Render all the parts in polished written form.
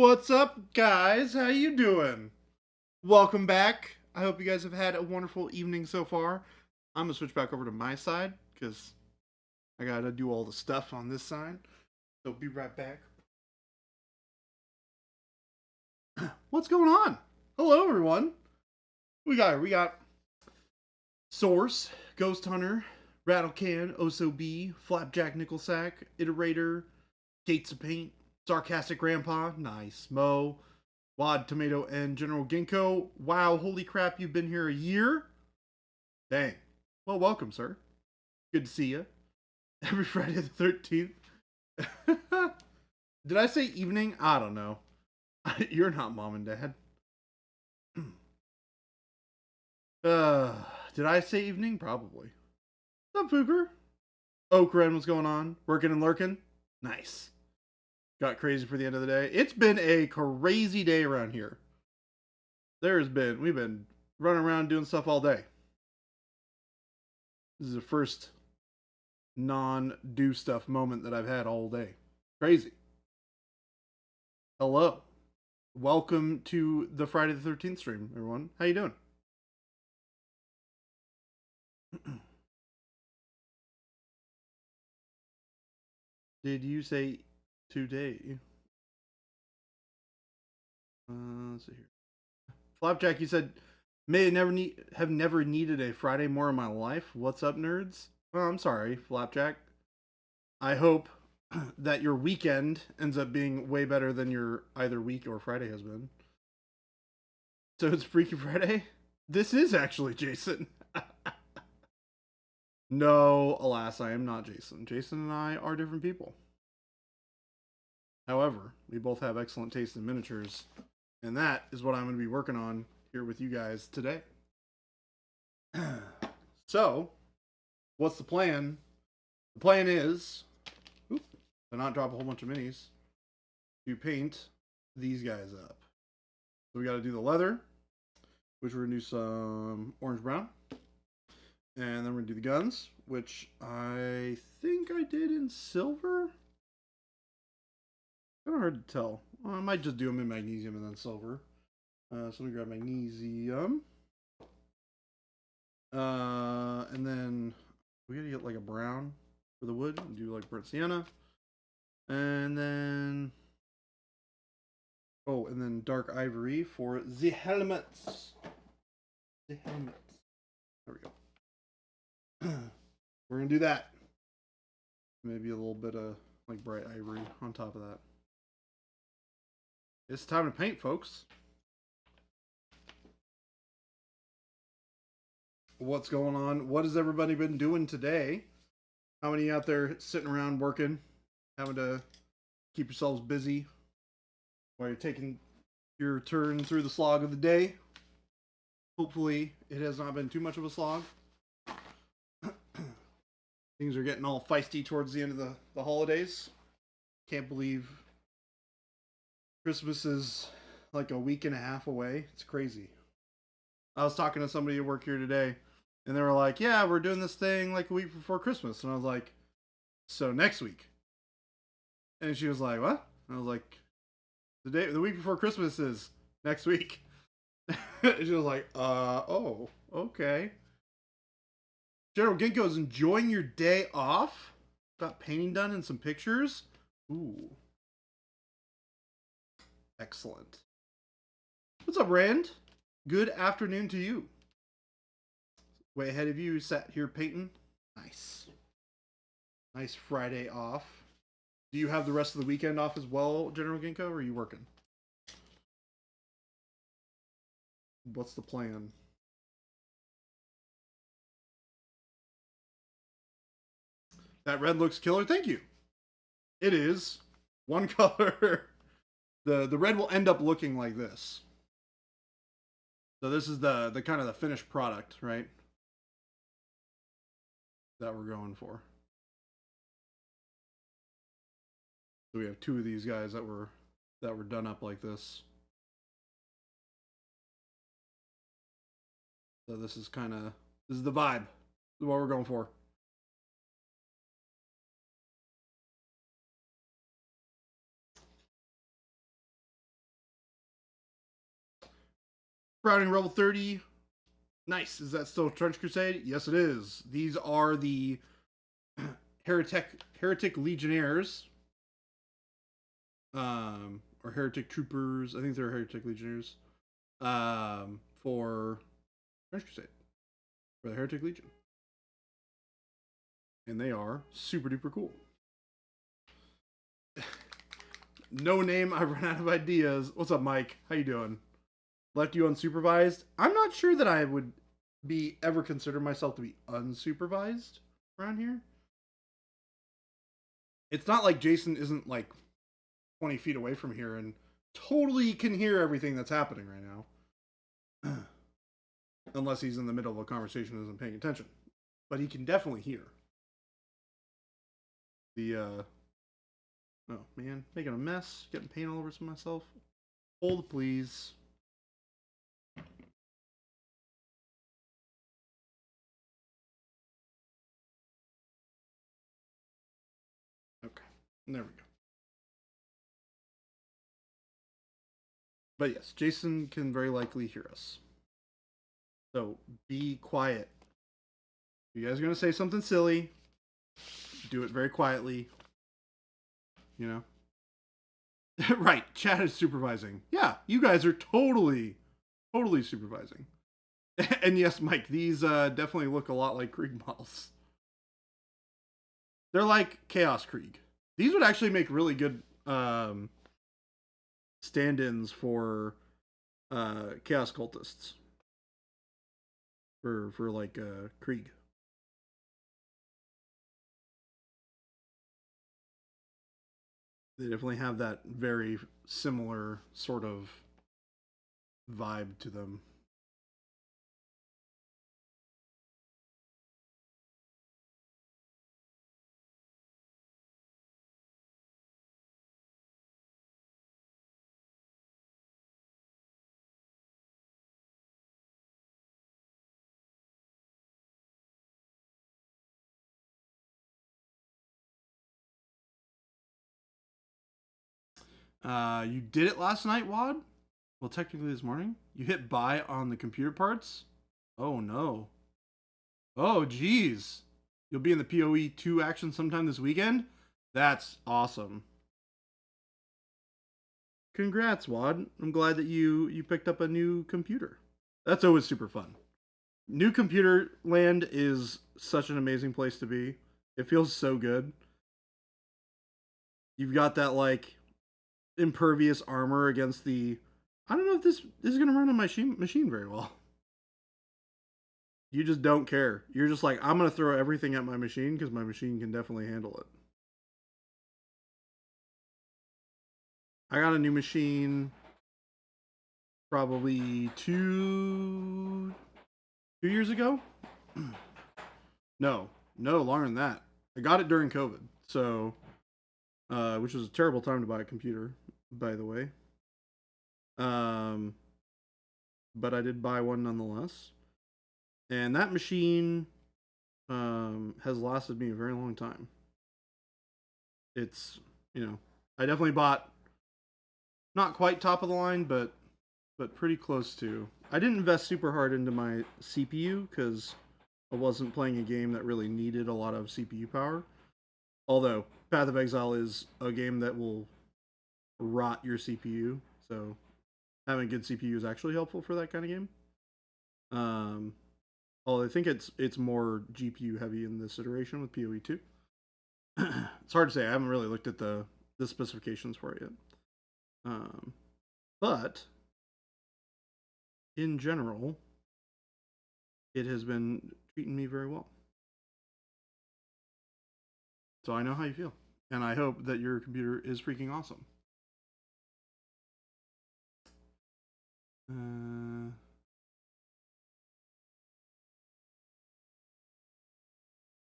What's up, guys? How you doing? Welcome back. I hope you guys have had a wonderful evening so far. I'm gonna switch back over to my side because I gotta do all the stuff on this side. So be right back. What's going on? Hello, everyone. We got Source, Ghost Hunter, Rattlecan, Oso Flapjack Nickelsack, Iterator, Gates of Paint, Sarcastic Grandpa, nice, Mo, Wad Tomato, and General Ginkgo. Wow, holy crap, you've been here a year? Dang. Well, welcome, sir. Good to see you. Every Friday the 13th. Did I say evening? I don't know. You're not mom and dad. Did I say evening? Probably. What's up, Fugger? Okren, what's going on? Working and lurking? Nice. Got crazy for the end of the day. It's been a crazy day around here. We've been running around doing stuff all day. This is the first non-do stuff moment that I've had all day. Crazy. Hello. Welcome to the Friday the 13th stream, everyone. How you doing? Did you say today? Let's see here. Flapjack, you said, may have never needed a Friday more in my life. What's up, nerds? Oh, I'm sorry, Flapjack. I hope that your weekend ends up being way better than your either week or Friday has been. So it's Freaky Friday? This is actually Jason. No, alas, I am not Jason. Jason and I are different people. However, we both have excellent taste in miniatures, and that is what I'm going to be working on here with you guys today. So, what's the plan? The plan is to not drop a whole bunch of minis, to paint these guys up. So we got to do the leather, which we're going to do some orange brown. And then we're going to do the guns, which I think I did in silver. Kind of hard to tell. Well, I might just do them in magnesium and then silver. So let me grab magnesium. And then we gotta get like a brown for the wood and do like burnt sienna. And then and then dark ivory for the helmets. The helmets. There we go. We're gonna do that. Maybe a little bit of like bright ivory on top of that. It's time to paint, folks. What's going on? What has everybody been doing today? How many out there sitting around working, having to keep yourselves busy while you're taking your turn through the slog of the day? Hopefully, it has not been too much of a slog. Things are getting all feisty towards the end of the holidays. Can't believe Christmas is like a week and a half away. It's crazy. I was talking to somebody at work here today, and they were like, yeah, we're doing this thing like a week before Christmas. And I was like, so next week? And she was like, what? And I was like, the week before Christmas is next week. She was like, oh, okay. General Ginkgo is enjoying your day off? Got painting done and some pictures? Ooh. Excellent. What's up, Rand? Good afternoon to you. Way ahead of you, sat here painting. Nice. Nice Friday off. Do you have the rest of the weekend off as well, General Ginkgo, or are you working? What's the plan? That red looks killer. Thank you. It is one color. The red will end up looking like this. So this is the kind of the finished product, right? That we're going for. So we have two of these guys that were done up like this. So this is the vibe. This is what we're going for. Browning Rebel 30. Nice. Is that still Trench Crusade? Yes, it is. These are the Heretic Legionnaires. Or Heretic Troopers. I think they're Heretic Legionnaires. For Trench Crusade. For the Heretic Legion. And they are super duper cool. No name, I've run out of ideas. What's up, Mike? How you doing? Left you unsupervised? I'm not sure that I would be ever consider myself to be unsupervised around here. It's not like Jason isn't like 20 feet away from here and totally can hear everything that's happening right now. Unless he's in the middle of a conversation and isn't paying attention. But he can definitely hear. Oh man, making a mess, getting paint all over myself. Hold, please. Okay, there we go. But yes, Jason can very likely hear us. So be quiet. You guys are gonna say something silly. Do it very quietly. You know? Right, Chad is supervising. Yeah, you guys are totally supervising. And yes, Mike, these definitely look a lot like Krieg models. They're like Chaos Krieg. These would actually make really good stand-ins for Chaos Cultists. For like Krieg. They definitely have that very similar sort of vibe to them. You did it last night, Wad? Well, technically this morning. You hit buy on the computer parts? Oh, no. Oh, geez. You'll be in the PoE 2 action sometime this weekend? That's awesome. Congrats, Wad. I'm glad that you picked up a new computer. That's always super fun. New computer land is such an amazing place to be. It feels so good. You've got that, like, impervious armor against the... I don't know if this is going to run on my machine very well. You just don't care. You're just like, I'm going to throw everything at my machine because my machine can definitely handle it. I got a new machine probably two years ago. No, longer than that. I got it during COVID, so which was a terrible time to buy a computer, by the way. But I did buy one nonetheless, and that machine has lasted me a very long time. It's, you know, I definitely bought not quite top of the line, but pretty close to. I didn't invest super hard into my CPU because I wasn't playing a game that really needed a lot of CPU power. Although Path of Exile is a game that will rot your CPU, so having a good CPU is actually helpful for that kind of game. Although I think it's more GPU heavy in this iteration with PoE 2. It's hard to say. I haven't really looked at the specifications for it yet. But in general, it has been treating me very well. So I know how you feel. And I hope that your computer is freaking awesome.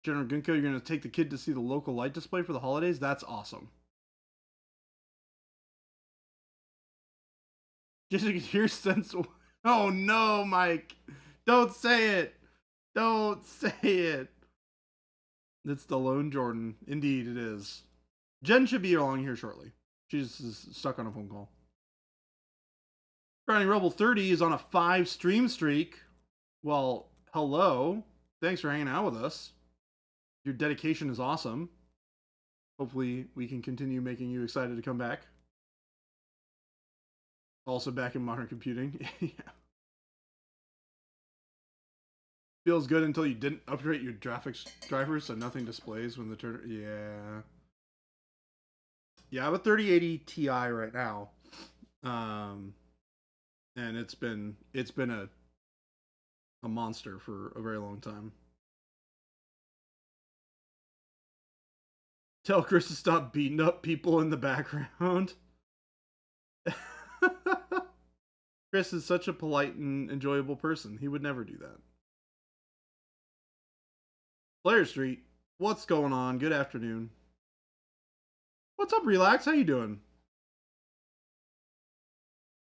General Gunko, you're going to take the kid to see the local light display for the holidays? That's awesome. Just to get your sense. Oh no, Mike. Don't say it. Don't say it. It's the lone Jordan. Indeed, it is. Jen should be along here shortly. She's stuck on a phone call. Brownie Rebel 30 is on a 5 stream streak. Well, hello. Thanks for hanging out with us. Your dedication is awesome. Hopefully, we can continue making you excited to come back. Also back in modern computing. Yeah. Feels good until you didn't upgrade your graphics drivers so nothing displays when the turn. Yeah. Yeah, I have a 3080 Ti right now. And it's been a monster for a very long time. Tell Chris to stop beating up people in the background. Chris is such a polite and enjoyable person. He would never do that. Player Street, what's going on? Good afternoon. What's up, Relax? How you doing?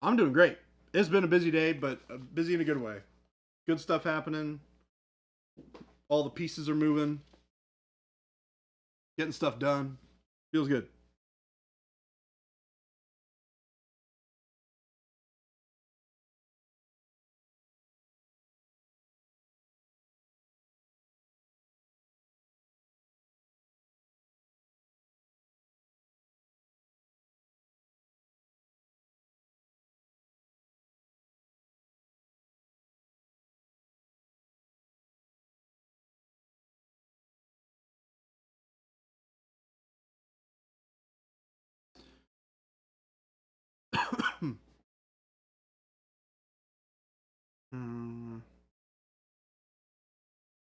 I'm doing great. It's been a busy day, but busy in a good way. Good stuff happening. All the pieces are moving. Getting stuff done. Feels good.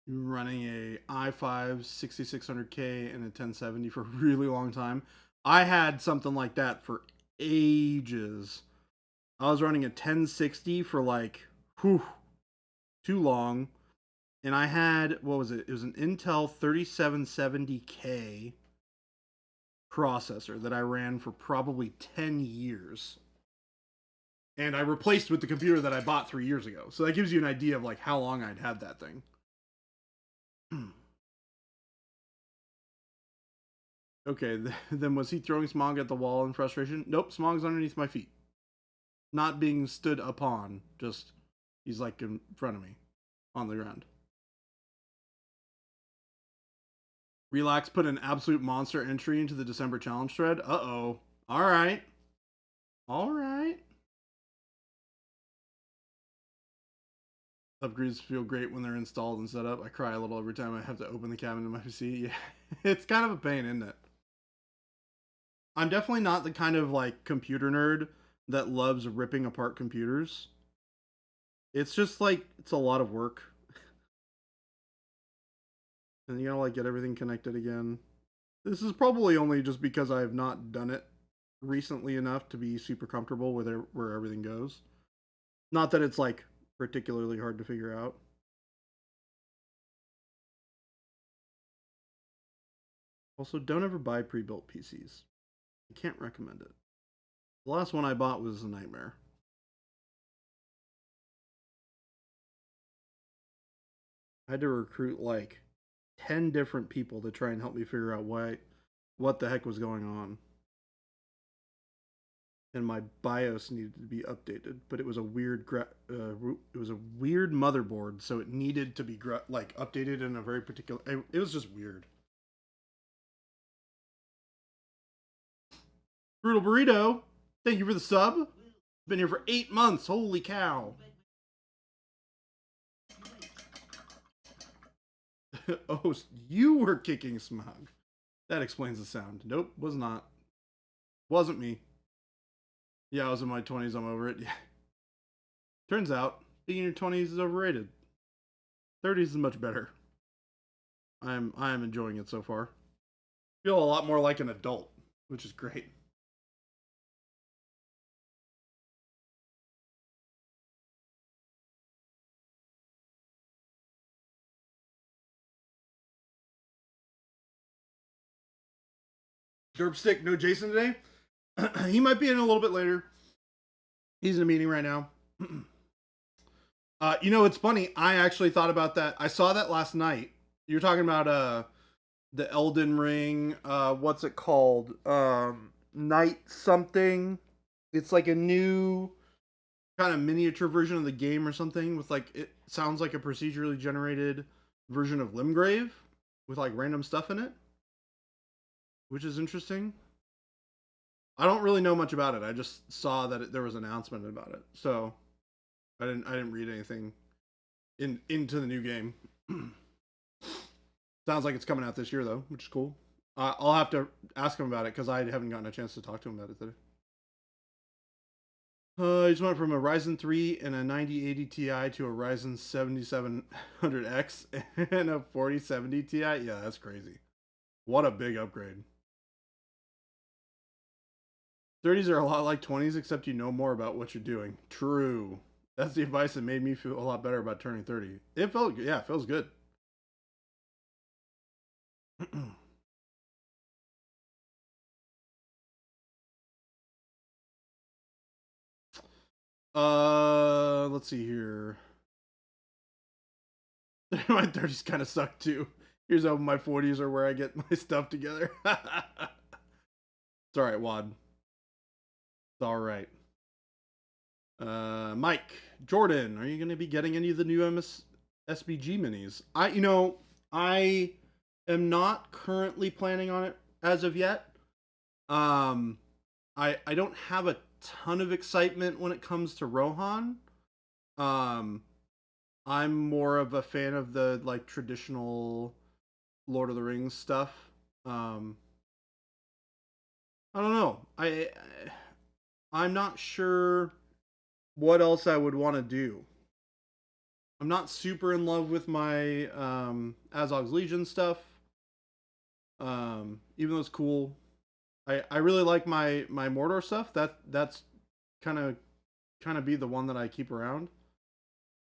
Running a i5 6600K and a 1070 for a really long time. I had something like that for ages. I was running a 1060 for like, too long. And I had, what was it? It was an Intel 3770K processor that I ran for probably 10 years. And I replaced with the computer that I bought 3 years ago. So that gives you an idea of like how long I'd had that thing. Okay, then was he throwing Smog at the wall in frustration? Nope, Smog's underneath my feet. Not being stood upon, just he's like in front of me on the ground. Relax put an absolute monster entry into the December challenge thread. Uh-oh. Alright. Alright. Upgrades feel great when they're installed and set up. I cry a little every time I have to open the cabinet in my PC. Yeah, it's kind of a pain, isn't it? I'm definitely not the kind of like computer nerd that loves ripping apart computers. It's just like, it's a lot of work. And you gotta like get everything connected again. This is probably only just because I have not done it recently enough to be super comfortable with where everything goes. Not that it's like particularly hard to figure out. Also, don't ever buy pre-built PCs. I can't recommend it. The last one I bought was a nightmare. I had to recruit like 10 different people to try and help me figure out what the heck was going on. And my BIOS needed to be updated, but it was a weird motherboard, so it needed to be like updated in a very particular. It was just weird. Brutal Burrito, thank you for the sub. Been here for 8 months. Holy cow! Oh, you were kicking Smog. That explains the sound. Nope, was not. Wasn't me. Yeah, I was in my 20s. I'm over it. Yeah. Turns out, being in your 20s is overrated. 30s is much better. I am enjoying it so far. Feel a lot more like an adult, which is great. Derpstick, no Jason today. He might be in a little bit later. He's in a meeting right now. You know, it's funny. I actually thought about that. I saw that last night. You're talking about the Elden Ring. What's it called? Night something. It's like a new kind of miniature version of the game or something with like it sounds like a procedurally generated version of Limgrave with like random stuff in it, which is interesting. I don't really know much about it. I just saw that there was an announcement about it, so I didn't read anything into the new game. Sounds like it's coming out this year though, which is cool. I'll have to ask him about it because I haven't gotten a chance to talk to him about it today. He just went from a Ryzen 3 and a 9080 Ti to a Ryzen 7700X and a 4070 Ti. Yeah, that's crazy. What a big upgrade. 30s are a lot like 20s, except you know more about what you're doing. True. That's the advice that made me feel a lot better about turning 30. It felt good. Yeah, it feels good. Let's see here. My 30s kind of suck too. Here's how my 40s are where I get my stuff together. It's all right, Wad. It's all right. Mike Jordan, are you going to be getting any of the new SBG minis? I am not currently planning on it as of yet. I don't have a ton of excitement when it comes to Rohan. I'm more of a fan of the like traditional Lord of the Rings stuff. I don't know. I'm not sure what else I would want to do. I'm not super in love with my Azog's Legion stuff. Even though it's cool. I really like my Mordor stuff. That's kind of be the one that I keep around.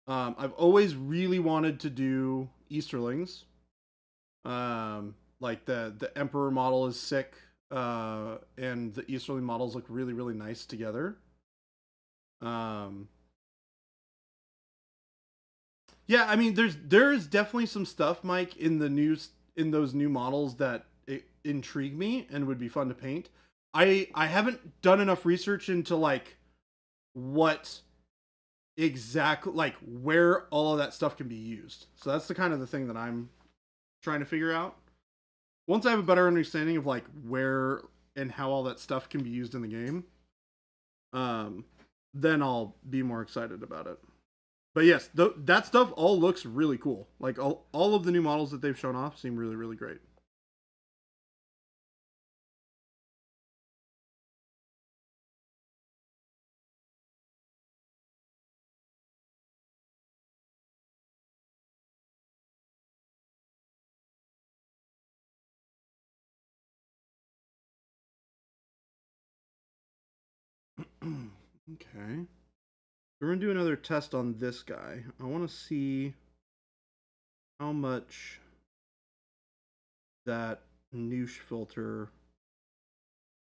I've always really wanted to do Easterlings. Like the Emperor model is sick, and the Easterling models look really really nice together. Yeah, I mean, there's definitely some stuff, Mike, in those new models that intrigue me and would be fun to paint. I haven't done enough research into like what exactly like where all of that stuff can be used. So that's the kind of the thing that I'm trying to figure out. Once I have a better understanding of like where and how all that stuff can be used in the game, then I'll be more excited about it. But yes, that stuff all looks really cool. Like all of the new models that they've shown off seem really really great. Okay. We're gonna do another test on this guy. I want to see how much that niche filter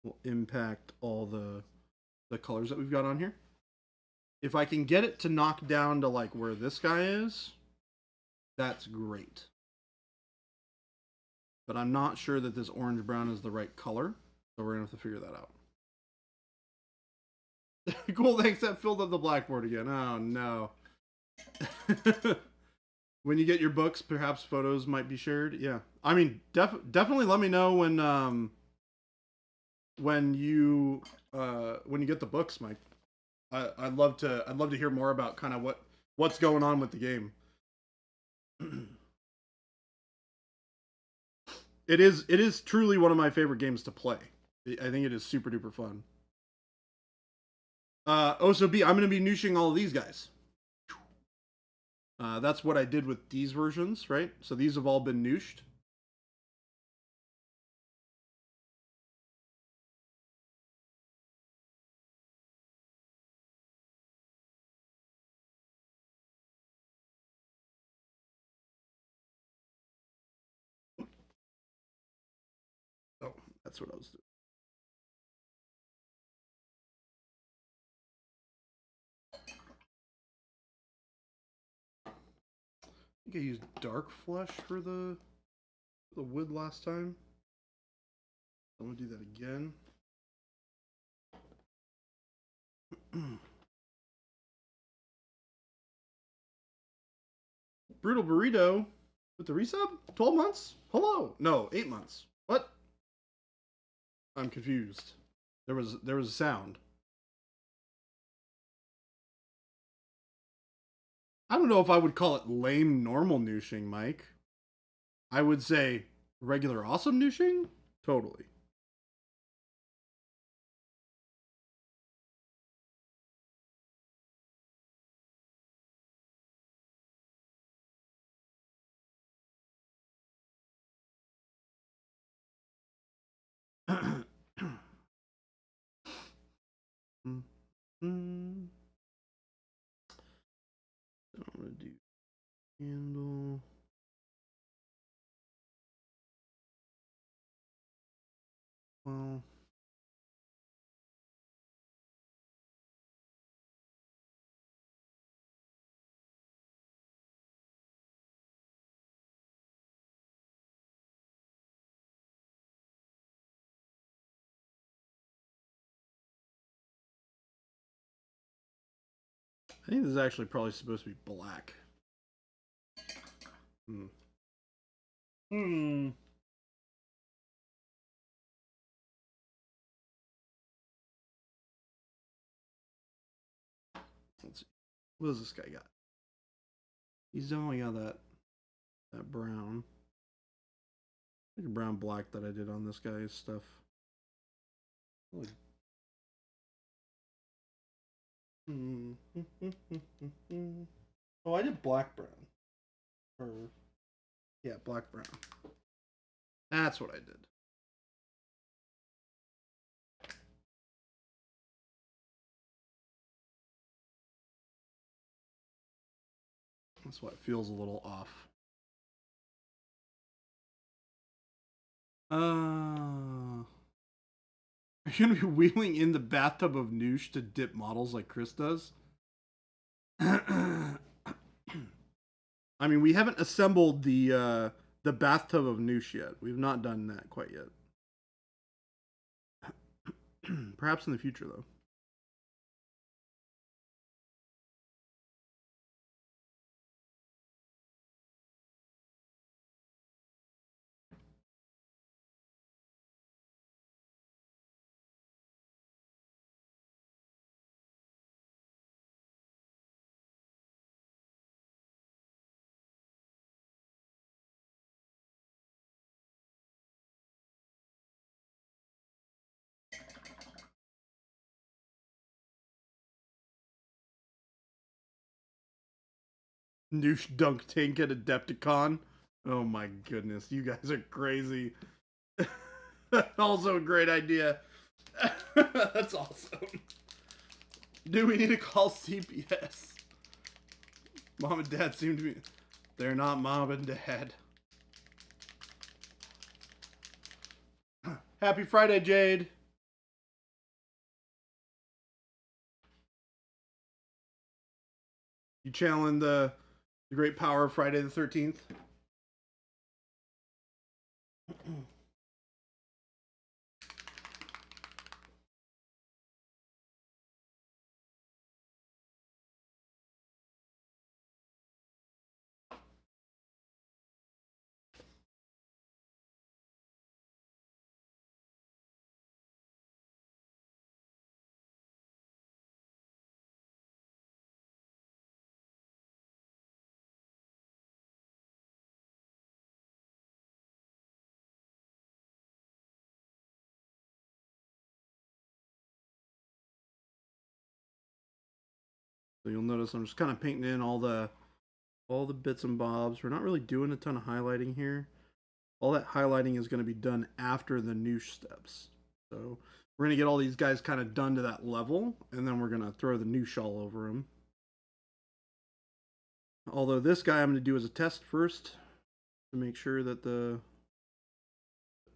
will impact all the colors that we've got on here. If I can get it to knock down to like where this guy is, that's great. But I'm not sure that this orange brown is the right color, so we're gonna have to figure that out. Cool, thanks. That filled up the blackboard again. Oh no. When you get your books, perhaps photos might be shared. Yeah, I mean, definitely let me know when you get the books, Mike. I'd love to hear more about kind of what's going on with the game. It is truly one of my favorite games to play. I think it is super duper fun. So B, I'm going to be nushing all of these guys. That's what I did with these versions, right? So these have all been nushed. Oh, that's what I was doing. I think I used Dark Flesh for the wood last time. I'm gonna do that again. Brutal Burrito with the resub? 12 months? Hello. No, 8 months. What? I'm confused. There was a sound. I don't know if I would call it lame normal nooshing, Mike. I would say regular awesome nooshing? Totally. I'm gonna do handle. Well, I think this is actually probably supposed to be black. Hmm. Let's see. What does this guy got? He's only got that brown. Like a brown black that I did on this guy's stuff. Oh, I did black brown. Or yeah, black brown. That's what I did. That's why it feels a little off. Are you gonna be wheeling in the bathtub of Noosh to dip models like Chris does? I mean, we haven't assembled the bathtub of Noosh yet. We've not done that quite yet. Perhaps in the future, though. Noosh dunk tank at Adepticon. Oh my goodness, you guys are crazy. Also a great idea. That's awesome. Do we need to call CPS? Mom and Dad seem to be... They're not Mom and Dad. Happy Friday, Jade. You channeling the great power of Friday the 13th? So you'll notice I'm just kind of painting in all the bits and bobs. We're not really doing a ton of highlighting here. All that highlighting is going to be done after the noosh steps. So we're going to get all these guys kind of done to that level, and then we're going to throw the noosh all over them. Although this guy I'm going to do as a test first to make sure that the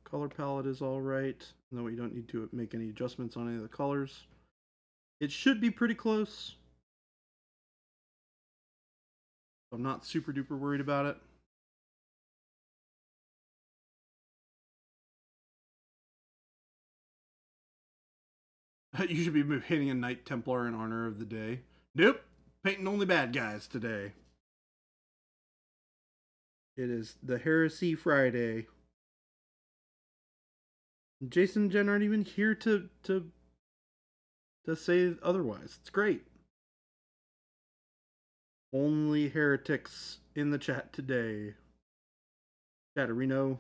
color palette is all right. No, you don't need to make any adjustments on any of the colors. It should be pretty close. I'm not super duper worried about it. You should be painting a Knight Templar in honor of the day. Nope, painting only bad guys today. It is the Heresy Friday. Jason and Jen aren't even here to say otherwise. It's great. Only heretics in the chat today. Chatterino.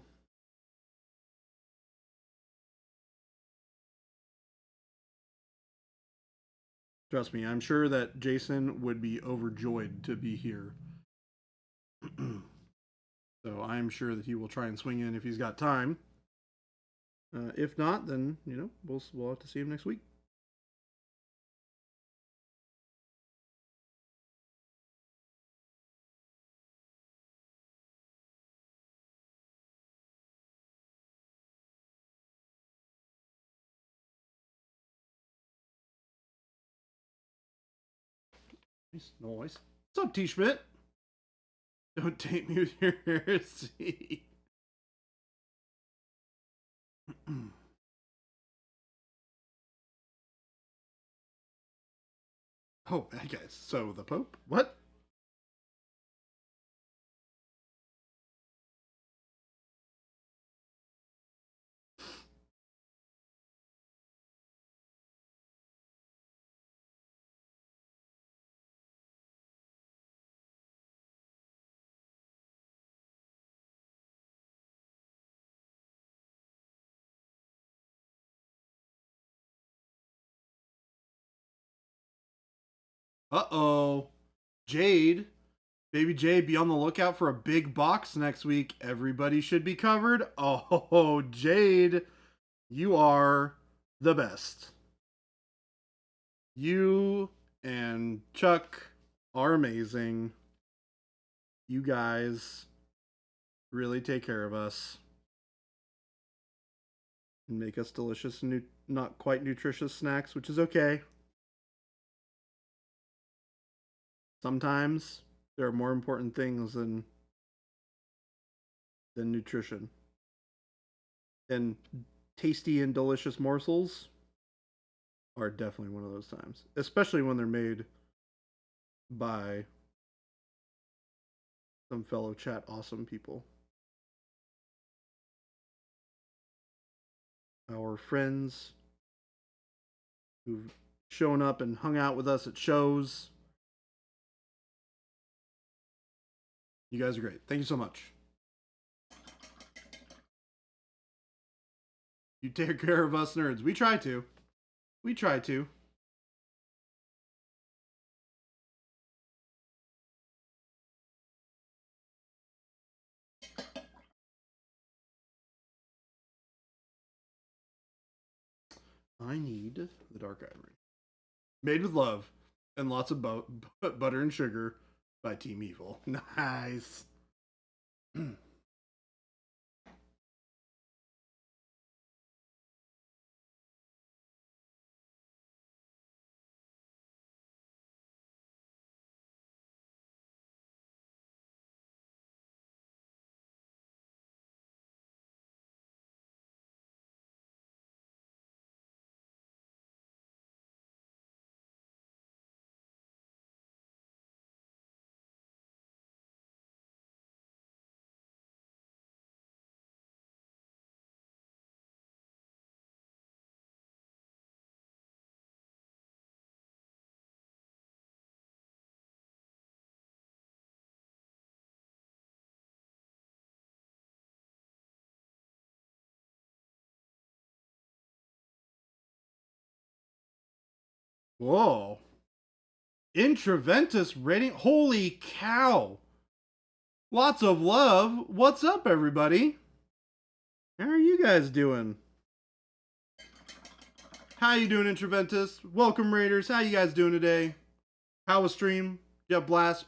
Trust me, I'm sure that Jason would be overjoyed to be here. So I'm sure that he will try and swing in if he's got time. If not, then we'll have to see him next week. Nice noise. What's up, T. Schmidt? Don't take me with your heresy. Oh, bad guys. So the Pope? What? Uh-oh. Jade. Baby Jade, be on the lookout for a big box next week. Everybody should be covered. Oh, Jade, you are the best. You and Chuck are amazing. You guys really take care of us and make us delicious and not quite nutritious snacks, which is okay. Sometimes there are more important things than nutrition. And tasty and delicious morsels are definitely one of those times, especially when they're made by some fellow chat awesome people. Our friends who've shown up and hung out with us at shows. You guys are great. Thank you so much. You take care of us nerds. We try to. We try to. I need the Dark Ivory. Made with love and lots of butter and sugar by Team Evil. Nice. Whoa. Intraventus rating. Holy cow. Lots of love. What's up, everybody? How are you guys doing? How you doing, Intraventus? Welcome, Raiders. How you guys doing today? How was stream? You have blast?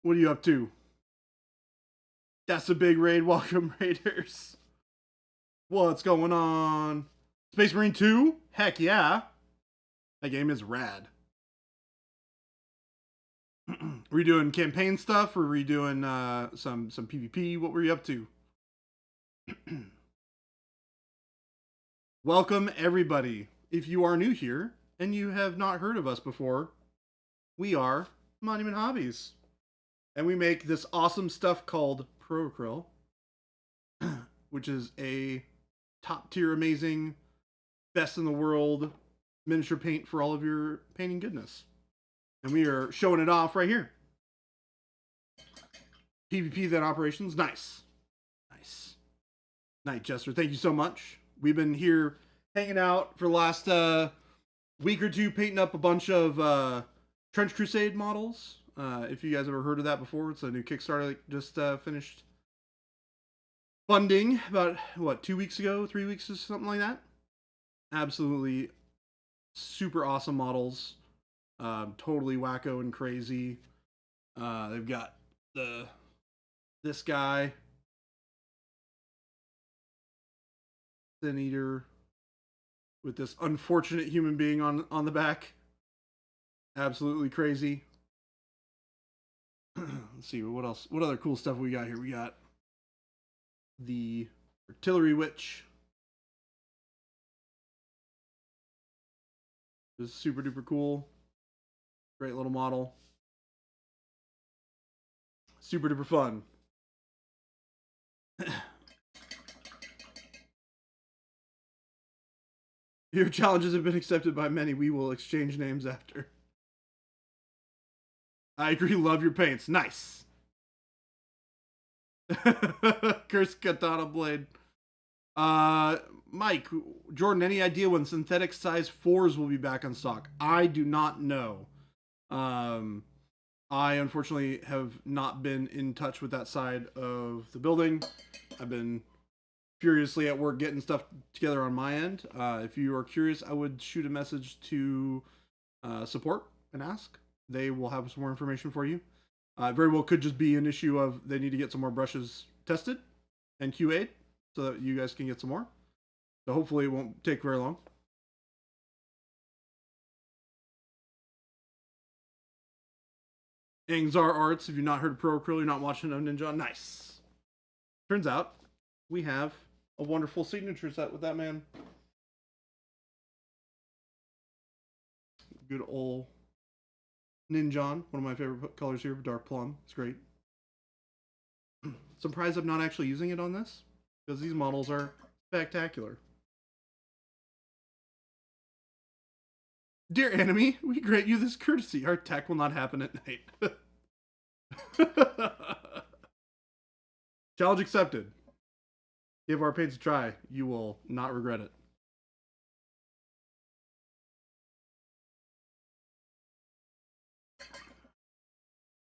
What are you up to? That's a big raid. Welcome, Raiders. What's going on? Space Marine 2? Heck yeah. That game is rad. Were you doing campaign stuff or were you doing some PvP? What were you up to? Welcome, everybody. If you are new here and you have not heard of us before, we are Monument Hobbies. And we make this awesome stuff called Pro Acryl, which is a top tier, amazing, best in the world miniature paint for all of your painting goodness. And we are showing it off right here. PvP then operations. Nice. Nice. Night Jester, thank you so much. We've been here hanging out for the last week or two, painting up a bunch of Trench Crusade models. If you guys ever heard of that before, it's a new Kickstarter that just finished funding about, what, 2 weeks ago, 3 weeks or something like that. Absolutely super awesome models. Totally wacko and crazy. They've got this guy, Sin Eater, with this unfortunate human being on the back. Absolutely crazy. Let's see what else. What other cool stuff we got here? We got the Artillery Witch. This is super duper cool. Great little model. Super duper fun. Your challenges have been accepted by many. We will exchange names after. I agree. Love your paints. Nice. Cursed Katana Blade. Mike, Jordan, any idea when synthetic size 4s will be back on stock? I do not know. I unfortunately have not been in touch with that side of the building. I've been furiously at work getting stuff together on my end. If you are curious, I would shoot a message to support and ask. They will have some more information for you. Very well could just be an issue of they need to get some more brushes tested and QA'd so that you guys can get some more. So hopefully it won't take very long. Angzar Arts, if you've not heard of Pro Acryl, you're not watching a Ninja. Nice. Turns out we have a wonderful signature set with that man. Good old Ninjon, one of my favorite colors here, dark plum. It's great. Surprised I'm not actually using it on this, because these models are spectacular. Dear enemy, we grant you this courtesy. Our attack will not happen at night. Challenge accepted. Give our paints a try. You will not regret it.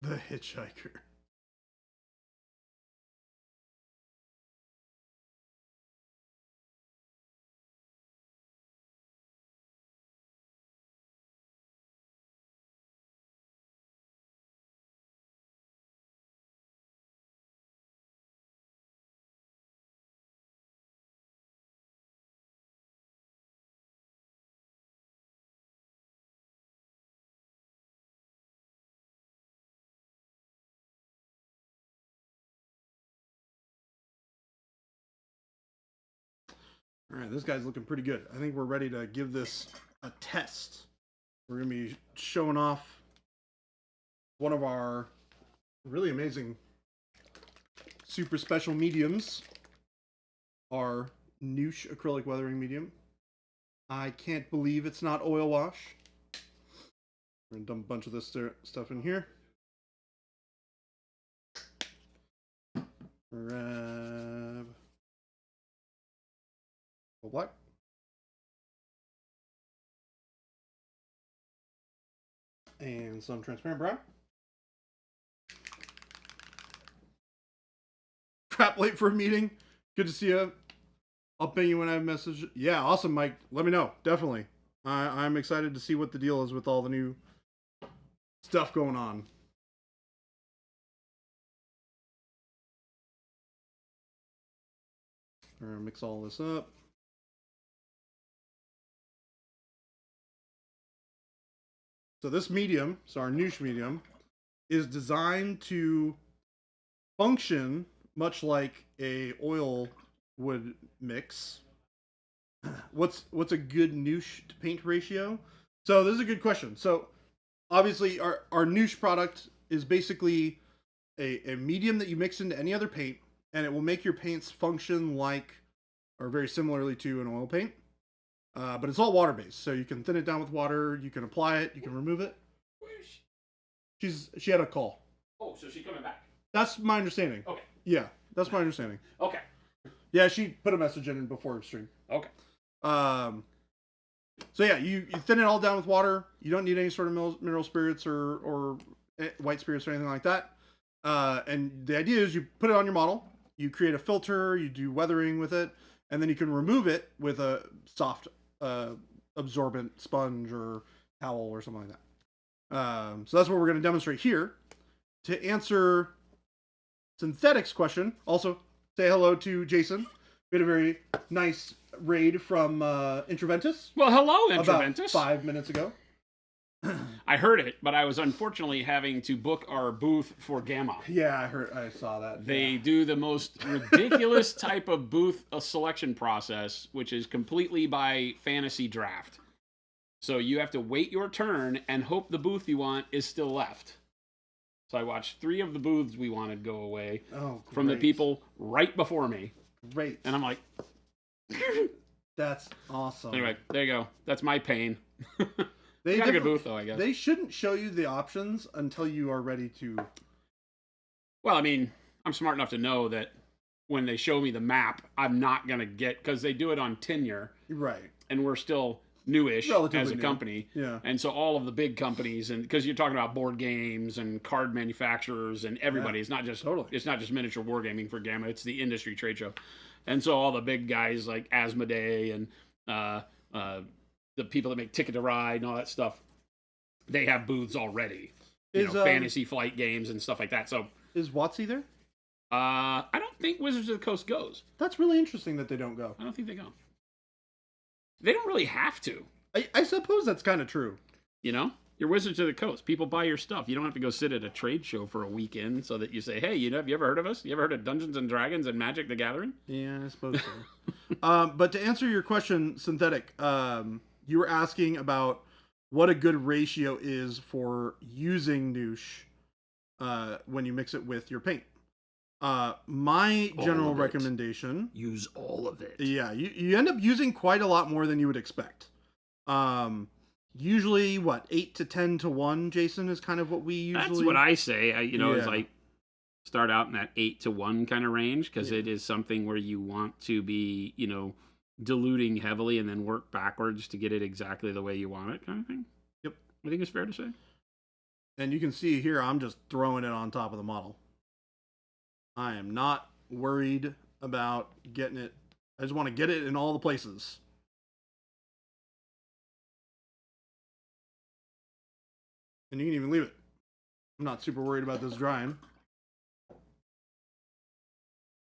The Hitchhiker. All right, this guy's looking pretty good. I think we're ready to give this a test. We're going to be showing off one of our really amazing super special mediums, our Noosh acrylic weathering medium. I can't believe it's not oil wash. We're going to dump a bunch of this stuff in here. Grab black. And some transparent brown. Crap, late for a meeting. Good to see you. I'll ping you when I have a message. Yeah, awesome, Mike. Let me know. Definitely. I'm excited to see what the deal is with all the new stuff going on. We're going to mix all this up. So this medium, so our Noosh medium, is designed to function much like a oil would mix. What's a good Noosh to paint ratio? So this is a good question. So obviously our Noosh product is basically a medium that you mix into any other paint, and it will make your paints function like, or very similarly to an oil paint. But it's all water based, so you can thin it down with water. You can apply it. You can remove it. Where is she? She had a call. Oh, so she's coming back. That's my understanding. Okay. Yeah, that's my understanding. Okay. Yeah, she put a message in before stream. Okay. So yeah, you thin it all down with water. You don't need any sort of mineral spirits or white spirits or anything like that. And the idea is you put it on your model, you create a filter, you do weathering with it, and then you can remove it with a soft absorbent sponge or towel or something like that. So that's what we're going to demonstrate here. To answer Synthetic's question, also say hello to Jason. We had a very nice raid from Intraventus. Well, hello, Intraventus. About 5 minutes ago. I heard it, but I was unfortunately having to book our booth for Gamma. Yeah, I saw that. They do the most ridiculous type of booth selection process, which is completely by fantasy draft. So you have to wait your turn and hope the booth you want is still left. So I watched 3 of the booths we wanted go away from the people right before me. Great. And I'm like... That's awesome. Anyway, there you go. That's my pain. They got a good booth, though, I guess. They shouldn't show you the options until you are ready to... Well, I mean, I'm smart enough to know that when they show me the map, I'm not going to get... Because they do it on tenure. Right. And we're still newish as a company. Yeah. And so all of the big companies, and because you're talking about board games and card manufacturers and everybody, it's not just it's not just miniature wargaming for Gamma, it's the industry trade show. And so all the big guys like Asmodee and the people that make Ticket to Ride and all that stuff, they have booths already. You know, fantasy flight games and stuff like that. So is WotC there? I don't think Wizards of the Coast goes. That's really interesting that they don't go. I don't think they go. They don't really have to. I suppose that's kind of true. You know? You're Wizards of the Coast. People buy your stuff. You don't have to go sit at a trade show for a weekend so that you say, hey, have you ever heard of us? You ever heard of Dungeons and Dragons and Magic the Gathering? Yeah, I suppose so. But to answer your question, Synthetic, you were asking about what a good ratio is for using Noosh when you mix it with your paint. My general recommendation... Use all of it. Yeah, you end up using quite a lot more than you would expect. Usually, 8 to 10 to 1, Jason, is kind of what we usually... That's what I say. Is like start out in that 8 to 1 kind of range, because it is something where you want to be, diluting heavily and then work backwards to get it exactly the way you want it, kind of thing. Yep. I think it's fair to say. And you can see here, I'm just throwing it on top of the model. I am not worried about getting it. I just want to get it in all the places. And you can even leave it. I'm not super worried about this drying.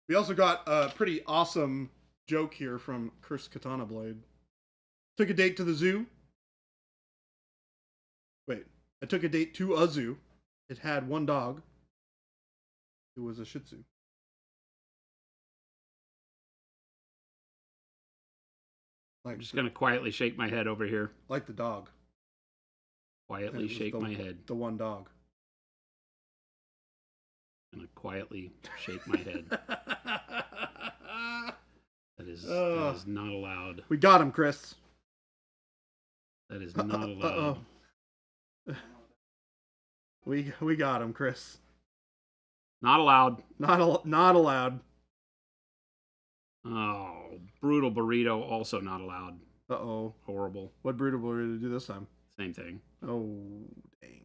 We also got a pretty awesome joke here from Cursed Katana Blade. Took a date to the zoo. Wait, I took a date to a zoo. It had one dog. It was a Shih Tzu. I'm just going to quietly shake my head over here. Like the dog. Quietly shake my head. The one dog. I'm going to quietly shake my head. That is not allowed. We got him, Chris. That is not allowed. We got him, Chris. Not allowed. Not allowed. Oh, brutal burrito also not allowed. Uh-oh. Horrible. What brutal burrito do this time? Same thing. Oh, dang.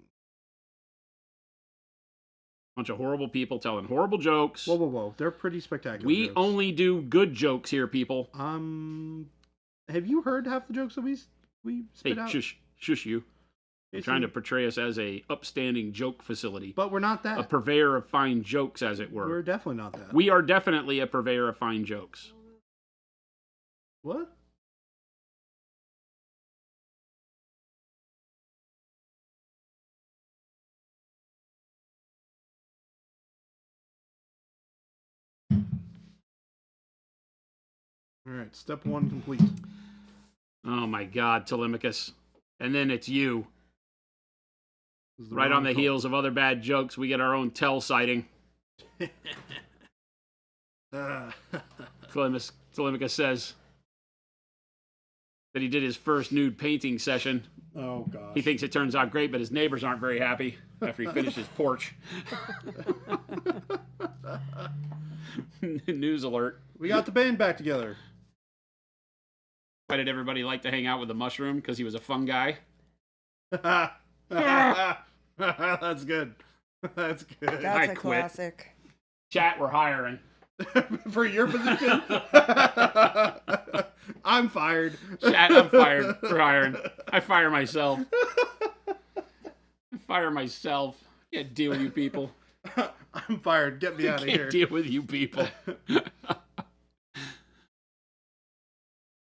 Bunch of horrible people telling horrible jokes. Whoa. They're pretty spectacular We jokes. only do good jokes here, people. Have you heard half the jokes that we spit out? Hey, shush you. I'm trying to portray us as a upstanding joke facility. But we're not that. A purveyor of fine jokes, as it were. We're definitely not that. We are definitely a purveyor of fine jokes. What? All right, step 1 complete. Oh my God, Telemachus. And then it's you. Right on the heels of other bad jokes, we get our own Tell sighting. Telemachus says that he did his first nude painting session. Oh, gosh. He thinks it turns out great, but his neighbors aren't very happy after he finished his porch. News alert. We got the band back together. Why did everybody like to hang out with the mushroom? Because he was a fun guy? That's good. That's good. That's a classic. Chat, we're hiring. For your position? I'm fired. Chat, I'm fired. We're hiring. I fire myself. Can't deal with you people. I'm fired. Get me out of here. Can't deal with you people.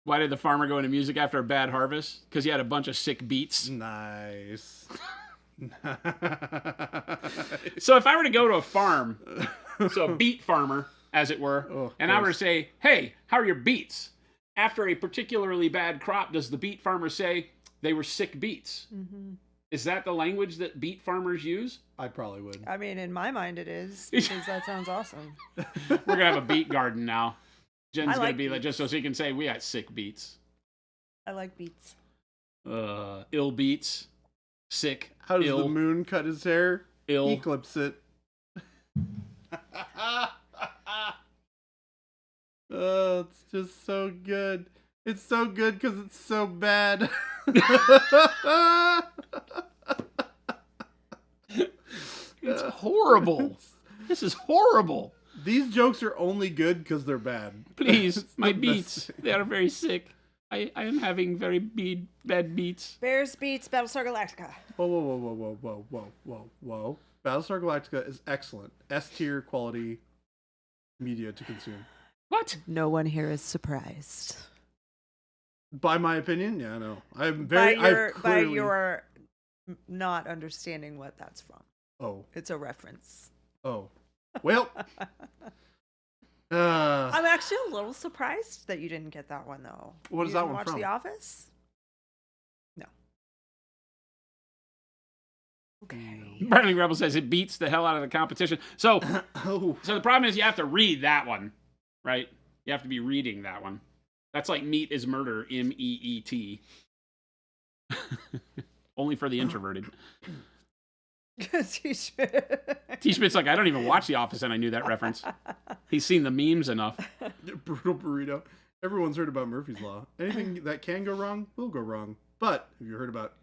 Why did the farmer go into music after a bad harvest? Because he had a bunch of sick beets. Nice. So if I were to go to a farm, so a beet farmer, as it were, and I were to say, hey, how are your beets? After a particularly bad crop, does the beet farmer say they were sick beets? Mm-hmm. Is that the language that beet farmers use? I probably would. I mean, in my mind it is, because that sounds awesome. We're going to have a beet garden now. Jen's going to be like, beets. just so she can say, we got sick beets. I like beets. Ill beets. Sick. How does Ill. the moon cut his hair? Ill. Eclipse it. Oh, it's just so good. It's so good because it's so bad. It's horrible. This is horrible. These jokes are only good because they're bad. Please, It's my the beets. best. They are very sick. I am having very bad beets. Bears beats Battlestar Galactica. Whoa, whoa, whoa, whoa, whoa, whoa, whoa, whoa, whoa. Battlestar Galactica is excellent. S-tier quality media to consume. What? No one here is surprised. By my opinion, yeah, I know. I'm By very... your not understanding what that's from. Oh. It's a reference. Oh. Well. I'm actually a little surprised that you didn't get that one, though. What is that one watch from? The Office? No. Okay. Burning Rebel says it beats the hell out of the competition. So, Oh. so the problem is you have to read that one, right? You have to be reading that one. That's like meat is murder, M-E-E-T. Only for the introverted. T-Schmidt's like, I don't even watch The Office and I knew that reference. He's seen the memes enough. Brutal burrito. Everyone's heard about Murphy's Law. Anything that can go wrong will go wrong. But have you heard about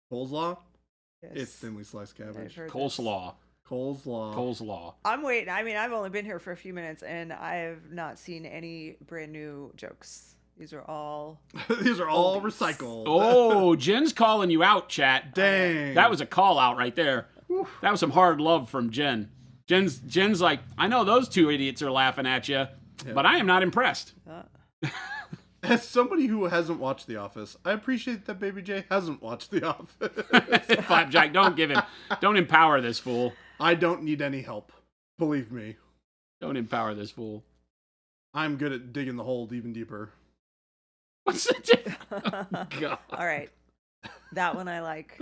Cole's Law? Yes. It's thinly sliced cabbage. Coleslaw. Cole's Law. Coleslaw. I'm waiting. I mean, I've only been here for a few minutes, and I have not seen any brand new jokes. These are all... These are all oldies. recycled. Oh, Jen's calling you out, chat. Dang. That was a call out right there. Whew. That was some hard love from Jen. Jen's like, I know those two idiots are laughing at you, but I am not impressed. As somebody who hasn't watched The Office, I appreciate that Baby J hasn't watched The Office. Flapjack, don't empower this fool. I don't need any help. Believe me. Don't empower this fool. I'm good at digging the hole even deeper. What's the difference? Oh, God. All right. That one I like.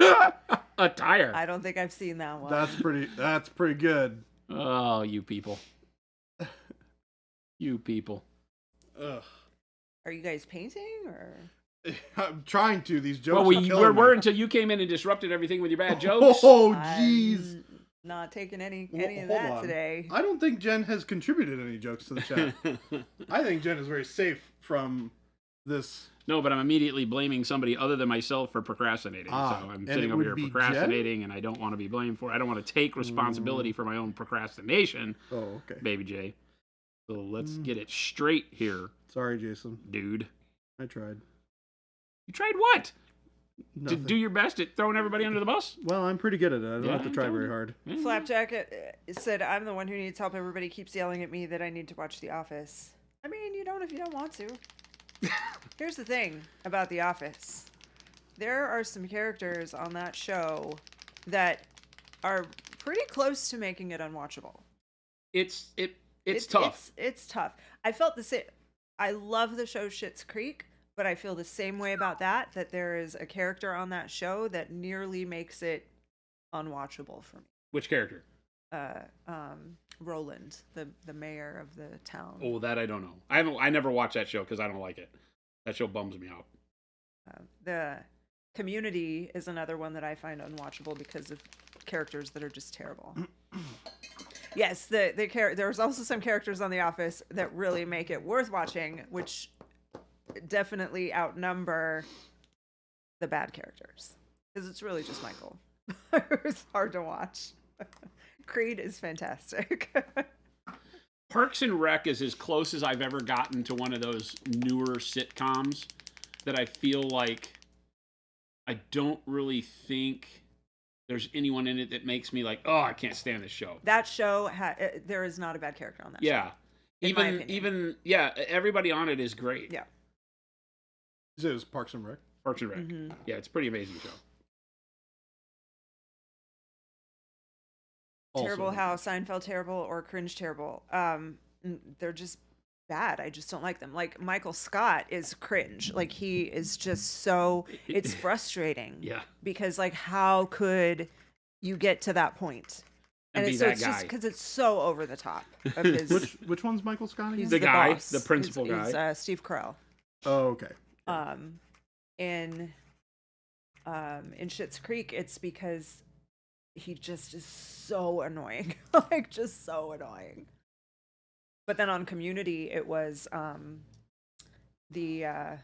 A tire. I don't think I've seen that one. That's pretty good. Oh, you people. You people. Ugh. Are you guys painting or? I'm trying to. These jokes Well, are we killing me. were until you came in and disrupted everything with your bad jokes. Oh, jeez. I'm not taking any of Hold that on. today. I don't think Jen has contributed any jokes to the chat. I think Jen is very safe from this. No, but I'm immediately blaming somebody other than myself for procrastinating. So I'm and sitting it over would here be procrastinating, and I don't want to be blamed for it. I don't want to take responsibility for my own procrastination, Oh, okay. Baby J. So let's get it straight here, Sorry, Jason. dude. I tried. You tried what? Nothing. To do your best at throwing everybody under the bus? Well, I'm pretty good at it. I don't Yeah, have to I try told very you. hard. Yeah. Flapjack said, I'm the one who needs help. Everybody keeps yelling at me that I need to watch The Office. I mean, you don't if you don't want to. Here's the thing about The Office. There are some characters on that show that are pretty close to making it unwatchable. It's tough. It's tough. I felt the same. I love the show Schitt's Creek, but I feel the same way about that there is a character on that show that nearly makes it unwatchable for me. Which character? Roland, the mayor of the town. Oh, that I don't know. I never watched that show because I don't like it. That show bums me out. The Community is another one that I find unwatchable because of characters that are just terrible. Yes, there's also some characters on The Office that really make it worth watching, which definitely outnumber the bad characters. Because it's really just Michael. It's hard to watch. Creed is fantastic. Parks and Rec is as close as I've ever gotten to one of those newer sitcoms that I feel like I don't really think there's anyone in it that makes me like, oh, I can't stand this show. That show, there is not a bad character on that show. Even everybody on it is great. Yeah. You said it was Parks and Rec? Parks and Rec. Mm-hmm. Yeah, it's a pretty amazing show. Terrible how Seinfeld terrible or Cringe terrible. They're just bad. I just don't like them. Like Michael Scott is cringe. Like he is just so it's frustrating. Yeah. Because like how could you get to that point? And it's just because it's so over the top of his which one's Michael Scott again? He's the guy, boss. the principal guy. He's Steve Carell. Oh, okay. In Schitt's Creek, it's because he just is so annoying. Like just so annoying. But then on Community, it was the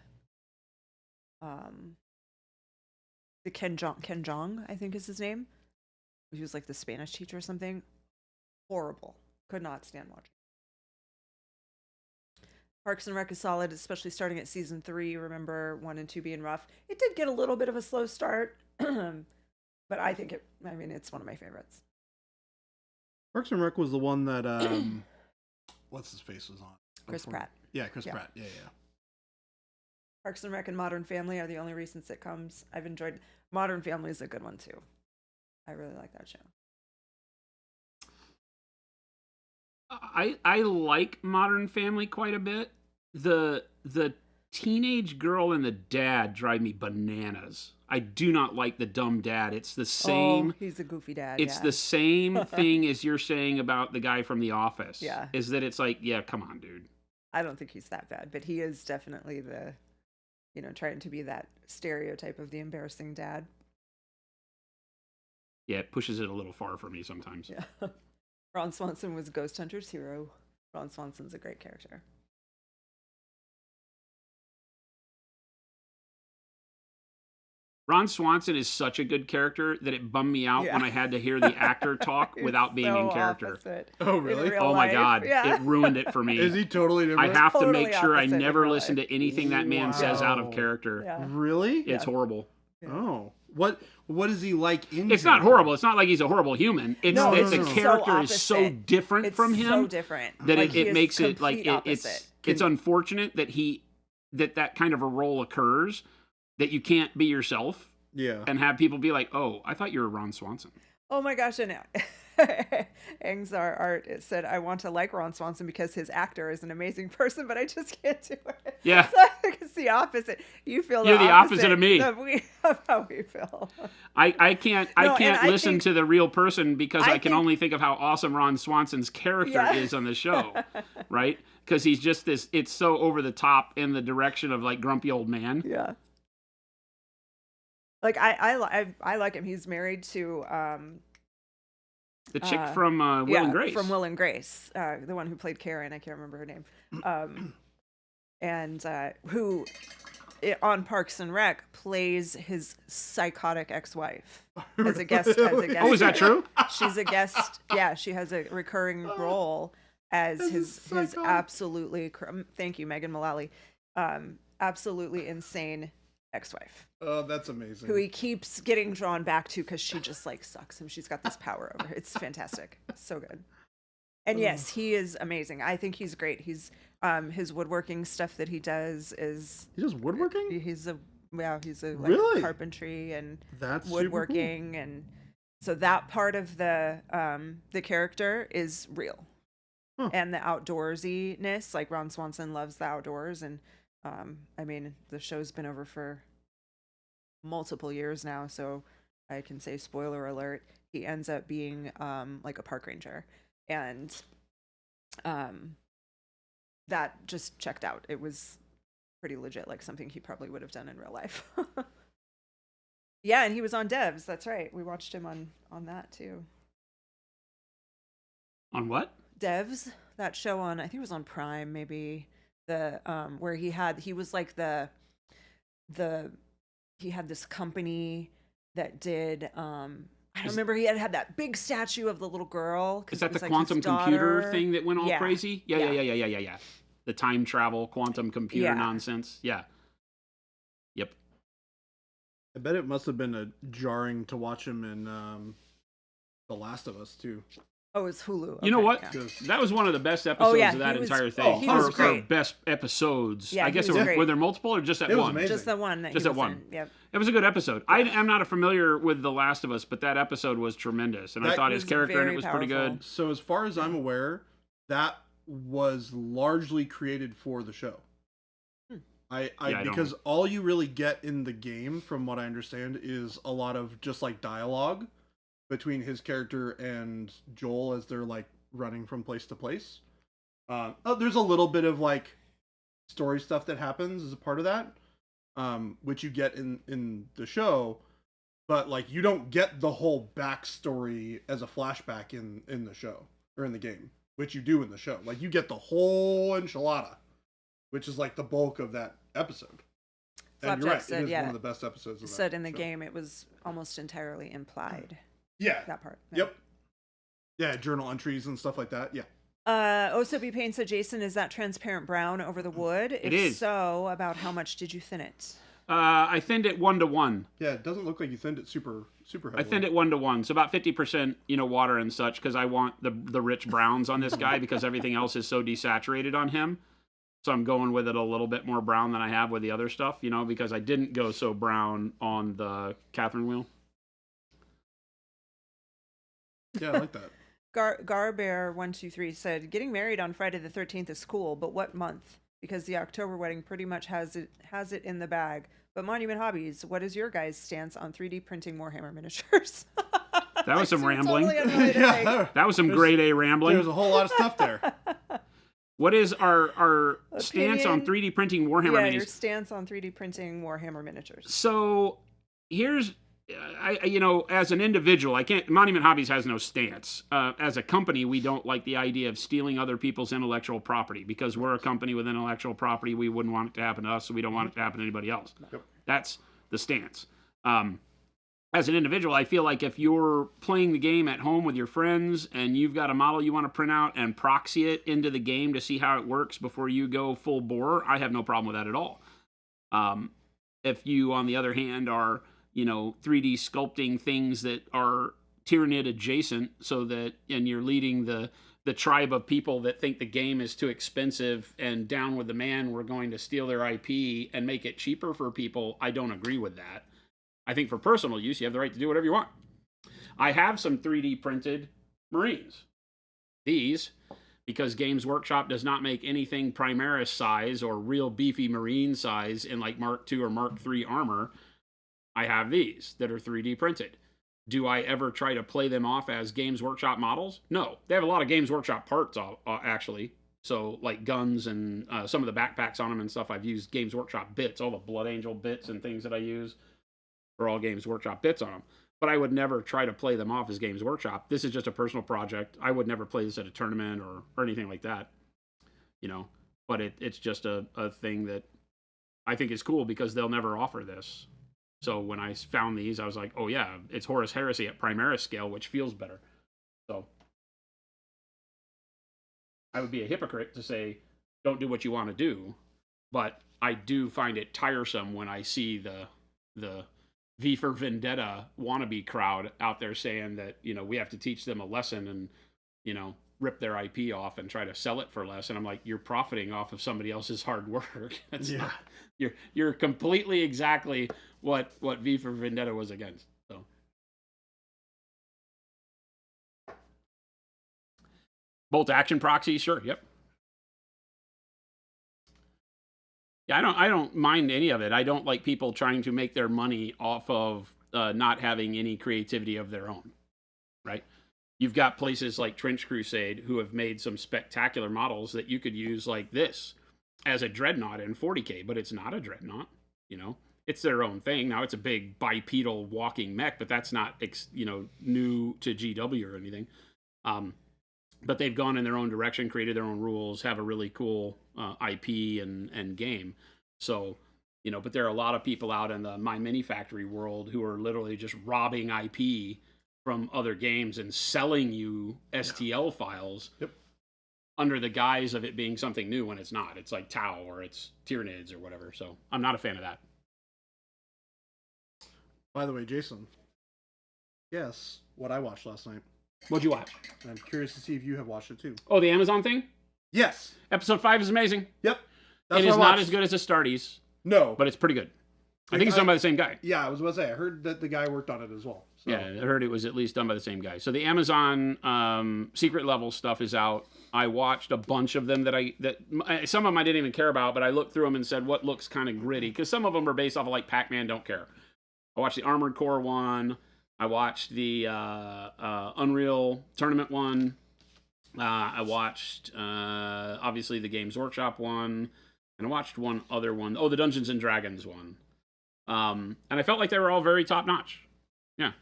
Ken Jeong, I think is his name. He was like the Spanish teacher or something. Horrible. Could not stand watching. Parks and Rec is solid, especially starting at season 3. Remember 1 and 2 being rough. It did get a little bit of a slow start, but I think it's one of my favorites. Parks and Rec was the one that what's his face was on? Chris Pratt. Yeah, Chris Pratt. Yeah. Parks and Rec and Modern Family are the only recent sitcoms I've enjoyed. Modern Family is a good one too. I really like that show. I like Modern Family quite a bit. The teenage girl and the dad drive me bananas. I do not like the dumb dad. It's the same. Oh, he's a goofy dad. It's the same thing as you're saying about the guy from The Office. Yeah. Is that it's like, yeah, come on, dude. I don't think he's that bad, but he is definitely trying to be that stereotype of the embarrassing dad. Yeah, it pushes it a little far for me sometimes. Yeah. Ron Swanson was Ghost Hunter's hero. Ron Swanson's a great character. Ron Swanson is such a good character that it bummed me out when I had to hear the actor talk without being in character. Opposite. Oh, really? Oh my life. God. Yeah. It ruined it for me. Is he totally different? I have to Totally make sure I opposite in never real listen life. to anything that man says out of Wow. character. Yeah. Really? It's horrible. Yeah. Oh. What is he like in It's not character? horrible. It's not like he's a horrible human. It's No, that no, the no, no. character So is so opposite. different It's from him so different. that Like, he it is makes it like complete it's opposite. unfortunate that that kind of a role occurs, that you can't be yourself Yeah. and have people be like, oh, I thought you were Ron Swanson. Oh my gosh, and Angzar Art said, I want to like Ron Swanson because his actor is an amazing person, but I just can't do it. Yeah. So I think it's the opposite. You feel You're the opposite of me. Of how we feel. I can't No, and I listen think- to the real person because I can think- only think of how awesome Ron Swanson's character Yeah. is on the show, right? Because he's just it's so over the top in the direction of like grumpy old man. Yeah. Like I like him. He's married to The chick from Will and Grace. from Will and Grace, the one who played Karen. I can't remember her name, and who on Parks and Rec plays his psychotic ex-wife as a guest. Oh, is that true? She's a guest. Yeah, she has a recurring role as his absolutely. Thank you, Megan Mullally. Absolutely insane ex-wife. Oh, that's amazing. Who he keeps getting drawn back to because she just like sucks him. She's got this power over her. It's fantastic. It's so good. And yes, he is amazing. I think he's great. He's his woodworking stuff that he does is He does woodworking? he's a like Really? carpentry and That's woodworking, and so that part of the character is real. Huh. And the outdoorsiness, like Ron Swanson loves the outdoors, and I mean the show's been over for multiple years now, so I can say spoiler alert, he ends up being like a park ranger, and that just checked out. It was pretty legit, like something he probably would have done in real life. Yeah, and he was on Devs. That's right. We watched him on that too. On what? Devs, that show on, I think it was on Prime, maybe, the where he was like the he had this company that did I don't remember, he had that big statue of the little girl. Is that it was the like quantum his computer daughter. thing that went all Yeah. crazy? Yeah. The time travel quantum computer Yeah. nonsense. Yeah. Yep. I bet it must have been jarring to watch him in The Last of Us too. Oh, it's Hulu. You know Okay, what? yeah. That was one of the best episodes yeah, of that he was- entire thing. oh, he was or great. best episodes. Yeah, I he guess was great. were there multiple or just that It was one? amazing. Just the one that Just he that was one. in. Yep. It was a good episode. I'm not familiar with The Last of Us, but that episode was tremendous, and I That thought his was character in it very was pretty powerful. good. So as far as I'm aware, that was largely created for the show. Yeah, I don't- Because all you really get in the game, from what I understand, is a lot of just like dialogue between his character and Joel as they're like running from place to place. There's a little bit of like story stuff that happens as a part of that, which you get in the show, but like you don't get the whole backstory as a flashback in the show or in the game, which you do in the show. Like you get the whole enchilada, which is like the bulk of that episode. And you're Flapjack right, said, it is yeah, one of the best episodes of that said in the show. game it was almost entirely implied. Yeah. That part. Yeah. Yep. Yeah, journal entries and stuff like that. Yeah. OSB Payne said, Jason, is that transparent brown over the wood? If is. so, about how much did you thin it? I thinned it 1-to-1. Yeah, it doesn't look like you thinned it super heavily. I thinned it 1-to-1, so about 50%, water and such, because I want the rich browns on this guy because everything else is so desaturated on him. So I'm going with it a little bit more brown than I have with the other stuff, because I didn't go so brown on the Catherine wheel. Yeah, I like that. Garbear123 said, getting married on Friday the 13th is cool, but what month? Because the October wedding pretty much has it in the bag. But Monument Hobbies, what is your guys' stance on 3D printing Warhammer miniatures? That was some rambling. Totally unrelated thing. Yeah, That was some grade A rambling. there's a whole lot of stuff there. What is our stance on Opinion? 3D printing Warhammer Yeah, minis? your stance on 3D printing Warhammer miniatures. So here's, as an individual, Monument Hobbies has no stance. As a company, we don't like the idea of stealing other people's intellectual property because we're a company with intellectual property. We wouldn't want it to happen to us, so we don't want it to happen to anybody else. Yep. That's the stance. As an individual, I feel like if you're playing the game at home with your friends and you've got a model you want to print out and proxy it into the game to see how it works before you go full bore, I have no problem with that at all. If you, on the other hand, are 3D sculpting things that are Tyranid adjacent, so that, and you're leading the tribe of people that think the game is too expensive and down with the man, we're going to steal their IP and make it cheaper for people, I don't agree with that. I think for personal use, you have the right to do whatever you want. I have some 3D printed Marines. These, because Games Workshop does not make anything Primaris size or real beefy Marine size in like Mark II or Mark III armor, I have these that are 3D printed. Do I ever try to play them off as Games Workshop models? No. They have a lot of Games Workshop parts, actually. So, like guns and some of the backpacks on them and stuff, I've used Games Workshop bits. All the Blood Angel bits and things that I use are all Games Workshop bits on them. But I would never try to play them off as Games Workshop. This is just a personal project. I would never play this at a tournament or anything like that. But it's just a thing that I think is cool because they'll never offer this. So when I found these, I was like, oh yeah, it's Horus Heresy at Primaris scale, which feels better. So I would be a hypocrite to say, don't do what you want to do. But I do find it tiresome when I see the V for Vendetta wannabe crowd out there saying that, we have to teach them a lesson and, rip their IP off and try to sell it for less. And I'm like, you're profiting off of somebody else's hard work. You're completely exactly what V for Vendetta was against. So bolt action proxy, sure, yep. Yeah, I don't mind any of it. I don't like people trying to make their money off of not having any creativity of their own, right? You've got places like Trench Crusade who have made some spectacular models that you could use like this as a dreadnought in 40K, but it's not a dreadnought, you know? It's their own thing. Now it's a big bipedal walking mech, but that's not, you know, new to GW or anything. But they've gone in their own direction, created their own rules, have a really cool IP and game. So, you know, but there are a lot of people out in the My Mini Factory world who are literally just robbing IP from other games and selling you STL files under the guise of it being something new when it's not. It's like Tau or it's Tyranids or whatever. So I'm not a fan of that. By the way, Jason, guess what I watched last night? What'd you watch? I'm curious to see if you have watched it too. Oh, the Amazon thing? Yes. Episode 5 is amazing. Yep. It is not as good as Astartes. No. But it's pretty good. I think it's done by the same guy. Yeah, I was about to say, I heard that the guy worked on it as well. So. Yeah, I heard it was at least done by the same guy. So the Amazon secret level stuff is out. I watched a bunch of them that some of them I didn't even care about, but I looked through them and said, what looks kind of gritty? Because some of them are based off of like Pac-Man, don't care. I watched the Armored Core one. I watched the Unreal Tournament one. I watched, obviously, the Games Workshop one. And I watched one other one. Oh, the Dungeons and Dragons one. And I felt like they were all very top-notch. Yeah.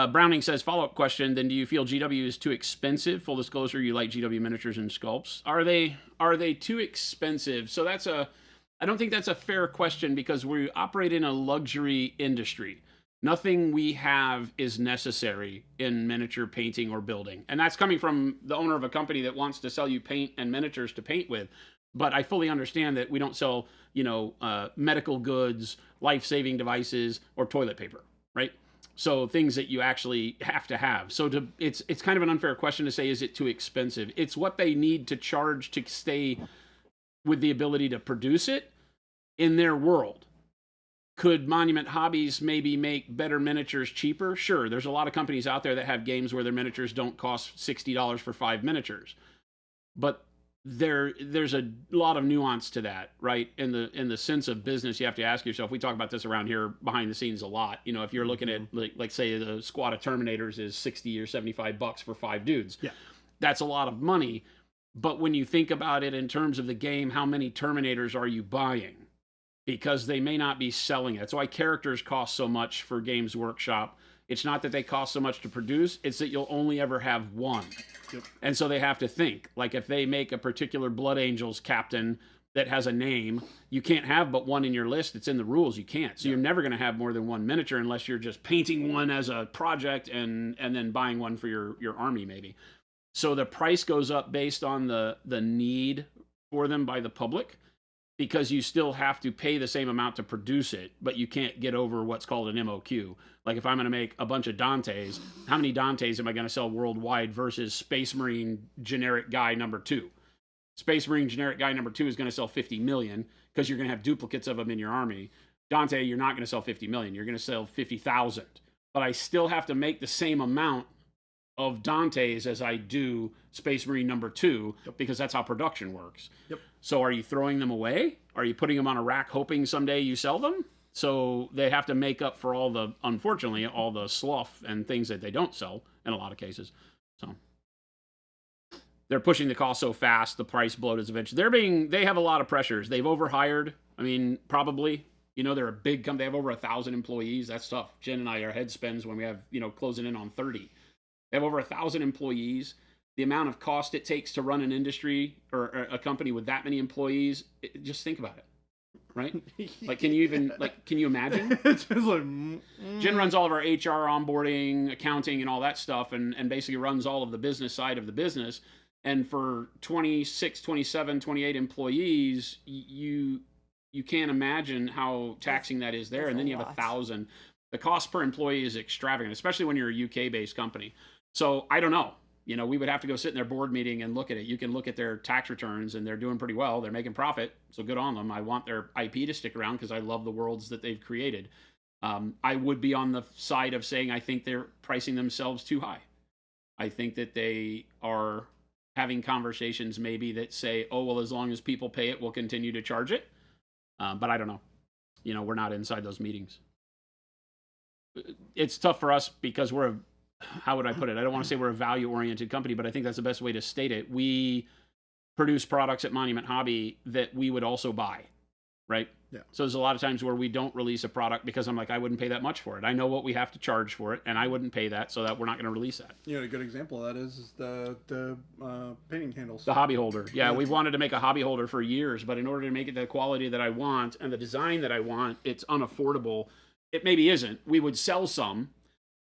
Browning says, follow-up question, then do you feel GW is too expensive? Full disclosure, you like GW miniatures and sculpts. Are they too expensive? So I don't think that's a fair question because we operate in a luxury industry. Nothing we have is necessary in miniature painting or building. And that's coming from the owner of a company that wants to sell you paint and miniatures to paint with. But I fully understand that we don't sell, medical goods, life-saving devices, or toilet paper, right? So things that you actually have to have. So it's kind of an unfair question to say, is it too expensive? It's what they need to charge to stay with the ability to produce it in their world. Could Monument Hobbies maybe make better miniatures cheaper? Sure, there's a lot of companies out there that have games where their miniatures don't cost $60 for 5 miniatures. But there's a lot of nuance to that, right? In the sense of business, you have to ask yourself, we talk about this around here behind the scenes a lot. You know, if you're looking at like say the squad of Terminators is 60 or $75 for 5 dudes. Yeah. That's a lot of money. But when you think about it in terms of the game, how many Terminators are you buying? Because they may not be selling it. That's why characters cost so much for Games Workshop. It's not that they cost so much to produce, it's that you'll only ever have one. Yep. And so they have to think, like if they make a particular Blood Angels captain that has a name, you can't have but one in your list. It's in the rules, you can't. So you're never going to have more than one miniature unless you're just painting one as a project and then buying one for your army maybe. So the price goes up based on the need for them by the public, because you still have to pay the same amount to produce it, but you can't get over what's called an MOQ. Like if I'm going to make a bunch of Dantes, how many Dantes am I going to sell worldwide versus Space Marine generic guy number 2? Space Marine generic guy number 2 is going to sell 50 million because you're going to have duplicates of them in your army. Dante, you're not going to sell 50 million. You're going to sell 50,000. But I still have to make the same amount of Dantes as I do Space Marine number 2, because that's how production works. Yep. So are you throwing them away? Are you putting them on a rack hoping someday you sell them? So they have to make up for unfortunately, all the slough and things that they don't sell in a lot of cases. So they're pushing the cost so fast, the price bloat is eventually. They have a lot of pressures. They've overhired. I mean, probably. They're a big company. They have over 1,000 employees. That's tough. Jen and I, our head spins when we have, closing in on 30. They have over 1,000 employees. The amount of cost it takes to run an industry or a company with that many employees, just think about it, right? Like, can you imagine? It's just like, Jen runs all of our HR, onboarding, accounting, and all that stuff, and basically runs all of the business side of the business. And for 26, 27, 28 employees, you can't imagine how taxing that is there. And then you have 1,000. The cost per employee is extravagant, especially when you're a UK-based company. So I don't know. We would have to go sit in their board meeting and look at it. You can look at their tax returns, and they're doing pretty well. They're making profit, so good on them. I want their IP to stick around because I love the worlds that they've created. I would be on the side of saying I think they're pricing themselves too high. I think that they are having conversations maybe that say, oh, well, as long as people pay it, we'll continue to charge it. But I don't know. We're not inside those meetings. it's tough for us because how would I put it? I don't want to say we're a value-oriented company, but I think that's the best way to state it. We produce products at Monument Hobby that we would also buy, right? Yeah. So there's a lot of times where we don't release a product because I'm like, I wouldn't pay that much for it. I know what we have to charge for it, and I wouldn't pay that, so that we're not going to release that. A good example of that is the painting handles. The hobby holder. Yeah, we've wanted to make a hobby holder for years, but in order to make it the quality that I want and the design that I want, it's unaffordable. It maybe isn't. We would sell some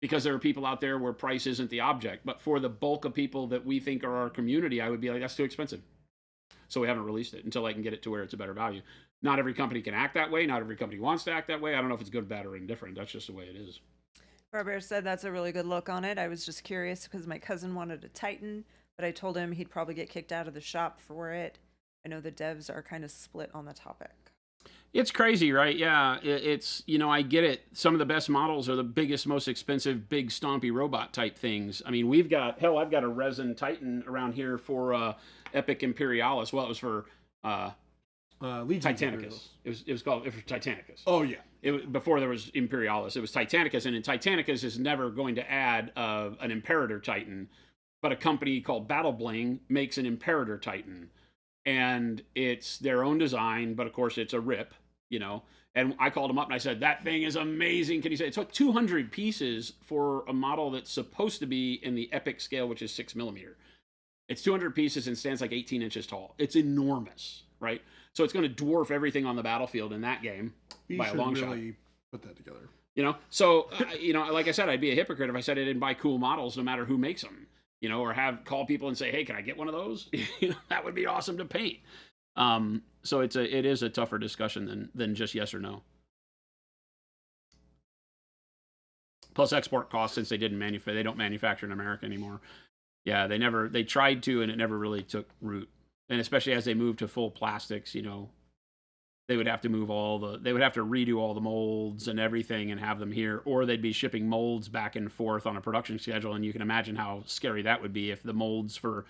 because there are people out there where price isn't the object. But for the bulk of people that we think are our community, I would be like, that's too expensive. So we haven't released it until I can get it to where it's a better value. Not every company can act that way. Not every company wants to act that way. I don't know if it's good, bad, or indifferent. That's just the way it is. Barbara said that's a really good look on it. I was just curious because my cousin wanted a Titan, but I told him he'd probably get kicked out of the shop for it. I know the devs are kind of split on the topic. It's crazy, right? Yeah, it's, I get it. Some of the best models are the biggest, most expensive, big, stompy robot type things. I mean, I've got a resin Titan around here for Epic Imperialis. Well, it was for Titanicus. It was called Titanicus. Oh, yeah. Before there was Imperialis, it was Titanicus, and Titanicus is never going to add an Imperator Titan, but a company called Battle Bling makes an Imperator Titan. And it's their own design, but of course it's a rip, And I called him up and I said, that thing is amazing. Can you say it took 200 pieces for a model that's supposed to be in the Epic scale, which is 6mm. It's 200 pieces and stands like 18 inches tall. It's enormous, right? So it's going to dwarf everything on the battlefield in that game by a long shot. Really put that together. So like I said, I'd be a hypocrite if I said I didn't buy cool models, no matter who makes them. Or call people and say, hey, can I get one of those? That would be awesome to paint. So it is a tougher discussion than just yes or no. Plus export costs, since they don't manufacture in America anymore. Yeah, they tried to, and it never really took root. And especially as they move to full plastics, they would have to redo all the molds and everything and have them here, or they'd be shipping molds back and forth on a production schedule. And you can imagine how scary that would be if the molds for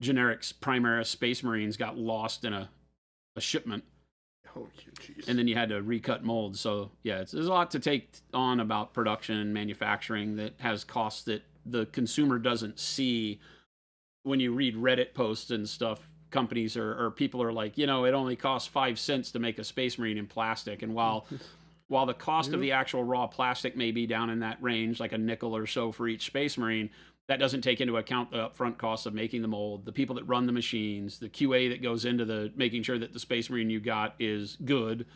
generic Primaris Space Marines got lost in a shipment. Oh, jeez. And then you had to recut molds. So yeah, there's a lot to take on about production and manufacturing that has costs that the consumer doesn't see when you read Reddit posts and stuff. Companies or people are like, it only costs 5 cents to make a Space Marine in plastic. And while the cost of the actual raw plastic may be down in that range, like a nickel or so for each Space Marine, that doesn't take into account the upfront costs of making the mold, the people that run the machines, the QA that goes into the making sure that the Space Marine you got is good,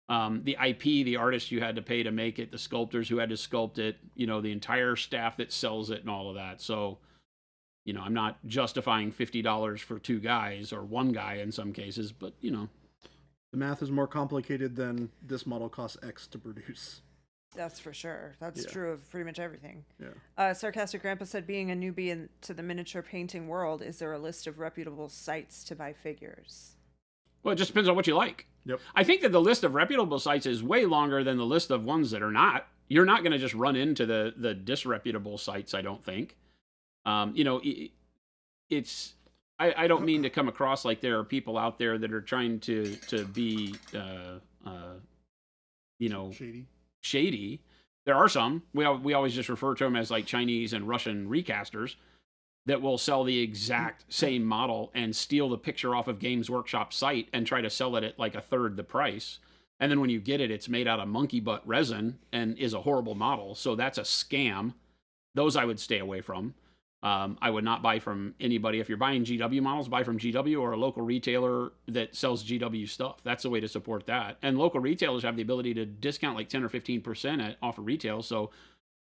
the IP, the artist you had to pay to make it, the sculptors who had to sculpt it, the entire staff that sells it and all of that. So I'm not justifying $50 for two guys or one guy in some cases, but the math is more complicated than this model costs X to produce. That's for sure. That's true of pretty much everything. Yeah. Sarcastic Grandpa said, being a newbie into the miniature painting world, is there a list of reputable sites to buy figures? Well, it just depends on what you like. Yep. I think that the list of reputable sites is way longer than the list of ones that are not. You're not going to just run into the disreputable sites, I don't think. It's I don't mean to come across like there are people out there that are trying to be shady. There are some. We always just refer to them as like Chinese and Russian recasters that will sell the exact same model and steal the picture off of Games Workshop's site and try to sell it at like a third the price. And then when you get it, it's made out of monkey butt resin and is a horrible model. So that's a scam. Those I would stay away from. I would not buy from anybody. If you're buying GW models, buy from GW or a local retailer that sells GW stuff. That's the way to support that. And local retailers have the ability to discount like 10 or 15% off of retail. So,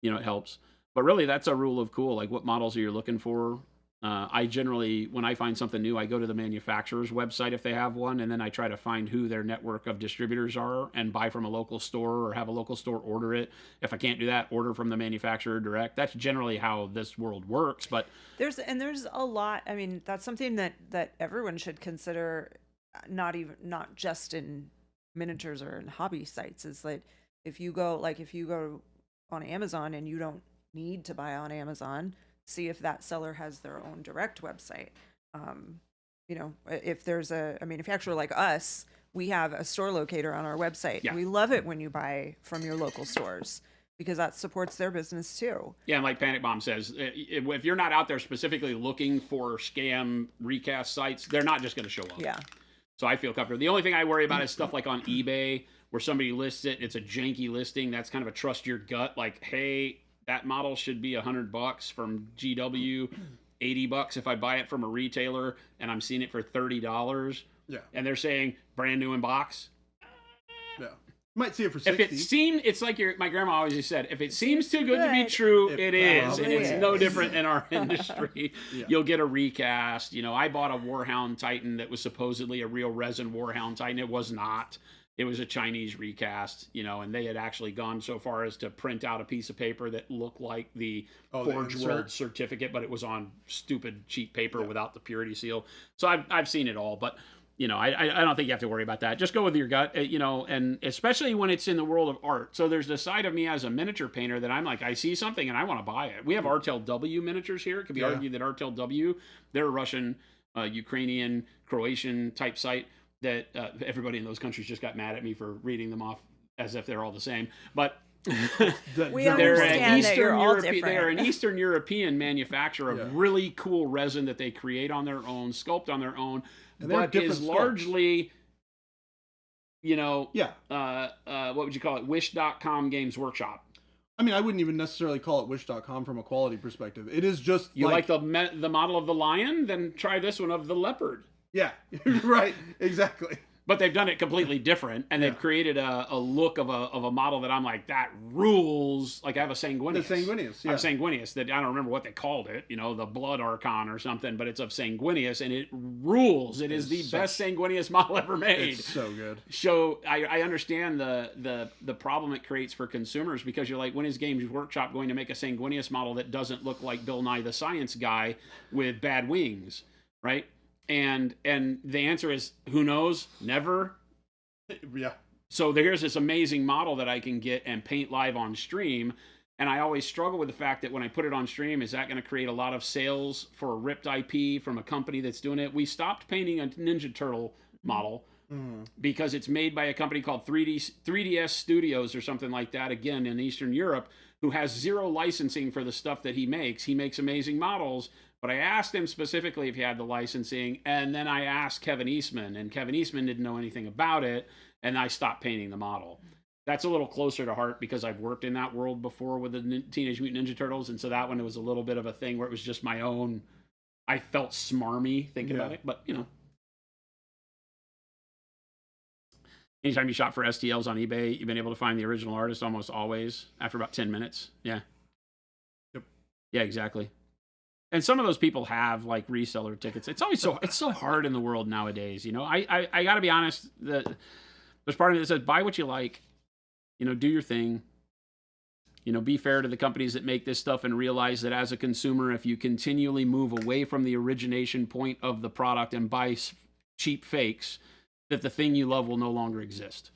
it helps. But really, that's a rule of cool. Like, what models are you looking for? I generally, when I find something new, I go to the manufacturer's website if they have one, and then I try to find who their network of distributors are and buy from a local store or have a local store order it. If I can't do that, order from the manufacturer direct. That's generally how this world works. But there's a lot. I mean, that's something that everyone should consider. Not just in miniatures or in hobby sites. Is like if you go on Amazon and you don't need to buy on Amazon, see if that seller has their own direct website. If there's a manufacturer like us, we have a store locator on our website. Yeah. We love it when you buy from your local stores. because that supports their business too. Yeah, and like Panic Bomb says, if you're not out there specifically looking for scam recast sites, they're not just going to show up. Yeah. So I feel comfortable. The only thing I worry about is stuff like on eBay where somebody lists it, it's a janky listing. That's kind of a trust your gut. Like, hey, that model should be $100 from GW, $80 if I buy it from a retailer, and I'm seeing it for $30. Yeah. And they're saying brand new in box. Yeah. Might see it for 60. If it seems, it's like my grandma always said, if it seems too good to be true, it is. And it's no different in our industry. Yeah. You'll get a recast. You know, I bought a Warhound Titan that was supposedly a real resin Warhound Titan. It was not. It was a Chinese recast, you know, and they had actually gone so far as to print out a piece of paper that looked like the Forge World certificate, but it was on stupid cheap paper without the purity seal. So I've seen it all, but you know, I don't think you have to worry about that. Just go with your gut, you know, and especially when it's in the world of art. So there's the side of me as a miniature painter that I'm like, I see something and I want to buy it. We have Artel W miniatures here. It could be argued that Artel W, they're a Russian, Ukrainian, Croatian type site that everybody in those countries just got mad at me for reading them off as if they're all the same. But they're an Eastern European manufacturer of really cool resin that they create on their own, sculpt on their own, but is largely, you know, what would you call it? Wish.com Games Workshop. I mean, I wouldn't even necessarily call it Wish.com from a quality perspective. It is just you like the model of the lion, then try this one of the leopard. Yeah, right, exactly. But they've done it completely different, and they've created a look of a model that I'm like, that rules. Like I have a Sanguinius. The Sanguinius, yeah. I have Sanguinius that I don't remember what they called it, you know, the Blood Archon or something, but it's of Sanguinius, and it rules. It is the best Sanguinius model ever made. It's so good. So I understand the problem it creates for consumers, because you're like, when is Games Workshop going to make a Sanguinius model that doesn't look like Bill Nye the Science Guy with bad wings, right? And the answer is, who knows? Never. Yeah. So there's this amazing model that I can get and paint live on stream. And I always struggle with the fact that when I put it on stream, is that going to create a lot of sales for a ripped IP from a company that's doing it? We stopped painting a Ninja Turtle model because it's made by a company called 3DS Studios or something like that, again, in Eastern Europe, who has zero licensing for the stuff that he makes. He makes amazing models. But I asked him specifically if he had the licensing, and then I asked Kevin Eastman, and Kevin Eastman didn't know anything about it, and I stopped painting the model. That's a little closer to heart because I've worked in that world before with the Teenage Mutant Ninja Turtles, and so that one was a little bit of a thing where it was just my own. I felt smarmy thinking about it, but you know. Anytime you shop for STLs on eBay, you've been able to find the original artist almost always after about 10 minutes. Yeah. Yep. Yeah, exactly. And some of those people have like reseller tickets. It's always so hard in the world nowadays. You know, I got to be honest. There's part of it that says buy what you like. You know, do your thing. You know, be fair to the companies that make this stuff and realize that as a consumer, if you continually move away from the origination point of the product and buy cheap fakes, that the thing you love will no longer exist.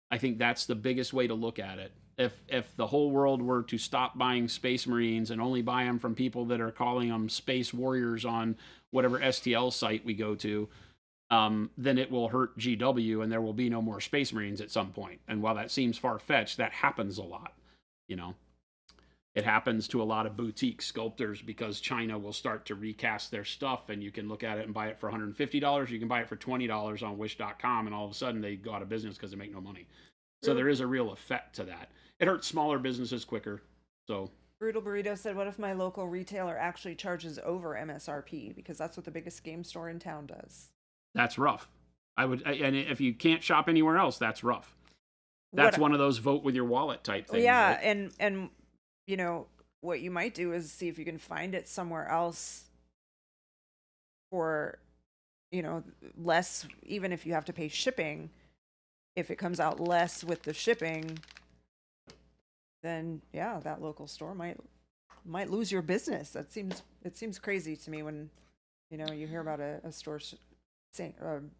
I think that's the biggest way to look at it. If the whole world were to stop buying Space Marines and only buy them from people that are calling them Space Warriors on whatever STL site we go to, then it will hurt GW and there will be no more Space Marines at some point. And while that seems far-fetched, that happens a lot, you know. It happens to a lot of boutique sculptors because China will start to recast their stuff, and you can look at it and buy it for $150. You can buy it for $20 on Wish.com, and all of a sudden they go out of business because they make no money. So there is a real effect to that. It hurts smaller businesses quicker. So Brutal Burrito said, what if my local retailer actually charges over MSRP? Because that's what the biggest game store in town does. That's rough. And if you can't shop anywhere else, that's rough. That's one of those vote with your wallet type things. Yeah, right? and you know, what you might do is see if you can find it somewhere else for, you know, less, even if you have to pay shipping. If it comes out less with the shipping, then yeah, that local store might lose your business. It seems crazy to me when, you know, you hear about a store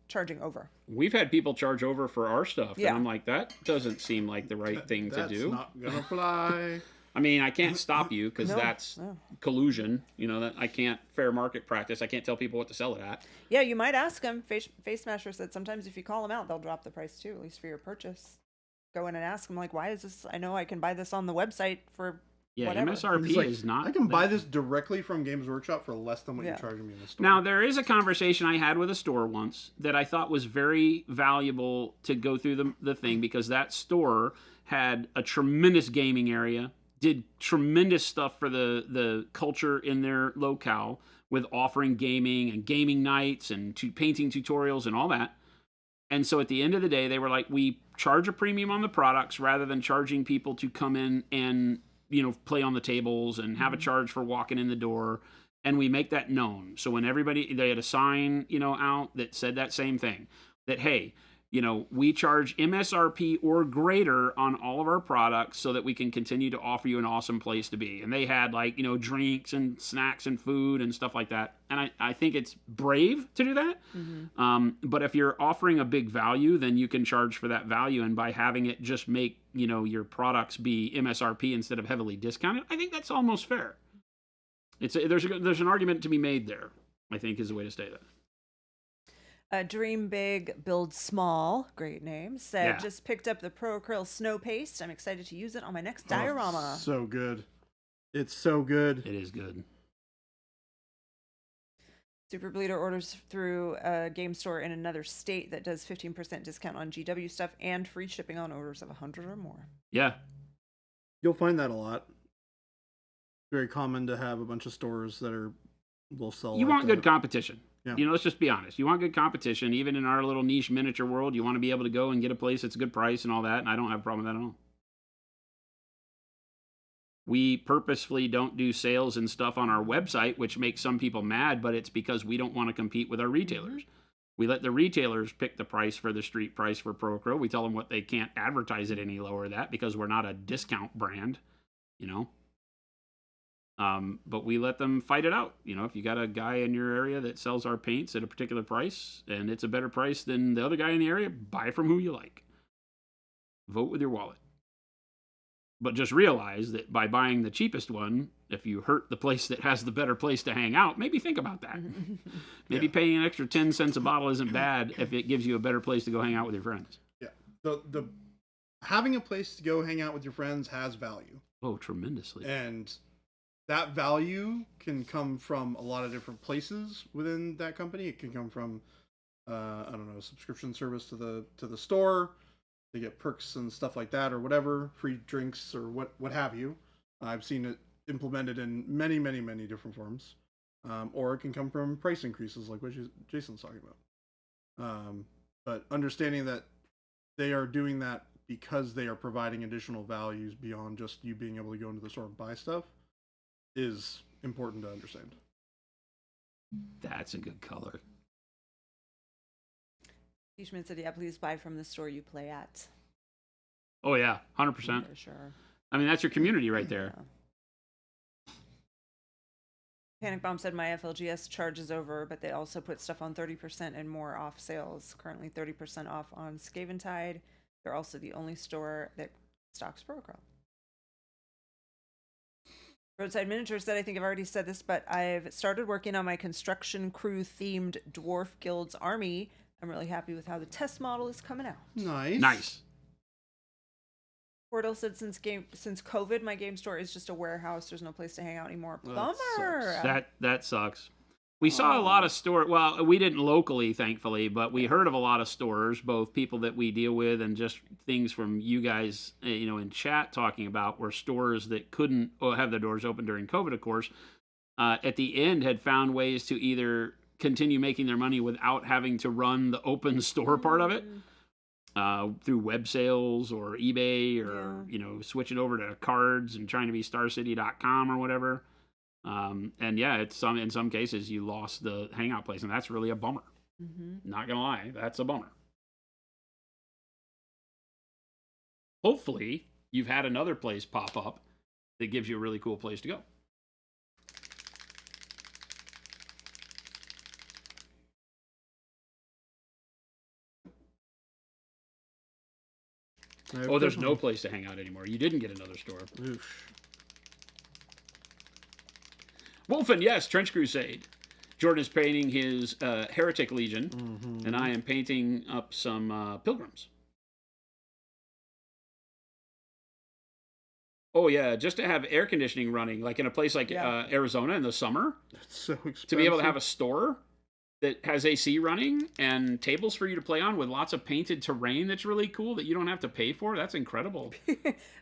charging over. We've had people charge over for our stuff, and I'm like, that doesn't seem like the right thing to do. That's not gonna fly. I mean, I can't stop you because that's collusion. You know, that I can't fair market practice. I can't tell people what to sell it at. Yeah, you might ask them. Face Smasher said sometimes if you call them out, they'll drop the price too, at least for your purchase. go in and ask them, like, why is this? I know I can buy this on the website for whatever. MSRP It's like, is not. I can buy this directly from Games Workshop for less than what you're charging me in the store. Now, there is a conversation I had with a store once that I thought was very valuable to go through the thing, because that store had a tremendous gaming area, did tremendous stuff for the culture in their locale with offering gaming and gaming nights and painting tutorials and all that. And so at the end of the day, they were like, we charge a premium on the products rather than charging people to come in and, you know, play on the tables and have a charge for walking in the door. And we make that known. So when they had a sign, you know, out that said that same thing, that, hey, you know, we charge MSRP or greater on all of our products so that we can continue to offer you an awesome place to be. And they had, like, you know, drinks and snacks and food and stuff like that. And I think it's brave to do that. But if you're offering a big value, then you can charge for that value. And by having it just make, you know, your products be MSRP instead of heavily discounted, I think that's almost fair. There's an argument to be made there, I think, is the way to say that. Dream Big, Build Small, great name, said, just picked up the Pro Acryl Snow Paste. I'm excited to use it on my next diorama. So good. It's so good. It is good. Super Bleeder orders through a game store in another state that does 15% discount on GW stuff and free shipping on orders of 100 or more. Yeah. You'll find that a lot. Very common to have a bunch of stores that will sell. You want good competition. Yeah. You know, let's just be honest. You want good competition. Even in our little niche miniature world, you want to be able to go and get a place that's a good price and all that, and I don't have a problem with that at all. We purposefully don't do sales and stuff on our website, which makes some people mad, but it's because we don't want to compete with our retailers. We let the retailers pick the price for the street price for Pro Acryl. We tell them what they can't advertise it any lower than that because we're not a discount brand, you know. But we let them fight it out. You know, if you got a guy in your area that sells our paints at a particular price and it's a better price than the other guy in the area, buy from who you like. Vote with your wallet. But just realize that by buying the cheapest one, if you hurt the place that has the better place to hang out, maybe think about that. Maybe paying an extra 10 cents a bottle isn't bad if it gives you a better place to go hang out with your friends. Yeah. The having a place to go hang out with your friends has value. Oh, tremendously. And that value can come from a lot of different places within that company. It can come from, I don't know, a subscription service to the store. They get perks and stuff like that, or whatever, free drinks or what have you. I've seen it implemented in many, many, many different forms. Or it can come from price increases, like what Jason's talking about. But understanding that they are doing that because they are providing additional values beyond just you being able to go into the store and buy stuff is important to understand. That's a good color. Fishman said, yeah, please buy from the store you play at. Oh, yeah, 100%. For sure. I mean, that's your community right there. Yeah. Panic Bomb said, my FLGS charge is over, but they also put stuff on 30% and more off sales. Currently 30% off on Scaventide. They're also the only store that stocks Pro Acryl. Roadside Miniatures said, I think I've already said this, but I've started working on my construction crew themed Dwarf Guild's army. I'm really happy with how the test model is coming out. Nice. Portal said, since COVID, my game store is just a warehouse. There's no place to hang out anymore. Bummer. That sucks. We saw a lot of stores. Well, we didn't locally, thankfully, but we heard of a lot of stores, both people that we deal with and just things from you guys, you know, in chat talking about where stores that couldn't have their doors open during COVID, of course, at the end had found ways to either continue making their money without having to run the open store part of it through web sales or eBay or, you know, switching over to cards and trying to be starcity.com or whatever. And yeah, in some cases you lost the hangout place, and that's really a bummer. Not gonna lie, that's a bummer. Hopefully you've had another place pop up that gives you a really cool place to go. Oh, there's no place to hang out anymore. You didn't get another store. Oof. Wolfen, yes, Trench Crusade. Jordan is painting his Heretic Legion, and I am painting up some Pilgrims. Oh yeah, just to have air conditioning running, like in a place like Arizona in the summer. That's so expensive. To be able to have a store that has AC running and tables for you to play on with lots of painted terrain that's really cool that you don't have to pay for. That's incredible.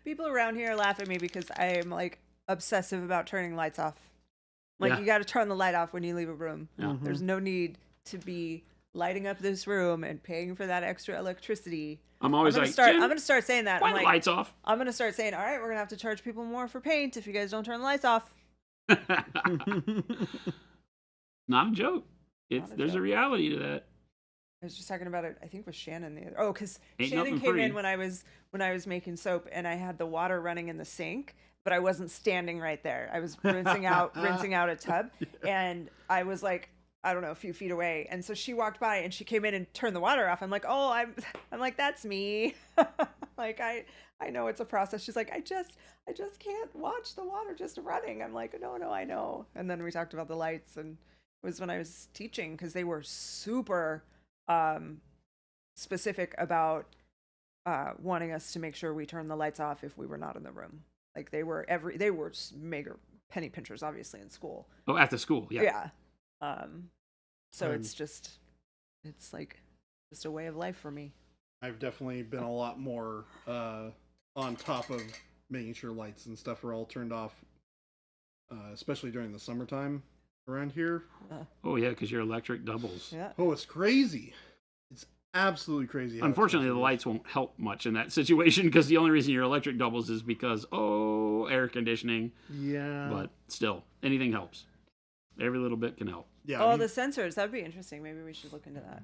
People around here laugh at me because I am like obsessive about turning lights off. Like you got to turn the light off when you leave a room. Yeah. There's no need to be lighting up this room and paying for that extra electricity. I'm always I'm gonna start saying that. Why I'm the like, lights off? I'm gonna start saying, all right, we're gonna have to charge people more for paint if you guys don't turn the lights off. Not a joke. There's a reality to that. I was just talking about it, I think with Shannon the other. Because Ain't Shannon nothing came free. in when I was making soap, and I had the water running in the sink, but I wasn't standing right there. I was rinsing out a tub, and I was like, I don't know, a few feet away. And so she walked by and she came in and turned the water off. I'm like, oh, I'm like, that's me. Like, I know it's a process. She's like, I just can't watch the water just running. I'm like, no, I know. And then we talked about the lights, and it was when I was teaching, because they were super specific about wanting us to make sure we turned the lights off if we were not in the room. Like they were mega penny pinchers, obviously, in school. Oh, at the school, yeah. So it's like just a way of life for me. I've definitely been a lot more on top of making sure lights and stuff are all turned off, especially during the summertime around here. Oh yeah, because your electric doubles. Yeah. Oh, it's crazy. It's absolutely crazy. Unfortunately, the lights won't help much in that situation, because the only reason your electric doubles is because air conditioning. Yeah. But still, anything helps. Every little bit can help. Yeah. The sensors, that'd be interesting. Maybe we should look into that.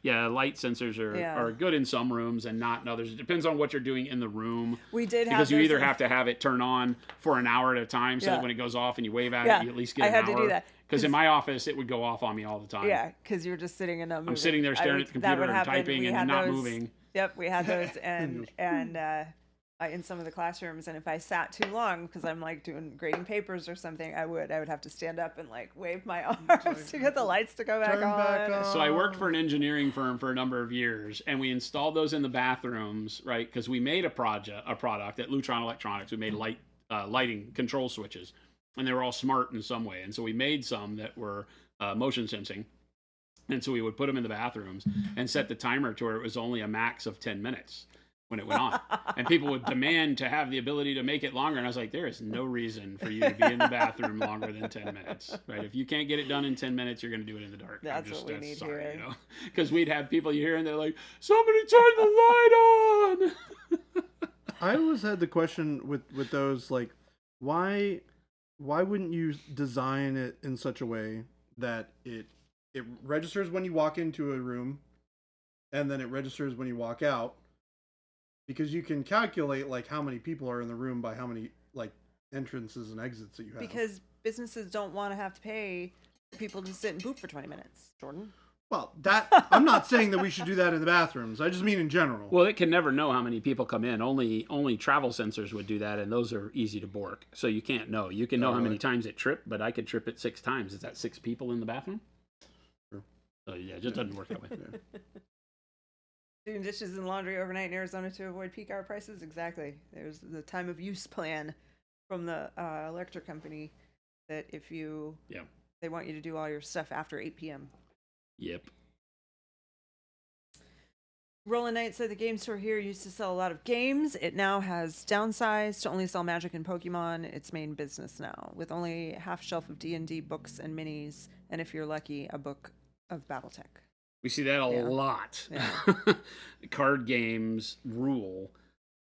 Yeah, light sensors are good in some rooms and not in others. It depends on what you're doing in the room. We did because you either have to have it turn on for an hour at a time, so that when it goes off and you wave at it, you at least get an hour. I had to do that. Because in my office, it would go off on me all the time. Yeah, because you're just sitting and not moving. I'm sitting there staring at the computer and typing and not moving. Yep, we had those, and in some of the classrooms, and if I sat too long because I'm like doing grading papers or something, I would have to stand up and like wave my arms to get the lights to go back on. So I worked for an engineering firm for a number of years, and we installed those in the bathrooms, right? Because we made a product at Lutron Electronics. We made lighting control switches, and they were all smart in some way. And so we made some that were motion sensing. And so we would put them in the bathrooms and set the timer to where it was only a max of 10 minutes when it went on. And people would demand to have the ability to make it longer. And I was like, there is no reason for you to be in the bathroom longer than 10 minutes, right? If you can't get it done in 10 minutes, you're going to do it in the dark. That's what we need here. You know? Because we'd have people you hear and they're like, somebody turn the light on. I always had the question with those, like, why wouldn't you design it in such a way that it registers when you walk into a room, and then it registers when you walk out, because you can calculate like how many people are in the room by how many like entrances and exits that you have. Because businesses don't want to have to pay people to sit and poop for 20 minutes, Jordan. Well, I'm not saying that we should do that in the bathrooms. I just mean in general. Well, it can never know how many people come in. Only travel sensors would do that, and those are easy to bork. So you can't know. You can know how many times it tripped, but I could trip it 6 times. Is that 6 people in the bathroom? Sure. So yeah, it just doesn't work that way. Doing dishes and laundry overnight in Arizona to avoid peak hour prices? Exactly. There's the time of use plan from the electric company that if you... Yeah. They want you to do all your stuff after 8 p.m. Yep. Roland Knight said the game store here used to sell a lot of games. It now has downsized to only sell Magic and Pokemon. Its main business now, with only a half shelf of D&D books and minis, and if you're lucky, a book of BattleTech. We see that a lot. Yeah. Card games rule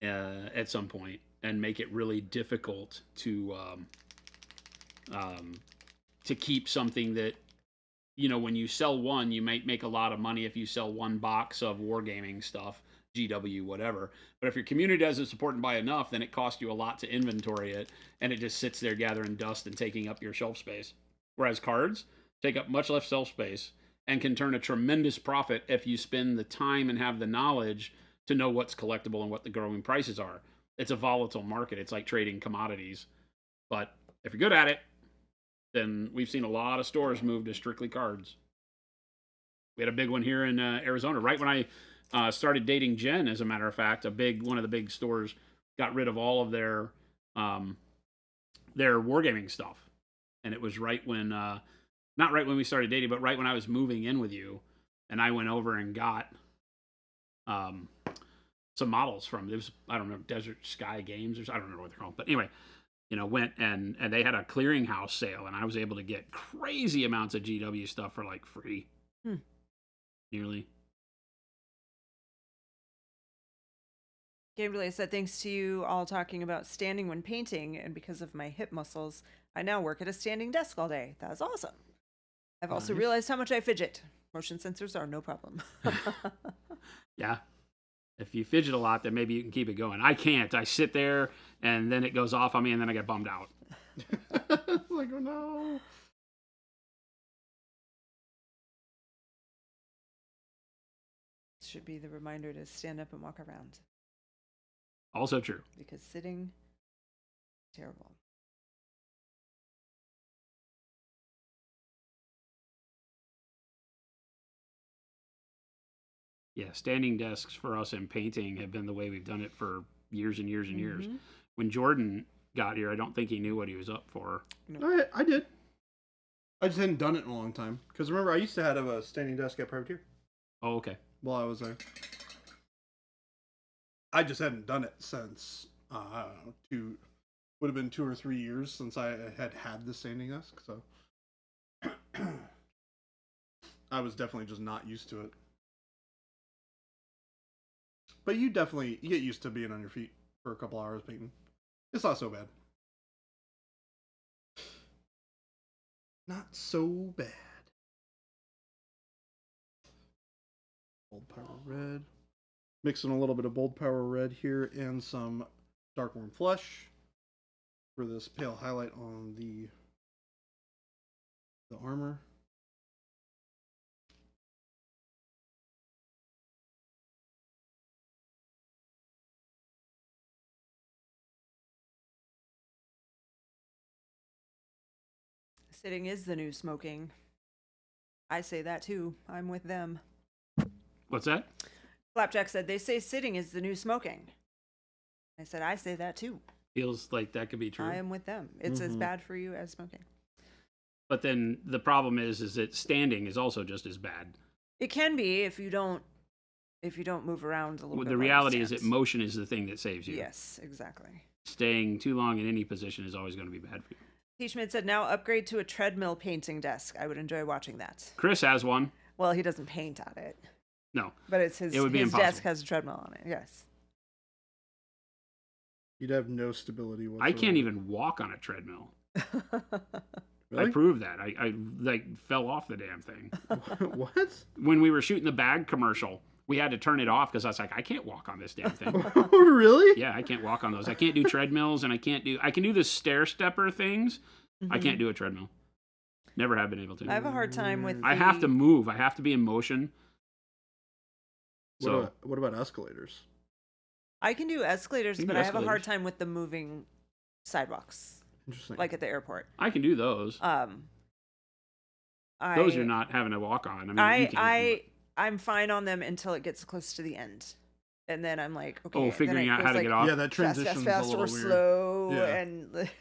at some point and make it really difficult to keep something that, you know, when you sell one, you might make a lot of money if you sell one box of wargaming stuff, GW, whatever. But if your community doesn't support and buy enough, then it costs you a lot to inventory it, and it just sits there gathering dust and taking up your shelf space. Whereas cards take up much less shelf space and can turn a tremendous profit if you spend the time and have the knowledge to know what's collectible and what the growing prices are. It's a volatile market. It's like trading commodities. But if you're good at it, then we've seen a lot of stores move to strictly cards. We had a big one here in Arizona. Right when I started dating Jen, as a matter of fact, one of the big stores got rid of all of their wargaming stuff, and it was right when not right when we started dating, but right when I was moving in with you, and I went over and got some models from it was I don't know Desert Sky Games or I don't know what they're called, but anyway, went and they had a clearinghouse sale, and I was able to get crazy amounts of GW stuff for like free, nearly. Game Delay said, thanks to you all talking about standing when painting, and because of my hip muscles, I now work at a standing desk all day. That's awesome. I've also realized how much I fidget. Motion sensors are no problem. Yeah. If you fidget a lot, then maybe you can keep it going. I can't. I sit there, and then it goes off on me, and then I get bummed out. Like, oh no. Should be the reminder to stand up and walk around. Also true. Because sitting, terrible. Yeah, standing desks for us in painting have been the way we've done it for years and years and years. When Jordan got here, I don't think he knew what he was up for. No. I did. I just hadn't done it in a long time. Because remember, I used to have a standing desk at Privateer. Oh, okay. While I was there. I just hadn't done it since, I don't know, would have been 2 or 3 years since I had the standing desk. So I was definitely just not used to it. But you get used to being on your feet for a couple hours painting. It's not so bad. Not so bad. Bold Power Red. Mixing a little bit of Bold Power Red here and some Dark Warm Flush for this pale highlight on the armor. Sitting is the new smoking. I say that too. I'm with them. What's that? Flapjack said, they say sitting is the new smoking. I said, I say that too. Feels like that could be true. I am with them. It's as bad for you as smoking. But then the problem is that standing is also just as bad. It can be if you don't move around a little bit. The reality is that motion is the thing that saves you. Yes, exactly. Staying too long in any position is always going to be bad for you. T-Schmidt said, now upgrade to a treadmill painting desk. I would enjoy watching that. Chris has one. Well, he doesn't paint on it. No. But it's his desk has a treadmill on it, yes. You'd have no stability whatsoever. I can't even walk on a treadmill. Really? I proved that. I like fell off the damn thing. What? When we were shooting the bag commercial, we had to turn it off because I was like, I can't walk on this damn thing. Really? Yeah, I can't walk on those. I can't do treadmills, and I can do the stair stepper things. I can't do a treadmill. Never have been able to. I have a hard time with I have to move. I have to be in motion. So what about escalators? I can do escalators, but I have a hard time with the moving sidewalks. Interesting. Like at the airport. I can do those. Those you're not having to walk on. I mean, I'm fine on them until it gets close to the end, and then I'm like, okay. Figuring out how to get off. Yeah, that transition's fast, a little or weird. slow, Yeah.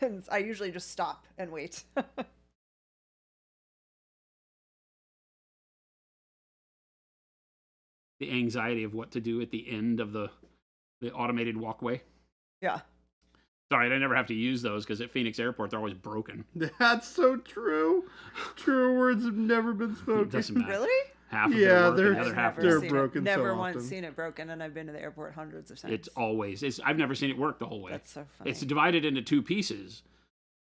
and I usually just stop and wait. The anxiety of what to do at the end of the automated walkway. Yeah. Sorry, I never have to use those because at Phoenix Airport they're always broken. That's so true. True words have never been spoken. It doesn't matter. Really? Half of it work, they're, and the other half they're doesn't. broken Never so once often. seen it broken, and I've been to the airport hundreds of times. It's always. I've never seen it work the whole way. That's so funny. It's divided into 2 pieces,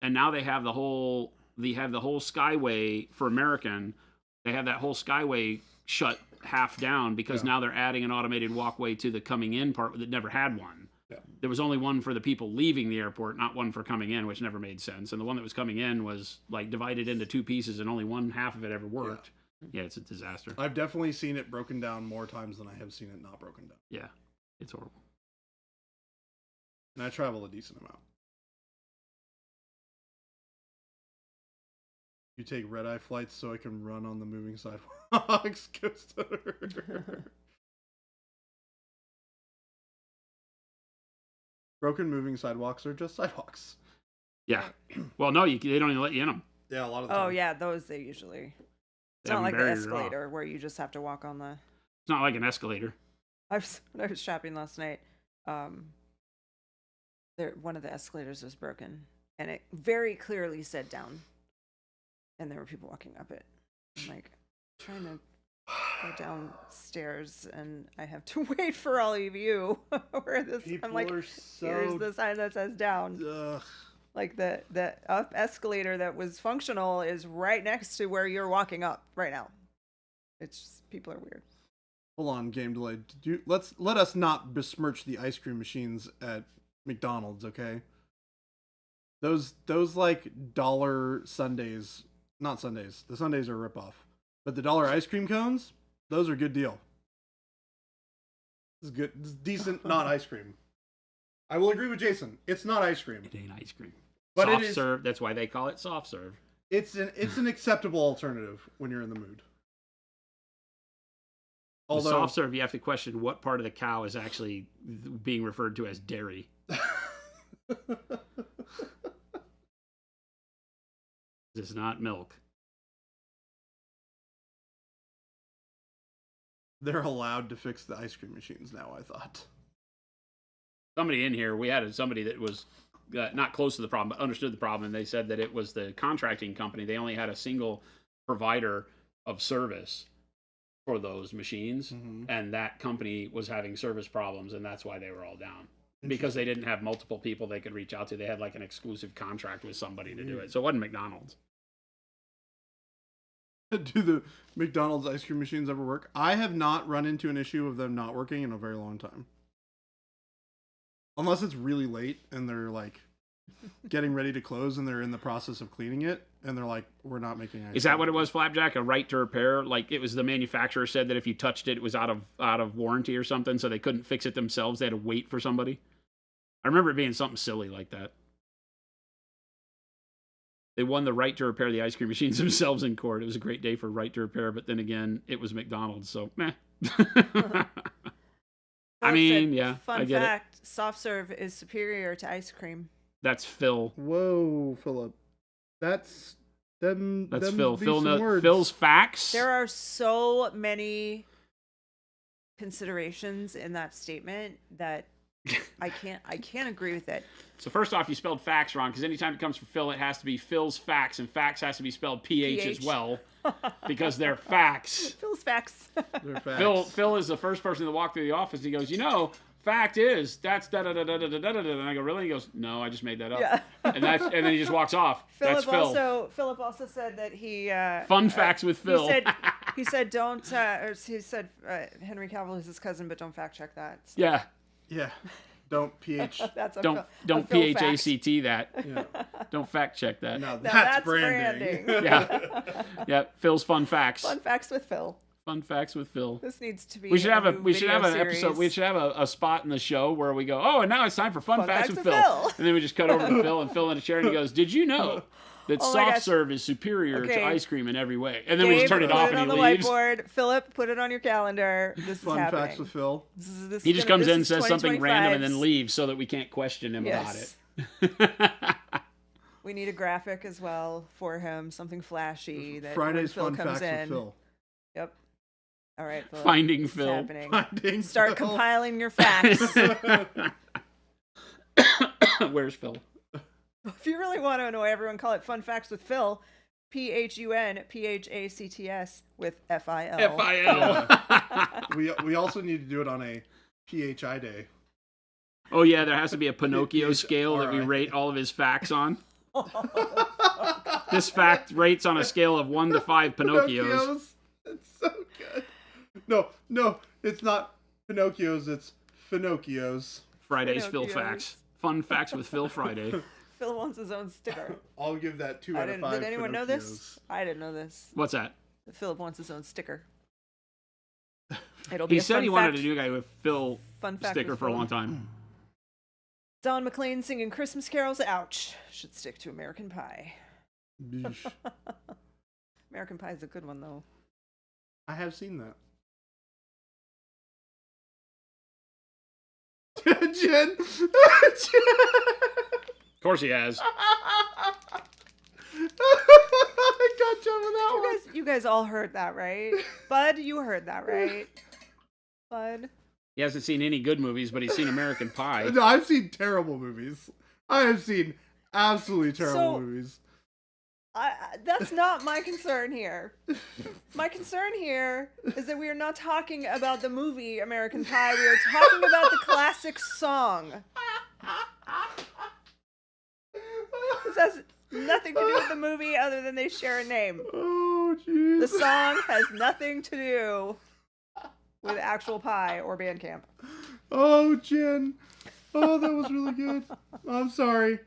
and now they have the whole Skyway for American. They have that whole Skyway shut half down because now they're adding an automated walkway to the coming in part that never had one. Yeah. There was only one for the people leaving the airport, not one for coming in, which never made sense. And the one that was coming in was like divided into 2 pieces, and only one half of it ever worked. Yeah, it's a disaster. I've definitely seen it broken down more times than I have seen it not broken down. Yeah, it's horrible. And I travel a decent amount. You take red-eye flights so I can run on the moving sidewalks. Broken moving sidewalks are just sidewalks. Yeah. Well, no, they don't even let you in them. Yeah, a lot of the Oh time. yeah, those they usually. It's They not have like them the barriered off. escalator where you just have to walk on the. It's not like an escalator. When I was shopping last night, one of the escalators was broken, and it very clearly said down, and there were people walking up it. I'm like trying to go downstairs, and I have to wait for all of you. Where this? People I'm like, are so. here's the sign that says down. Ugh. Like the up escalator that was functional is right next to where you're walking up right now. It's just people are weird. Hold on, game delay. Let us not besmirch the ice cream machines at McDonald's, okay? Those like dollar sundaes, not sundaes. The sundaes are a ripoff, but the dollar ice cream cones, those are a good deal. This is good. This is decent, not ice cream. I will agree with Jason. It's not ice cream. It ain't ice cream. But Soft it is. serve. That's why they call it soft serve. It's an acceptable alternative when you're in the mood. With soft serve, you have to question what part of the cow is actually being referred to as dairy. It's not milk. They're allowed to fix the ice cream machines now, I thought. Somebody in here, we had somebody that was not close to the problem, but understood the problem, and they said that it was the contracting company. They only had a single provider of service for those machines, and that company was having service problems, and that's why they were all down. Because they didn't have multiple people they could reach out to. They had like an exclusive contract with somebody to do it. So it wasn't McDonald's. Do the McDonald's ice cream machines ever work? I have not run into an issue of them not working in a very long time. Unless it's really late and they're like getting ready to close and they're in the process of cleaning it and they're like, we're not making ice Is that what it was, Flapjack? A right to repair? Like it was the manufacturer said that if you touched it, it was out of warranty or something, so they couldn't fix it themselves. They had to wait for somebody. I remember it being something silly like that. They won the right to repair the ice cream machines themselves in court. It was a great day for right to repair, but then again, it was McDonald's, so meh. I mean, yeah, Fun I get fact, soft serve is superior to ice cream. That's Phil. Whoa, Philip. That's them. That's them Phil. be some words. Phil's facts. There are so many considerations in that statement that I can't agree with it. So first off, you spelled facts wrong, because anytime it comes from Phil, it has to be Phil's facts, and facts has to be spelled PH as well, because they're facts. Phil's facts. They're facts. Phil is the first person to walk through the office. He goes, fact is that's da da da da da da da da. And I go, really? He goes, no, I just made that up. Yeah. And then he just walks off. That's Phil. Philip also said that he Fun facts with Phil. He said don't. Or he said Henry Cavill is his cousin, but don't fact check that. So. Yeah. Yeah. Don't PH. That's a don't a Phil PHACT that. Yeah. Don't fact check that. No, Now that's branding. Yeah. Yeah. Phil's fun facts. Fun facts with Phil. Fun facts with Phil. This needs to be. We should have a new an video episode. We series. should have a spot in the show where we go, oh, and now it's time for fun facts with Phil. And then we just cut over to Phil, and Phil in a chair, and he goes, did you know that Oh my soft gosh. serve is superior to Okay. ice cream in every way? And then we Gabe, just turn it put off it and on he the leaves. whiteboard. Philip, put it on your calendar. This is Fun happening. facts with Phil. This He is just gonna- comes this in, is says something random, and then 2025's. leaves so that we can't question him Yes. about it. We need a graphic as well for him, something flashy that Fridays when fun Phil comes facts in. with Phil. Yep. All right, Phil. Finding It's Phil. happening. Finding Start Phil. compiling your facts. Where's Phil? If you really want to annoy everyone, call it Fun Facts with Phil. PHUNPHACTS with FIL. FIL. We also need to do it on a PHI day. Oh, yeah, there has to be a Pinocchio Yes, scale that we alright. rate all of his facts on. This fact rates on a scale of 1 to 5 Pinocchios. It's so good. No, it's not Pinocchios, it's Finocchios. Friday's Phil Pinocchios. Facts. Fun Facts with Phil Friday. Phil wants his own sticker. I'll give that 2 out of 5. Did anyone know this? I didn't know this. What's that? Philip wants his own sticker. It'll be He a said fun he fact, wanted a new guy with Phil fun fact sticker with for a Phil. long time. Don McLean singing Christmas carols. Ouch. Should stick to American Pie. Yeesh. American Pie is a good one, though. I have seen that. Jen. Of course he has. I got Jen with that one. You guys all heard that, right? Bud, you heard that, right? Bud. He hasn't seen any good movies, but he's seen American Pie. No, I've seen terrible movies. I have seen absolutely terrible movies. That's not my concern here. My concern here is that we are not talking about the movie American Pie. We are talking about the classic song. This has nothing to do with the movie other than they share a name. Oh, jeez. The song has nothing to do with actual pie or Bandcamp. Oh, Jen. Oh, that was really good. I'm sorry.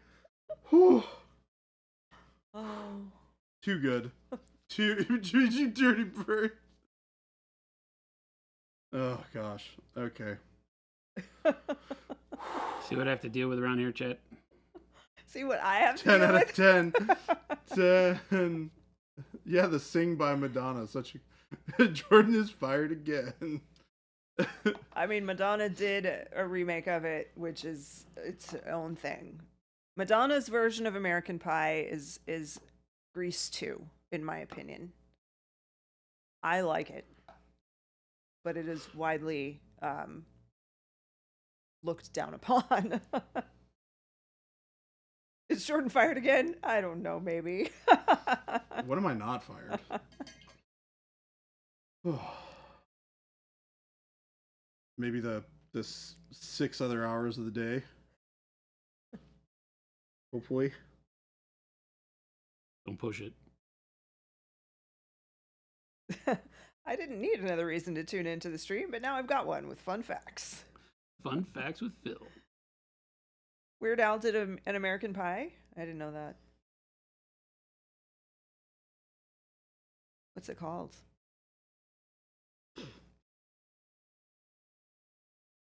Whew. Oh. Too good. Too you dirty bird. Oh, gosh. Okay. See what I have to deal with around here, Chet? See what I have to 10 do out with? of 10. 10. Yeah, the Sing by Madonna. Such a... Jordan is fired again. I mean, Madonna did a remake of it, which is its own thing. Madonna's version of American Pie is Grease 2, in my opinion. I like it, but it is widely looked down upon. Is Jordan fired again? I don't know, maybe. What am I not fired? Maybe the 6 other hours of the day. Hopefully. Don't push it. I didn't need another reason to tune into the stream, but now I've got one with fun facts. Fun facts with Phil. Weird Al did an American Pie? I didn't know that. What's it called?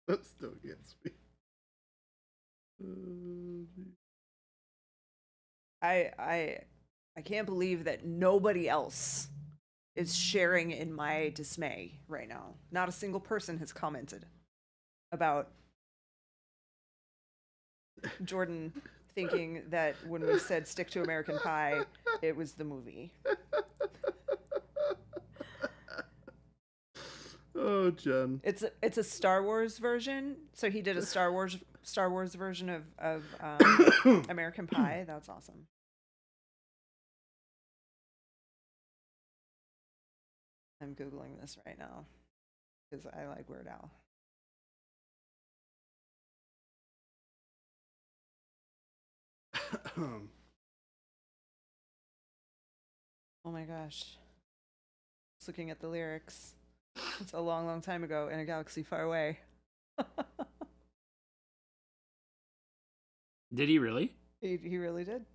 That still gets me. I can't believe that nobody else is sharing in my dismay right now. Not a single person has commented about Jordan thinking that when we said stick to American Pie, it was the movie. Oh, Jen. It's a Star Wars version. So he did a Star Wars version of American Pie. That's awesome. I'm Googling this right now because I like Weird Al. Oh my gosh. Just looking at the lyrics. It's a long, long time ago in a galaxy far away. Did he really? He really did.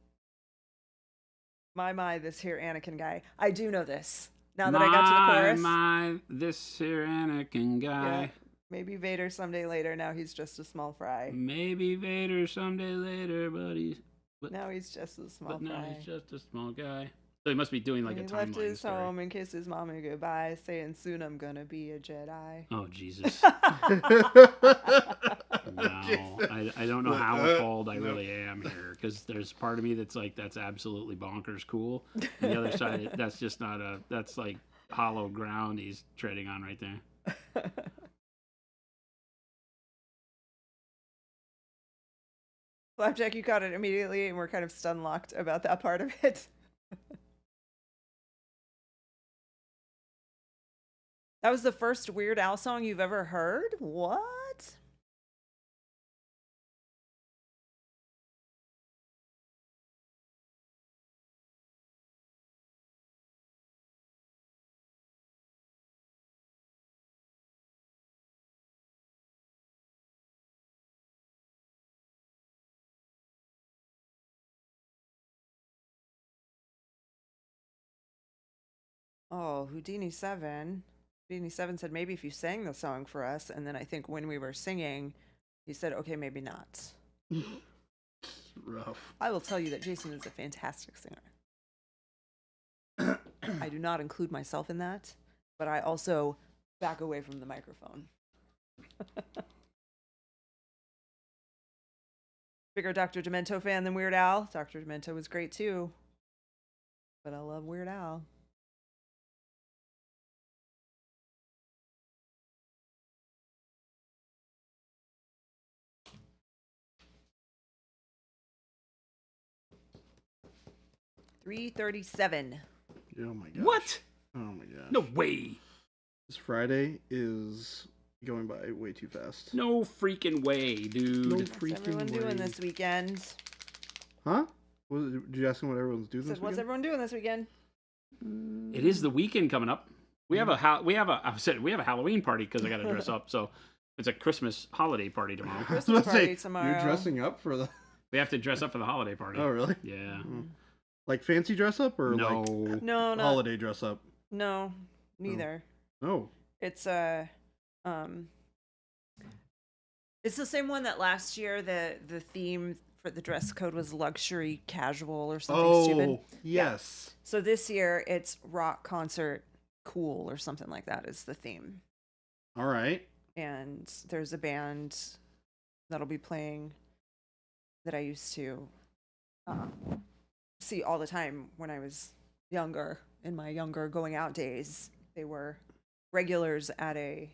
My, this here Anakin guy. I do know this. Now that I got to the chorus. This here Anakin guy. Yeah, maybe Vader someday later. Now he's just a small fry. Maybe Vader someday later, but now he's just a small fry. Now he's just a small guy. So he must be doing like a timeline story. He left his home and kissed his mommy goodbye, saying soon I'm gonna be a Jedi. Oh Jesus! No, I don't know how appalled I really am here, because there's part of me that's like, that's absolutely bonkers cool. And the other side, that's just not that's like hollow ground he's treading on right there. Flapjack, you caught it immediately, and we're kind of stun-locked about that part of it. That was the first Weird Al song you've ever heard? What? Oh, Houdini 7. Houdini 7 said, maybe if you sang the song for us. And then I think when we were singing, he said, okay, maybe not. Rough. I will tell you that Jason is a fantastic singer. I do not include myself in that, but I also back away from the microphone. Bigger Dr. Demento fan than Weird Al. Dr. Demento was great too. But I love Weird Al. $3.37. Oh my gosh. What? Oh my gosh. No way. This Friday is going by way too fast. No freaking way, dude. No What's freaking everyone way. doing this weekend? Huh? Did you ask them what everyone's doing this Said, what's weekend? everyone doing this weekend? It is the weekend coming up. We have a Halloween party because I got to dress up. So it's a Christmas holiday party tomorrow. Christmas I was gonna party say, tomorrow. You're dressing up for the... We have to dress up for the holiday party. Oh, really? Yeah. Like fancy dress up or No. like No, holiday dress up? no, neither. Oh. It's it's the same one that last year the theme for the dress code was luxury casual or something stupid. Yes. So this year it's rock concert cool or something like that is the theme. All right. And there's a band that'll be playing that I used to see all the time when I was younger, in my younger going out days. They were regulars at a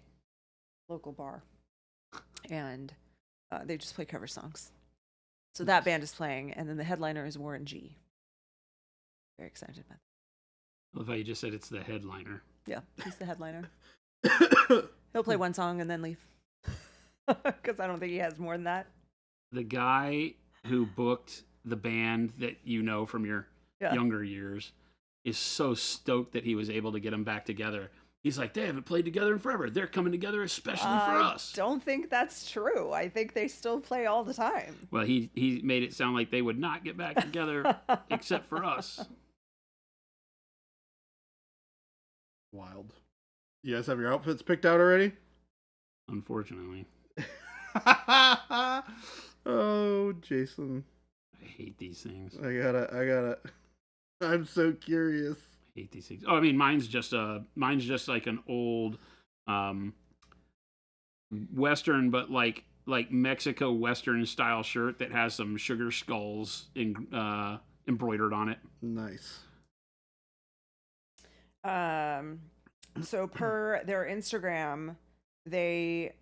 local bar, and they just play cover songs. So that band is playing, and then the headliner is Warren G. Very excited about that. I love how you just said it's the headliner. Yeah, he's the headliner. He'll play one song and then leave. Because I don't think he has more than that. The guy who booked the band that you know from your younger years is so stoked that he was able to get them back together. He's like, they haven't played together in forever. They're coming together especially for us. I don't think that's true. I think they still play all the time. Well, he made it sound like they would not get back together except for us. Wild. You guys have your outfits picked out already? Unfortunately. Oh, Jason. I hate these things. I'm so curious. I hate these things. Oh, I mean, mine's just like an old Western, but like Mexico Western style shirt that has some sugar skulls embroidered on it. Nice. So per their Instagram, they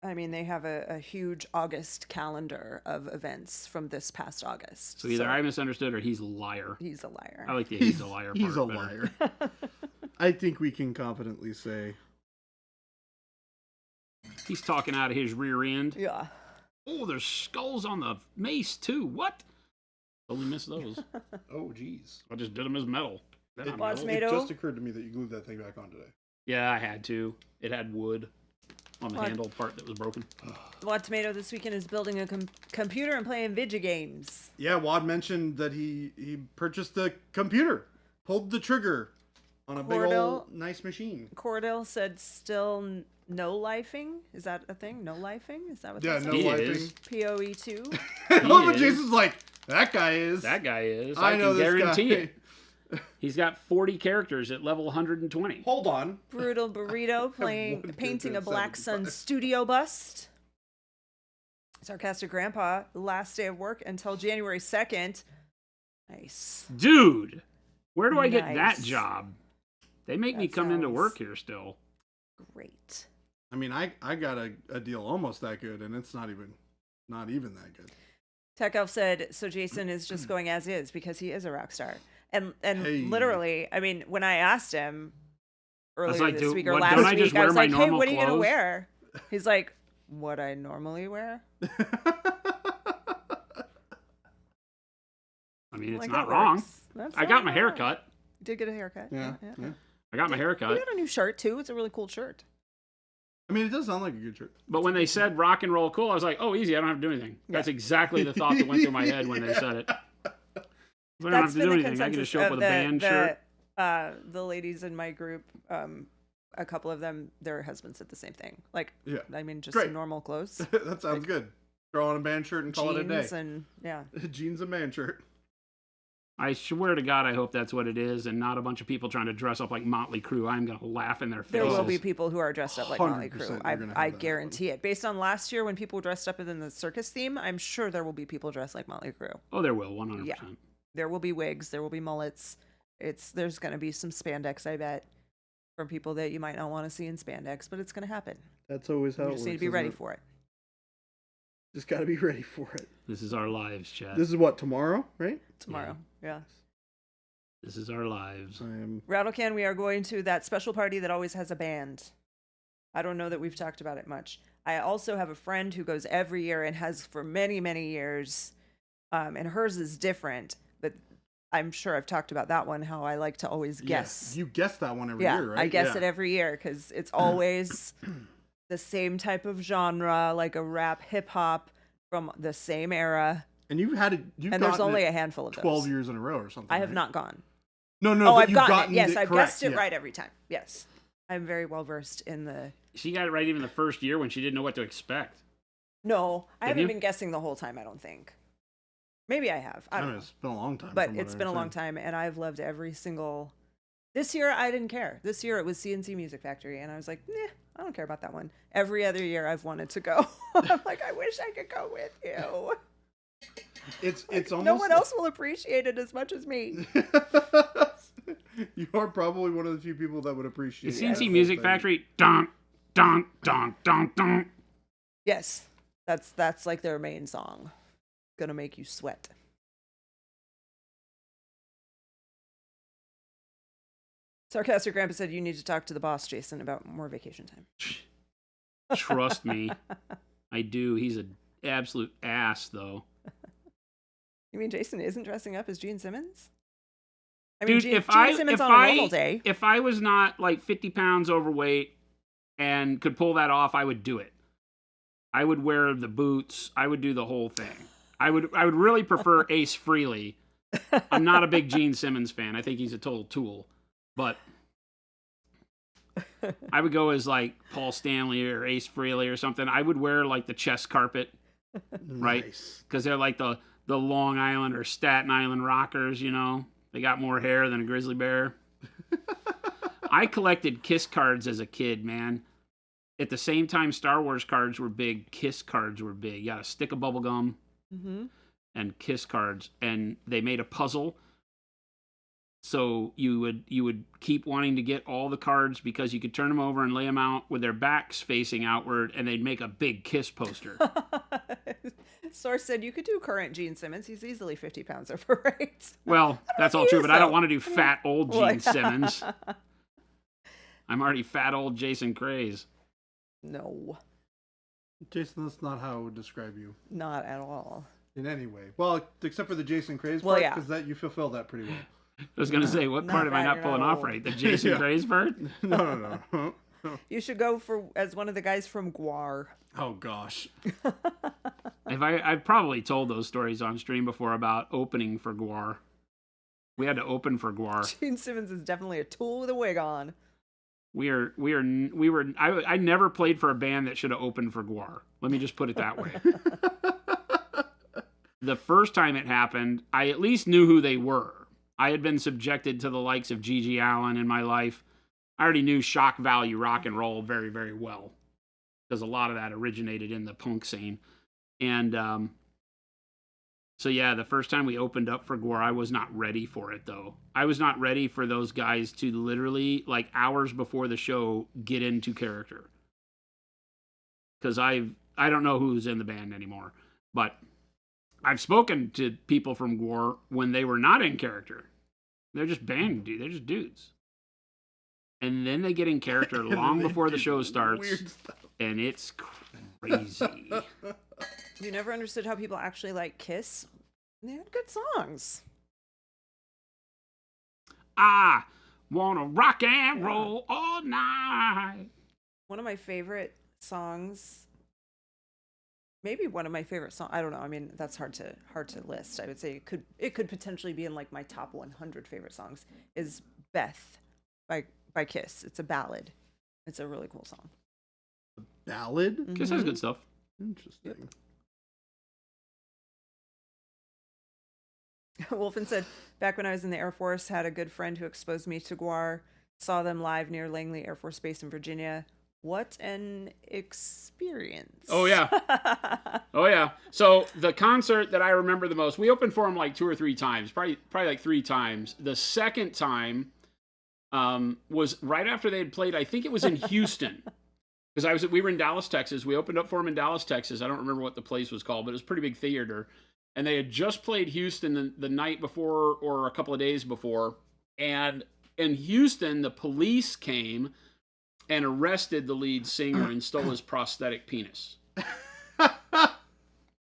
have a huge August calendar of events from this past August. So either I misunderstood or he's a liar. He's a liar. I like the he's a liar part. He's a better. liar. I think we can confidently say. He's talking out of his rear end. Yeah. Oh, there's skulls on the mace too. What? Totally missed those. Oh, geez. I just did them as metal. It Tomato? just occurred to me that you glued that thing back on today. Yeah, I had to. It had wood on the handle part that was broken. Wad Tomato this weekend is building a computer and playing video games. Yeah, Wad mentioned that he purchased the computer, pulled the trigger on a big old nice machine. Cordell said still no lifing. Is that a thing? No lifing? Is that what that no says? lifing. POE2. Oh, but Jason's like, that guy is. That guy is. I know can this guarantee guy. it. He's got 40 characters at level 120. Hold on. Brutal Burrito painting a Black Sun studio bust. Sarcastic Grandpa, last day of work until January 2nd. Nice. Dude, where do I get that Nice. job? They make me That come into sounds- work here still. Great. I mean, I got a deal almost that good, and it's not even that good. Tech Elf said, so Jason is just going as is because he is a rock star. And Hey. literally, I mean, when I asked him earlier like, this week or don't last I just week, I wear was my like, hey, normal what are you going to clothes? wear? He's like, what I normally wear? I mean, it's Like, not that wrong. works. That's I not got my hair wrong. cut. Did get a haircut. Yeah. I got my hair You cut. got a new shirt, too. It's a really cool shirt. I mean, it does sound like a good shirt. But when they said rock and roll cool, I was like, oh, easy. I don't have to do anything. That's exactly the thought that went through my head when they said it. I don't have to do anything. I can just show up with a band shirt. The ladies in my group, a couple of them, their husbands said the same thing. Like, Yeah. I mean, just Great. normal clothes. That sounds good. Throw on a band shirt and call it a day. Jeans and, yeah. Jeans and band shirt. I swear to God, I hope that's what it is, and not a bunch of people trying to dress up like Motley Crue. I'm going to laugh in their faces. There will be people who are dressed up like Motley 100% Crue. you're gonna have I that guarantee it. Based on last year when people dressed up in the circus theme, I'm sure there will be people dressed like Motley Crue. Oh, there will, 100%. Yeah. There will be wigs. There will be mullets. There's going to be some spandex, I bet, from people that you might not want to see in spandex, but it's going to happen. That's always how You it just works. need to be ready for it. Just got to be ready for it. This is our lives, Chad. This is what, tomorrow, right? Tomorrow. Yeah. This is our lives. Rattlecan, we are going to that special party that always has a band. I don't know that we've talked about it much. I also have a friend who goes every year and has for many, many years. And hers is different, but I'm sure I've talked about that one, how I like to always guess. Yes, you guess that one every yeah, year, right? I guess it every year because it's always the same type of genre, like a rap hip hop from the same era. And you've had it. And there's only a handful of 12 those. years in a row or something. I have right? not gone. No, Oh, but I've you've gotten it. Yes, I've correct, guessed it yeah. right every time. Yes. I'm very well versed in the. She got it right even the first year when she didn't know what to expect. No, I Didn't haven't you? been guessing the whole time, I don't think. Maybe I have. I don't know. It's been a long time. But from what it's I been a long understand. time, and I've loved every single. This year, I didn't care. This year, it was CNC Music Factory, and I was like, nah, I don't care about that one. Every other year, I've wanted to go. I'm like, I wish I could go with you. It's almost. No one else will appreciate it as much as me. You are probably one of the few people that would appreciate The that CNC whole Music thing. Factory, dun, dun, dun, dun, dun. Yes, that's like their main song. Gonna make you sweat. Sarcastic Grandpa said you need to talk to the boss, Jason, about more vacation time. Trust me, I do. He's an absolute ass, though. You mean Jason isn't dressing up as Gene Simmons? I Dude, Gene if Simmons on a normal day. If I was not like 50 pounds overweight and could pull that off, I would do it. I would wear the boots. I would do the whole thing. I would really prefer Ace Frehley. I'm not a big Gene Simmons fan. I think he's a total tool. But I would go as like Paul Stanley or Ace Frehley or something. I would wear like the chest carpet, right? Nice. Because they're like the Long Island or Staten Island rockers, you know. They got more hair than a grizzly bear. I collected Kiss cards as a kid, man. At the same time Star Wars cards were big, Kiss cards were big. You got a stick of bubble gum and Kiss cards. And they made a puzzle. So you would keep wanting to get all the cards because you could turn them over and lay them out with their backs facing outward, and they'd make a big Kiss poster. Source said you could do current Gene Simmons. He's easily 50 pounds overweight. Well, that's all true, but I don't want to do fat old Gene Well, Simmons. I'm already fat old Jason Craze. No, Jason, that's not how I would describe you not at all. in any way. Well, except for the Jason Craze Well, part, yeah. because that you fulfill that pretty well. I was going to say, what Not part am I fat, not you're pulling not off old. right? The Jason Yeah. Craze part? No. You should go as one of the guys from Guar. Oh gosh. I've probably told those stories on stream before about opening for Guar. We had to open for Guar. Gene Simmons is definitely a tool with a wig on. I never played for a band that should have opened for Guar. Let me just put it that way. The first time it happened, I at least knew who they were. I had been subjected to the likes of Gigi Allen in my life. I already knew shock value rock and roll very, very well, because a lot of that originated in the punk scene. And so yeah, the first time we opened up for Guar, I was not ready for it, though. I was not ready for those guys to literally, like hours before the show, get into character. Because I don't know who's in the band anymore, but I've spoken to people from Guar when they were not in character. They're just band dudes. They're just dudes. And then they get in character long before the show starts, Weird stuff. and it's crazy. You never understood how people actually like Kiss. They had good songs. I wanna rock and roll all night. One of my favorite songs. Maybe one of my favorite songs. I don't know. I mean, that's hard to list. I would say it could potentially be in like my top 100 favorite songs. Is Beth by Kiss. It's a ballad. It's a really cool song. Ballad? Kiss has good stuff. Interesting. Wolfen said, back when I was in the Air Force, had a good friend who exposed me to Guar. Saw them live near Langley Air Force Base in Virginia. What an experience. Oh, yeah. Oh, yeah. So the concert that I remember the most, we opened for them like 2 or 3 times, probably like 3 times. The second time was right after they had played, I think it was in Houston. Because we were in Dallas, Texas. We opened up for them in Dallas, Texas. I don't remember what the place was called, but it was a pretty big theater. And they had just played Houston the night before or a couple of days before. And in Houston, the police came and arrested the lead singer and stole his prosthetic penis.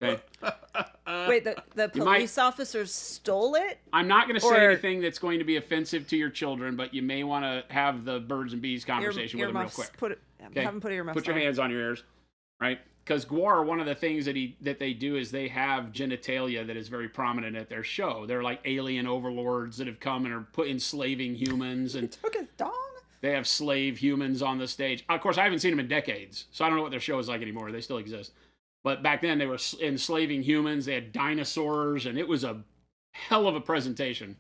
Okay. Wait, the police officers stole it? I'm not going to say anything that's going to be offensive to your children, but you may want to have the birds and bees conversation with them real quick. Have them put earmuffs on. Put your hands on your ears, right? Because Guar, one of the things that they do is they have genitalia that is very prominent at their show. They're like alien overlords that have come and are enslaving humans. And he took his dong? They have slave humans on the stage. Of course, I haven't seen them in decades, so I don't know what their show is like anymore. They still exist. But back then, they were enslaving humans. They had dinosaurs, and it was a hell of a presentation.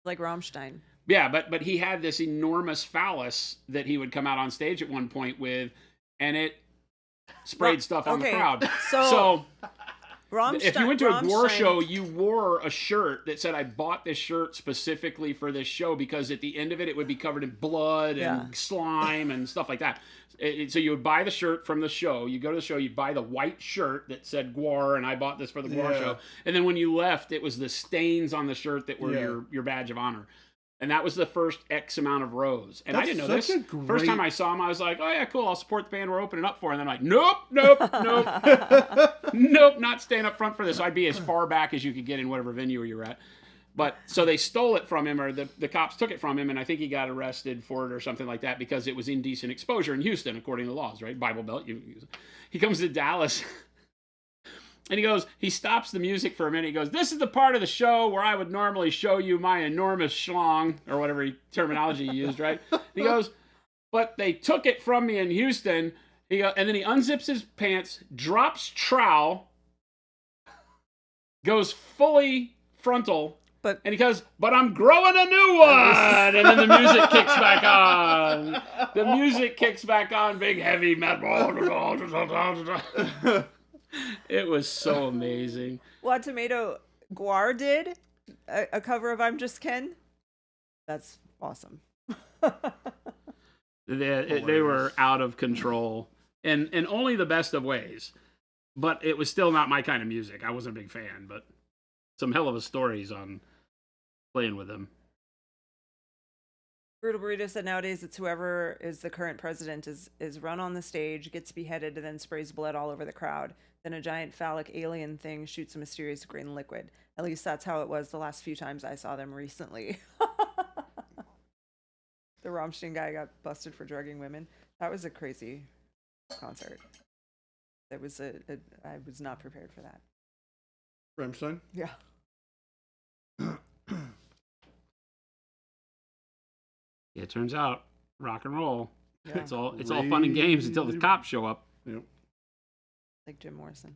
Like Rammstein. Yeah, but he had this enormous phallus that he would come out on stage at one point with, and it sprayed stuff on the crowd. So if you went to a Guar show, you wore a shirt that said, I bought this shirt specifically for this show, because at the end of it, it would be covered in blood and slime and stuff like that. So you would buy the shirt from the show. You go to the show, you buy the white shirt that said Guar, and I bought this for the Guar show. And then when you left, it was the stains on the shirt that were your badge of honor. And that was the first X amount of rows. And I didn't know this. First time I saw him, I was like, oh, yeah, cool. I'll support the band we're opening up for. And then I'm like, nope, not staying up front for this. So I'd be as far back as you could get in whatever venue you were at. But so they stole it from him, or the cops took it from him, and I think he got arrested for it or something like that, because it was indecent exposure in Houston, according to the laws, right? Bible Belt. He comes to Dallas. And he stops the music for a minute. He goes, this is the part of the show where I would normally show you my enormous schlong, or whatever terminology he used, right? He goes, but they took it from me in Houston. And then he unzips his pants, drops trowel, goes fully frontal, and he goes, but I'm growing a new one! And then the music kicks back on. The music kicks back on, big heavy metal. It was so amazing. Well, Tomato Guar did a cover of I'm Just Ken. That's awesome. They were out of control in only the best of ways. But it was still not my kind of music. I wasn't a big fan, but some hell of a stories on playing with them. Brutal Burrito said nowadays it's whoever is the current president is run on the stage, gets beheaded, and then sprays blood all over the crowd. Then a giant phallic alien thing shoots a mysterious green liquid. At least that's how it was the last few times I saw them recently. The Rammstein guy got busted for drugging women. That was a crazy concert. I was not prepared for that. Rammstein? Yeah. It turns out rock and roll. Yeah. It's all fun and games until the cops show up. Yep. Like Jim Morrison.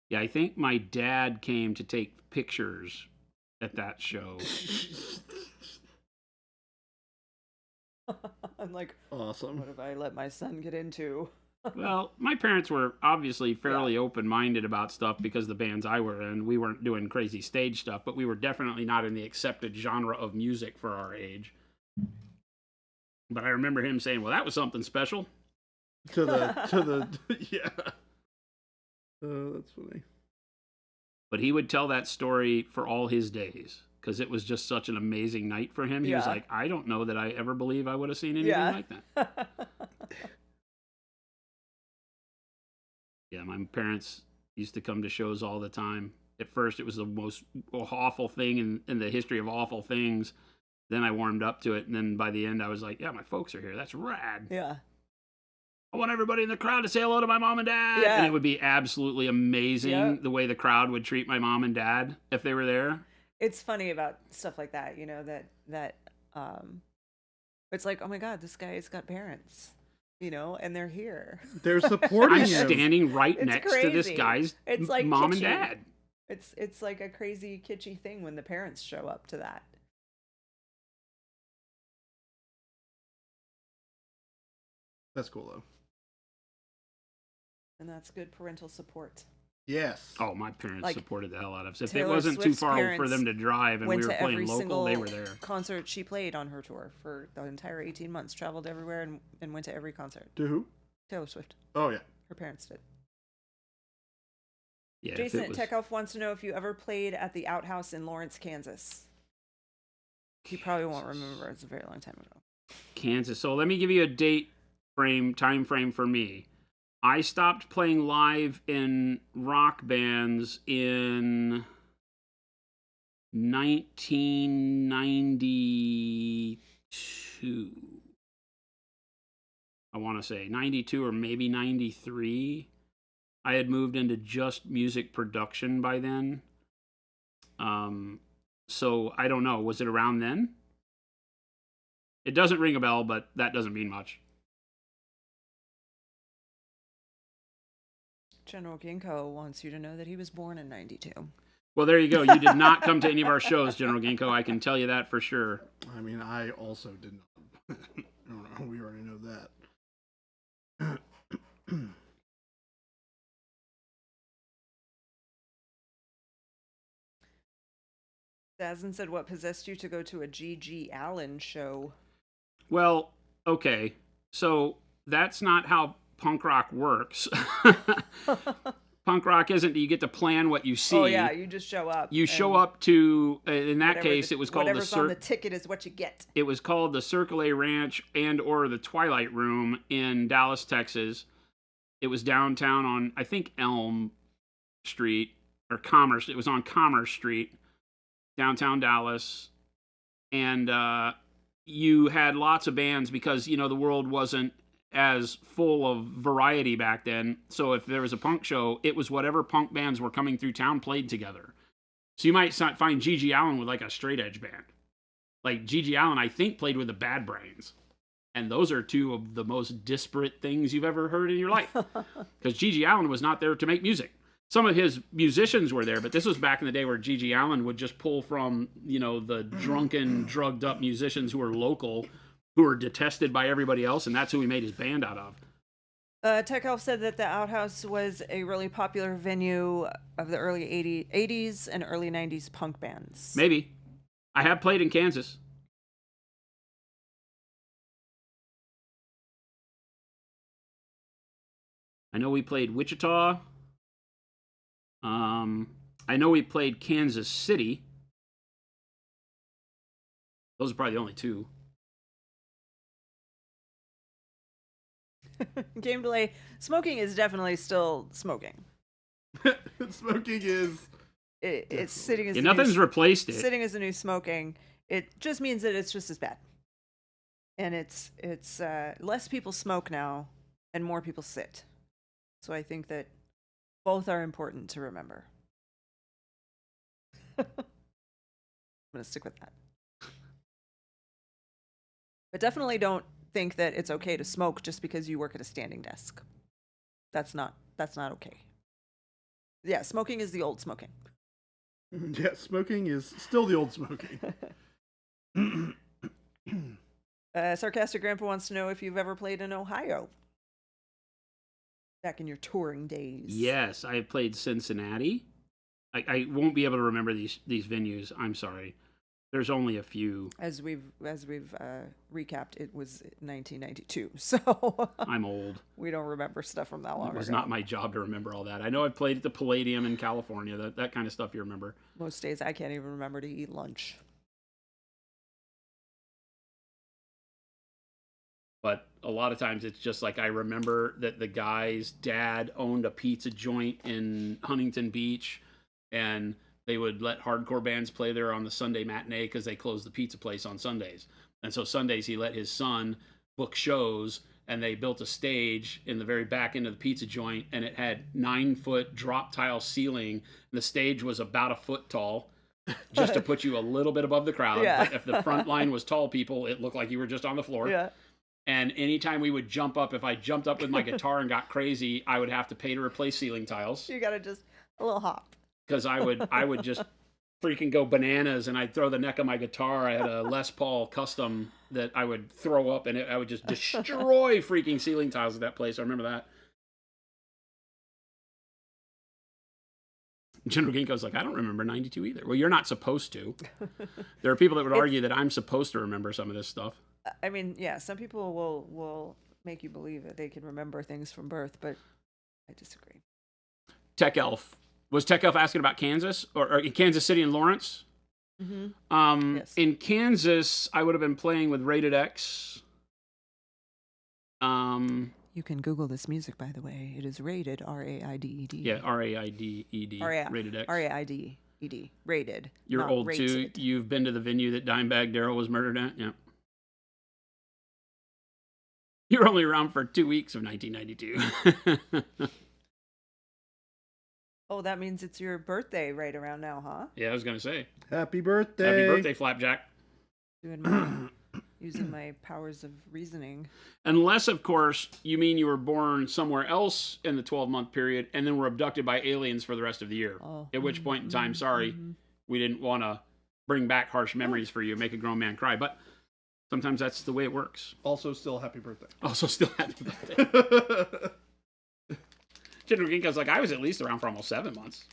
Yeah, I think my dad came to take pictures at that show. I'm like, awesome. What have I let my son get into? Well, my parents were obviously fairly open-minded about stuff because the bands I were in, we weren't doing crazy stage stuff, but we were definitely not in the accepted genre of music for our age. But I remember him saying, well, that was something special. Yeah. That's funny. But he would tell that story for all his days, because it was just such an amazing night for him. He was like, I don't know that I ever believe I would have seen anything like that. Yeah, my parents used to come to shows all the time. At first, it was the most awful thing in the history of awful things. Then I warmed up to it, and then by the end, I was like, yeah, my folks are here. That's rad. Yeah. I want everybody in the crowd to say hello to my mom and dad. Yeah. And it would be absolutely amazing the way the crowd would treat my mom and dad if they were there. It's funny about stuff like that, you know, that It's like, oh my God, this guy's got parents, and they're here. They're supporting I'm him. standing right It's next to this crazy. guy's It's like mom kitschy. and dad. It's like a crazy kitschy thing when the parents show up to that. That's cool though. And that's good parental support. Yes. Oh, my parents Like, supported the hell out of us. If it Taylor wasn't Swift's too far for parents them to drive and we went were to playing every local, single they were there. concert she played on her tour for the entire 18 months. Traveled everywhere and went to every concert. To who? Taylor Swift. Oh yeah. Her parents did. Yeah, Jason at Tech Elf wants to know if you ever played at the Outhouse in Lawrence, Kansas. He probably won't remember. It's a very long time ago. Kansas. So let me give you a time frame for me. I stopped playing live in rock bands in 1992. I want to say 92 or maybe 93. I had moved into just music production by then. So I don't know. Was it around then? It doesn't ring a bell, but that doesn't mean much. General Ginkgo wants you to know that he was born in 92. Well, there you go. You did not come to any of our shows, General Ginkgo. I can tell you that for sure. I mean, I also did not. I don't know. We already know that. Dazen said, what possessed you to go to a G.G. Allen show? Well, okay. So that's not how punk rock works. Punk rock isn't you get to plan what you see. Oh, yeah, you just show up. You show up to, in that case, it was called whatever's on the ticket is what you get. It was called the Circle A Ranch and or the Twilight Room in Dallas, Texas. It was downtown on, I think, Elm Street or Commerce. It was on Commerce Street, downtown Dallas. And you had lots of bands because, the world wasn't as full of variety back then. So if there was a punk show, it was whatever punk bands were coming through town played together. So you might find G.G. Allen with like a straight edge band. Like G.G. Allen, I think, played with the Bad Brains. And those are two of the most disparate things you've ever heard in your life. Because G.G. Allen was not there to make music. Some of his musicians were there, but this was back in the day where G.G. Allen would just pull from, the drunken, drugged up musicians who were local, who were detested by everybody else, and that's who he made his band out of. Tech Elf said that the Outhouse was a really popular venue of the early 80s and early 90s punk bands. Maybe. I have played in Kansas. I know we played Wichita. I know we played Kansas City. Those are probably the only two. Game delay. Smoking is definitely still smoking. Smoking is. It's sitting as nothing's replaced it. Sitting is the new smoking. It just means that it's just as bad. And it's less people smoke now and more people sit. So I think that both are important to remember. I'm going to stick with that. But definitely don't think that it's okay to smoke just because you work at a standing desk. That's not okay. Yeah, smoking is the old smoking. Yeah, smoking is still the old smoking. Sarcastic Grandpa wants to know if you've ever played in Ohio. Back in your touring days. Yes, I have played Cincinnati. I won't be able to remember these venues. I'm sorry. There's only a few. As we've recapped, it was 1992, so I'm old. We don't remember stuff from that long ago. It was not my job to remember all that. I know I played at the Palladium in California. That kind of stuff you remember. Most days I can't even remember to eat lunch. But a lot of times it's just like I remember that the guy's dad owned a pizza joint in Huntington Beach, and they would let hardcore bands play there on the Sunday matinee because they closed the pizza place on Sundays. And so Sundays he let his son book shows, and they built a stage in the very back end of the pizza joint, and it had 9-foot drop tile ceiling. And the stage was about a foot tall, just to put you a little bit above the crowd. Yeah. But if the front line was tall people, it looked like you were just on the floor. Yeah. And anytime we would jump up, if I jumped up with my guitar and got crazy, I would have to pay to replace ceiling tiles. You gotta just a little hop. Because I would just freaking go bananas, and I'd throw the neck of my guitar. I had a Les Paul custom that I would throw up, and I would just destroy freaking ceiling tiles at that place. I remember that. General Ginkgo's like, I don't remember 92 either. Well, you're not supposed to. There are people that would argue that I'm supposed to remember some of this stuff. I mean, yeah, some people will make you believe that they can remember things from birth, but I disagree. Tech Elf. Was Tech Elf asking about Kansas or Kansas City and Lawrence? Mm-hmm. Yes. In Kansas, I would have been playing with Rated X. You can Google this music, by the way. It is rated R-A-I-D-E-D. Yeah, R-A-I-D-E-D. Rated X. R-A-I-D-E-D. Rated. You're old too. You've been to the venue that Dimebag Darrell was murdered at? Yeah. You were only around for 2 weeks of 1992. Oh, that means it's your birthday right around now, huh? Yeah, I was going to say. Happy birthday. Happy birthday, Flapjack. Using my powers of reasoning. Unless, of course, you mean you were born somewhere else in the 12-month period and then were abducted by aliens for the rest of the year. Oh. At which point in time, sorry, we didn't want to bring back harsh memories for you, make a grown man cry. But sometimes that's the way it works. Also, still happy birthday. Also, still happy birthday. General Ginkgo's like, I was at least around for almost 7 months.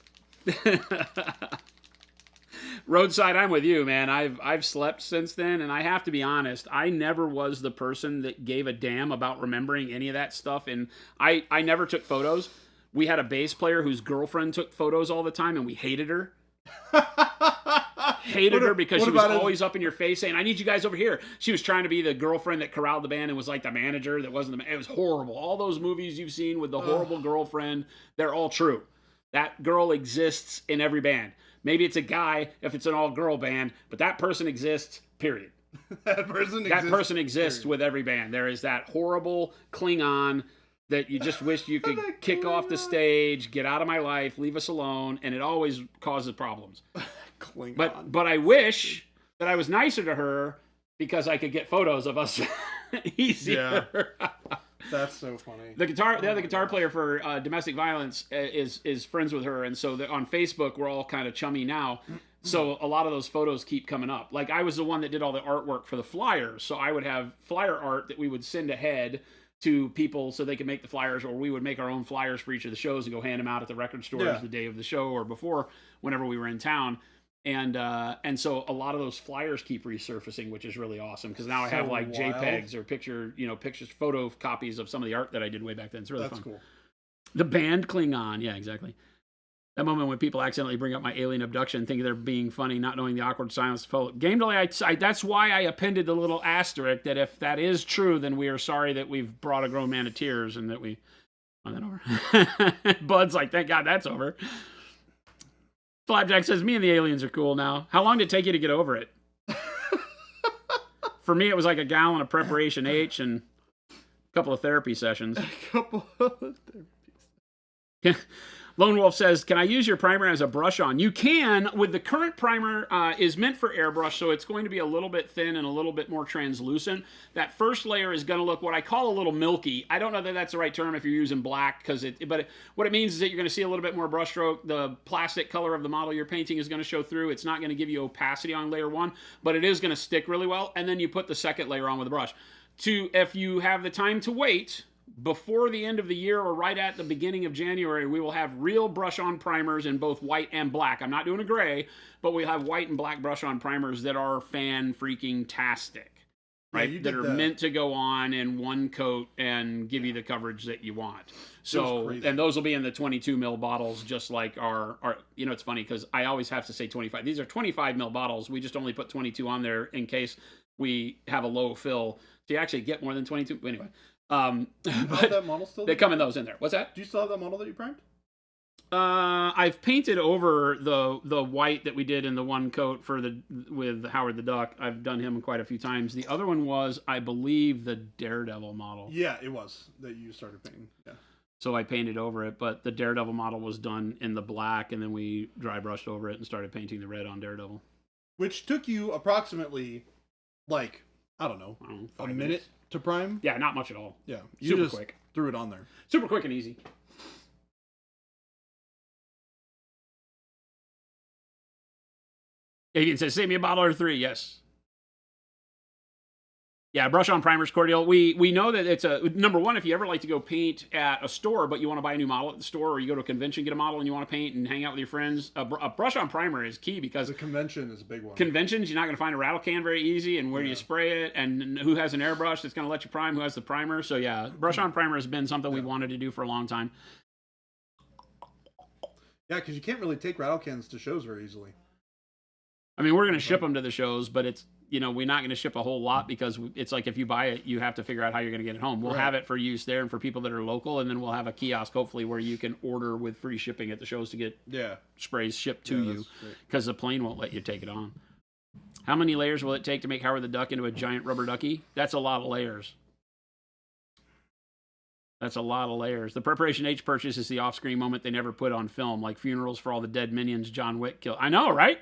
Roadside, I'm with you, man. I've slept since then, and I have to be honest, I never was the person that gave a damn about remembering any of that stuff, and I never took photos. We had a bass player whose girlfriend took photos all the time, and we hated her. Hated her because she was always up in your face saying, I need you guys over here. She was trying to be the girlfriend that corralled the band and was like the manager that wasn't the. It was horrible. All those movies you've seen with the horrible girlfriend, they're all true. That girl exists in every band. Maybe it's a guy if it's an all-girl band, but that person exists, period. That person exists with every band. There is that horrible Klingon that you just wish you could kick off the stage, get out of my life, leave us alone, and it always causes problems. Klingon. But I wish that I was nicer to her because I could get photos of us easier. Yeah. That's so funny. The other guitar player for Domestic Violence is friends with her, and so on Facebook we're all kind of chummy now. So a lot of those photos keep coming up. Like I was the one that did all the artwork for the flyers, so I would have flyer art that we would send ahead to people so they could make the flyers, or we would make our own flyers for each of the shows and go hand them out at the record stores the day of the show or before, whenever we were in town. And so a lot of those flyers keep resurfacing, which is really awesome because now I have like JPEGs or pictures, photo copies of some of the art that I did way back then. It's really fun. That's cool. The band Klingon, yeah, exactly. That moment when people accidentally bring up my alien abduction, thinking they're being funny, not knowing the awkward silence. Game delay. That's why I appended the little asterisk that if that is true, then we are sorry that we've brought a grown man to tears and that we won that over. Bud's like, thank God that's over. Flapjack says, me and the aliens are cool now. How long did it take you to get over it? For me, it was like a gallon of preparation H and a couple of therapy sessions. Lone Wolf says, can I use your primer as a brush on? You can. With the current primer is meant for airbrush, so it's going to be a little bit thin and a little bit more translucent. That first layer is going to look what I call a little milky. I don't know that that's the right term if you're using black, but what it means is that you're going to see a little bit more brush stroke. The plastic color of the model you're painting is going to show through. It's not going to give you opacity on layer one, but it is going to stick really well, and then you put the second layer on with a brush. If you have the time to wait, before the end of the year or right at the beginning of January, we will have real brush-on primers in both white and black. I'm not doing a gray, but we have white and black brush-on primers that are fan-freaking-tastic, right? Yeah, that are meant to go on in one coat and give you the coverage that you want. So, and those will be in the 22 mil bottles, just like our it's funny because I always have to say 25. These are 25 mil bottles. We just only put 22 on there in case we have a low fill. So you actually get more than 22. Anyway. But that model still? They come in those in there. What's that? Do you still have that model that you primed? I've painted over the white that we did in the one coat with Howard the Duck. I've done him quite a few times. The other one was, I believe, the Daredevil model. Yeah, it was that you started painting. Yeah. So I painted over it, but the Daredevil model was done in the black, and then we dry brushed over it and started painting the red on Daredevil. Which took you approximately, like, I don't know, a minute to prime? Yeah, not much at all. Yeah. You Super just quick. threw it on there. Super quick and easy. Avian says, save me a bottle or 3. Yes. Yeah, brush on primers cordial. We know that it's a number one if you ever like to go paint at a store, but you want to buy a new model at the store, or you go to a convention, get a model, and you want to paint and hang out with your friends. A brush on primer is key because the convention is a big one. Conventions, you're not going to find a rattle can very easy, and where do you spray it, and who has an airbrush that's going to let you prime, who has the primer. So yeah, brush on primer has been something we've wanted to do for a long time. Yeah, because you can't really take rattle cans to shows very easily. I mean, we're going to ship them to the shows, but it's, we're not going to ship a whole lot because it's like if you buy it, you have to figure out how you're going to get it home. We'll have it for use there and for people that are local, and then we'll have a kiosk, hopefully, where you can order with free shipping at the shows to get sprays shipped to you because the plane won't let you take it on. How many layers will it take to make Howard the Duck into a giant rubber ducky? That's a lot of layers. That's a lot of layers. The Preparation H purchase is the off-screen moment they never put on film, like funerals for all the dead minions John Wick killed. I know, right?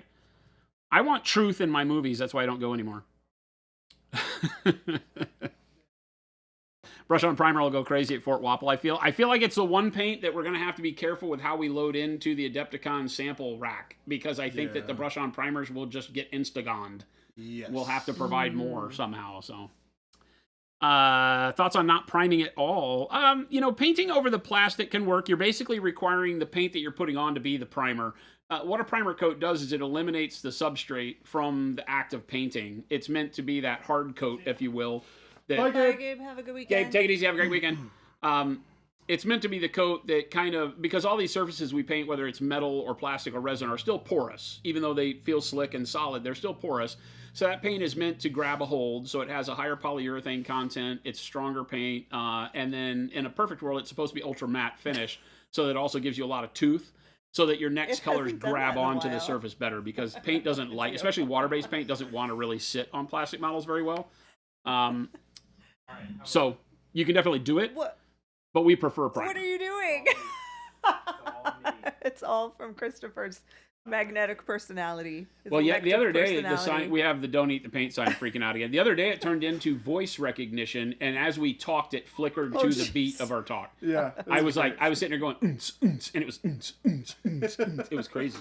I want truth in my movies. That's why I don't go anymore. Brush on primer will go crazy at Fort Wapple. I feel like it's the one paint that we're going to have to be careful with how we load into the Adepticon sample rack, because I think that the brush on primers will just get instagonned. Yes. We'll have to provide more somehow. So, thoughts on not priming at all? Painting over the plastic can work. You're basically requiring the paint that you're putting on to be the primer. What a primer coat does is it eliminates the substrate from the act of painting. It's meant to be that hard coat, if you will. Bye, Gabe. Have a good weekend. Gabe, take it easy. Have a great weekend. It's meant to be the coat that kind of, because all these surfaces we paint, whether it's metal or plastic or resin, are still porous. Even though they feel slick and solid, they're still porous. So that paint is meant to grab a hold. So it has a higher polyurethane content. It's stronger paint. And then in a perfect world, it's supposed to be ultra matte finish. So that also gives you a lot of tooth, so that your next colors grab onto the surface better, because paint doesn't like, especially water-based paint, doesn't want to really sit on plastic models very well. So you can definitely do it, but we prefer primer. What are you doing? It's all from Christopher's magnetic personality. Well, yeah, the other day, the sign, we have the don't eat the paint sign freaking out again. The other day, it turned into voice recognition, and as we talked, it flickered to the beat of our talk. Yeah. I was sitting there going, and it was, it was crazy.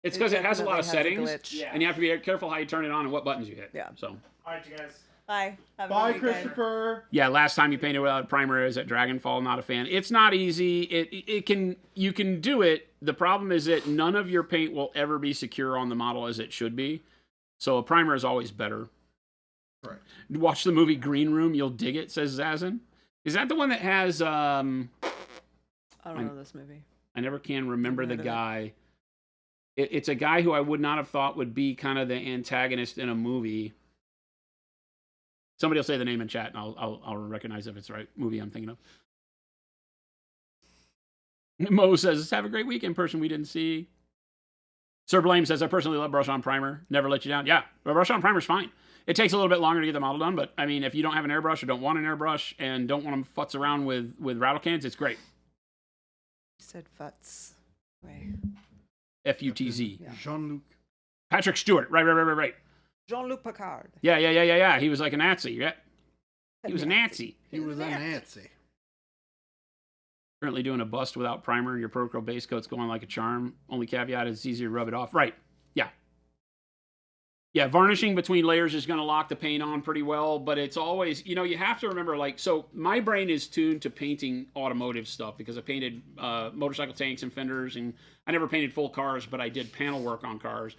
It's because it has a lot of settings, and you have to be careful how you turn it on and what buttons you hit. Yeah. So. All right, you guys. Bye. Bye, Christopher. Yeah, last time you painted without a primer is at Dragonfall. Not a fan. It's not easy. You can do it. The problem is that none of your paint will ever be secure on the model as it should be. So a primer is always better. Right. Watch the movie Green Room. You'll dig it, says Zazin. Is that the one that has... I don't know this movie. I never can remember the guy. It's a guy who I would not have thought would be kind of the antagonist in a movie. Somebody will say the name in chat, and I'll recognize if it's the right movie I'm thinking of. Mo says, have a great weekend, person we didn't see. Sir Blame says, I personally love brush on primer. Never let you down. Yeah, brush on primer is fine. It takes a little bit longer to get the model done, but I mean, if you don't have an airbrush or don't want an airbrush and don't want to futz around with rattle cans, it's great. You said futz. Right. F-U-T-Z. Yeah. Jean-Luc. Patrick Stewart. Right. Jean-Luc Picard. Yeah. He was like a Nazi. Yeah. He was a Nazi. He was a Nazi. Currently doing a bust without primer. Your Procro base coat's going like a charm. Only caveat is it's easier to rub it off. Right. Yeah. Yeah, varnishing between layers is going to lock the paint on pretty well, but it's always, you have to remember, so my brain is tuned to painting automotive stuff because I painted motorcycle tanks and fenders, and I never painted full cars, but I did panel work on cars.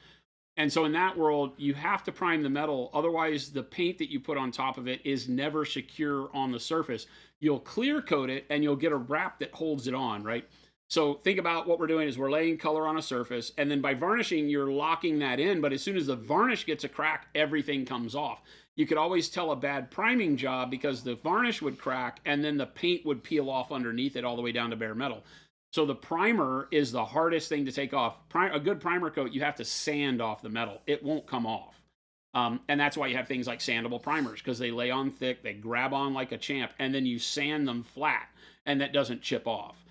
And so in that world, you have to prime the metal. Otherwise, the paint that you put on top of it is never secure on the surface. You'll clear coat it, and you'll get a wrap that holds it on, right? So think about what we're doing is we're laying color on a surface, and then by varnishing, you're locking that in. But as soon as the varnish gets a crack, everything comes off. You could always tell a bad priming job because the varnish would crack, and then the paint would peel off underneath it all the way down to bare metal. So the primer is the hardest thing to take off. A good primer coat, you have to sand off the metal. It won't come off. And that's why you have things like sandable primers, because they lay on thick, they grab on like a champ, and then you sand them flat. and that doesn't chip off.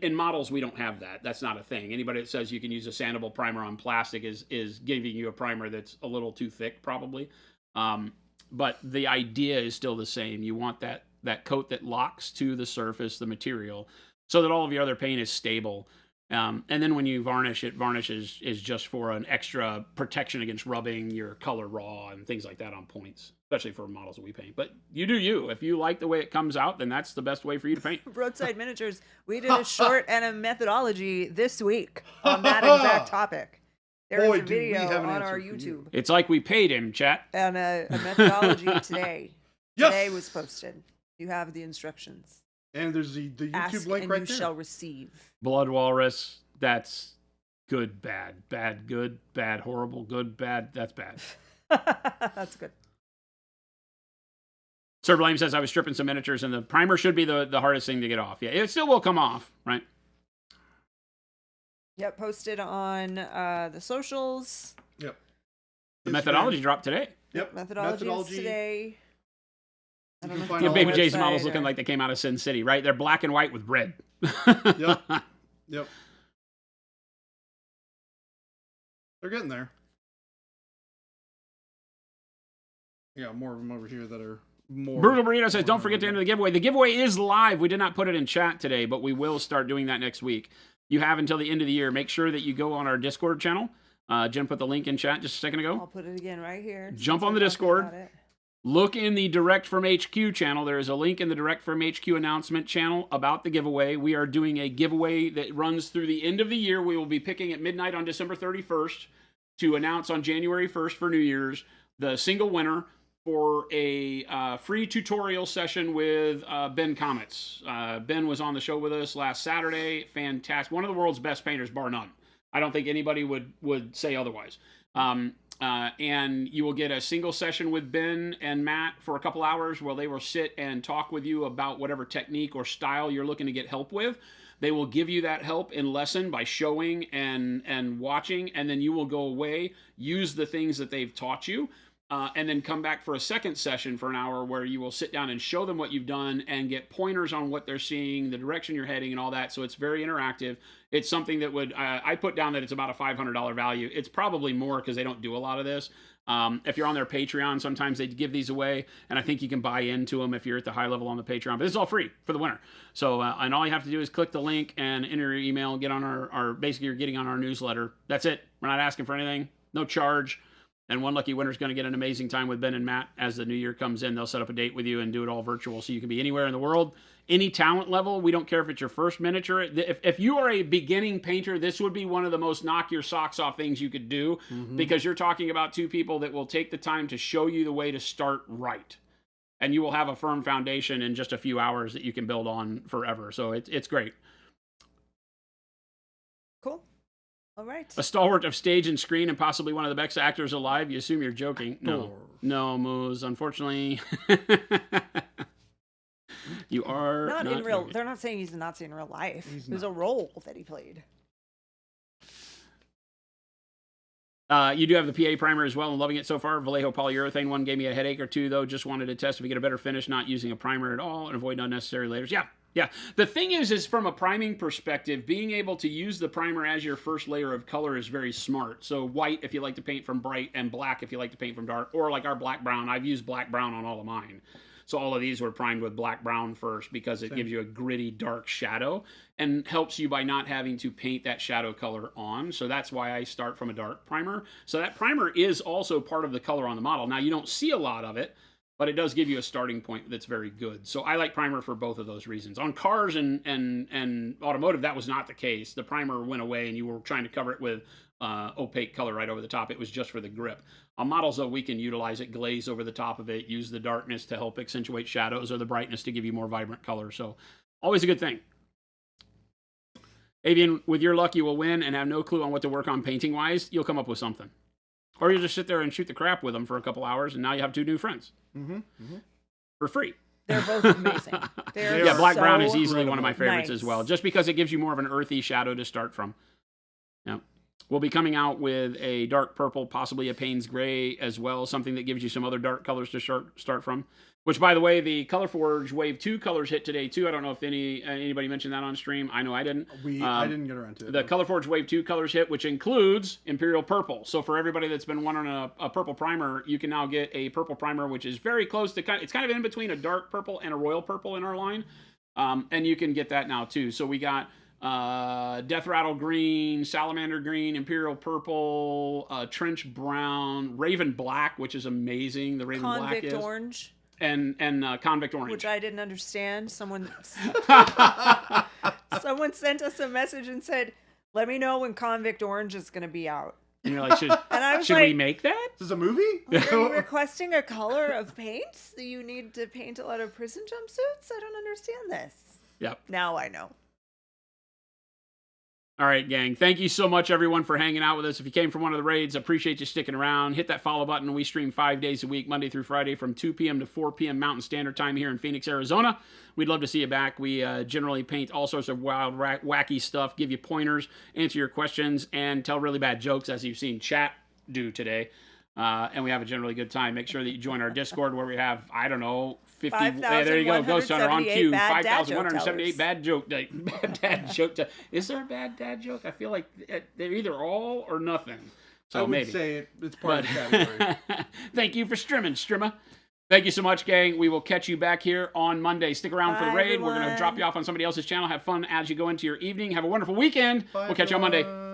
In models, we don't have that. That's not a thing. Anybody that says you can use a sandable primer on plastic is giving you a primer that's a little too thick, probably. But the idea is still the same. You want that coat that locks to the surface, the material, so that all of your other paint is stable. And then when you varnish, varnish is just for an extra protection against rubbing your color raw and things like that on points, especially for models that we paint. But you do you. If you like the way it comes out, then that's the best way for you to paint. Roadside Miniatures, we did a short and a methodology this week on that exact topic. There is a video on our YouTube. It's like we paid him, chat. And a methodology today. Yes! Today was posted. You have the instructions. And there's the YouTube Ask link and right you there. shall receive. Blood Walrus, that's good, bad. Bad, good, bad, horrible, good, bad. That's bad. That's good. Sir Blame says, I was stripping some miniatures, and the primer should be the hardest thing to get off. Yeah, it still will come off, right? Yep, posted on the socials. Yep. The methodology dropped today. Yep. Methodology is today. I don't know if find it's Yeah, on Baby the J's website models looking or- like they came out of Sin City, right? They're black and white with red. Yep. Yep. They're getting there. I got more of them over here that are more. Brutal Burrito says, don't forget to enter the giveaway. The giveaway is live. We did not put it in chat today, but we will start doing that next week. You have until the end of the year. Make sure that you go on our Discord channel. Jen put the link in chat just a second ago. I'll put it again right here. Jump on the Discord. Look in the Direct from HQ channel. There is a link in the Direct from HQ announcement channel about the giveaway. We are doing a giveaway that runs through the end of the year. We will be picking at midnight on December 31st to announce on January 1st for New Year's the single winner for a free tutorial session with Ben Comets. Ben was on the show with us last Saturday. Fantastic. One of the world's best painters, bar none. I don't think anybody would say otherwise. And you will get a single session with Ben and Matt for a couple hours where they will sit and talk with you about whatever technique or style you're looking to get help with. They will give you that help in lesson by showing and watching, and then you will go away, use the things that they've taught you, and then come back for a second session for an hour where you will sit down and show them what you've done and get pointers on what they're seeing, the direction you're heading, and all that. So it's very interactive. It's something that would, I put down that it's about a $500 value. It's probably more because they don't do a lot of this. If you're on their Patreon, sometimes they give these away, and I think you can buy into them if you're at the high level on the Patreon. But this is all free for the winner. So, and all you have to do is click the link and enter your email, get on our basically you're getting on our newsletter. That's it. We're not asking for anything. No charge. And one lucky winner is going to get an amazing time with Ben and Matt as the new year comes in. They'll set up a date with you and do it all virtual, so you can be anywhere in the world, any talent level. We don't care if it's your first miniature. If you are a beginning painter, this would be one of the most knock your socks off things you could do, because you're talking about two people that will take the time to show you the way to start right. And you will have a firm foundation in just a few hours that you can build on forever. So it's great. Cool. All right. A stalwart of stage and screen and possibly one of the best actors alive. You assume you're joking. No, Moose. Unfortunately, you are not in real. joking. They're not saying he's a Nazi in real life. It was a role that he played. You do have the PA primer as well. I'm loving it so far. Vallejo polyurethane one gave me a headache or two, though. Just wanted to test if we get a better finish not using a primer at all and avoid unnecessary layers. Yeah. The thing is from a priming perspective, being able to use the primer as your first layer of color is very smart. So white if you like to paint from bright, and black if you like to paint from dark, or like our black brown. I've used black brown on all of mine. So all of these were primed with black brown first because it gives you a gritty, dark shadow and helps you by not having to paint that shadow color on. So that's why I start from a dark primer. So that primer is also part of the color on the model. Now, you don't see a lot of it, but it does give you a starting point that's very good. So I like primer for both of those reasons. On cars and automotive, that was not the case. The primer went away and you were trying to cover it with opaque color right over the top. It was just for the grip. On models, though, we can utilize it, glaze over the top of it, use the darkness to help accentuate shadows or the brightness to give you more vibrant color. So always a good thing. Avian, with your luck, you will win and have no clue on what to work on painting-wise. You'll come up with something. Or you'll just sit there and shoot the crap with them for a couple hours, and now you have two new friends. For free. They're both amazing. Yeah, black brown is easily incredible. one of my favorites Nice. as well, just because it gives you more of an earthy shadow to start from. Yeah. We'll be coming out with a dark purple, possibly a Payne's gray as well, something that gives you some other dark colors to start from. Which, by the way, the Color Forge Wave 2 colors hit today, too. I don't know if anybody mentioned that on stream. I know I didn't. I didn't get around to it. The Color Forge Wave 2 colors hit, which includes Imperial Purple. So for everybody that's been wanting a purple primer, you can now get a purple primer, which is very close to it's kind of in between a dark purple and a royal purple in our line. And you can get that now, too. So we got Death Rattle Green, Salamander Green, Imperial Purple, Trench Brown, Raven Black, which is amazing. The Raven Black is. Convict Orange. And Convict Orange, which I didn't understand. Someone sent us a message and said, "Let me know when Convict Orange is going to be out." And you're like, should we make that? Is this a movie? Are you requesting a color of paint? Do you need to paint a lot of prison jumpsuits? I don't understand this. Yep. Now I know. All right, gang. Thank you so much, everyone, for hanging out with us. If you came from one of the raids, appreciate you sticking around. Hit that follow button. We stream 5 days a week, Monday through Friday, from 2 p.m. to 4 p.m. Mountain Standard Time here in Phoenix, Arizona. We'd love to see you back. We generally paint all sorts of wild, wacky stuff, give you pointers, answer your questions, and tell really bad jokes, as you've seen chat do today. And we have a generally good time. Make sure that you join our Discord where we have, I don't know, 50. There you go, Ghost Hunter on cue. 5,178 bad joke. Bad dad joke. Is there a bad dad joke? I feel like they're either all or nothing. So I would maybe say it's part of the category. Thank you for Strimma. Thank you so much, gang. We will catch you back here on Monday. Stick around for the raid. Everyone. We're going to drop you off on somebody else's channel. Have fun as you go into your evening. Have a wonderful weekend. We'll catch you on Monday.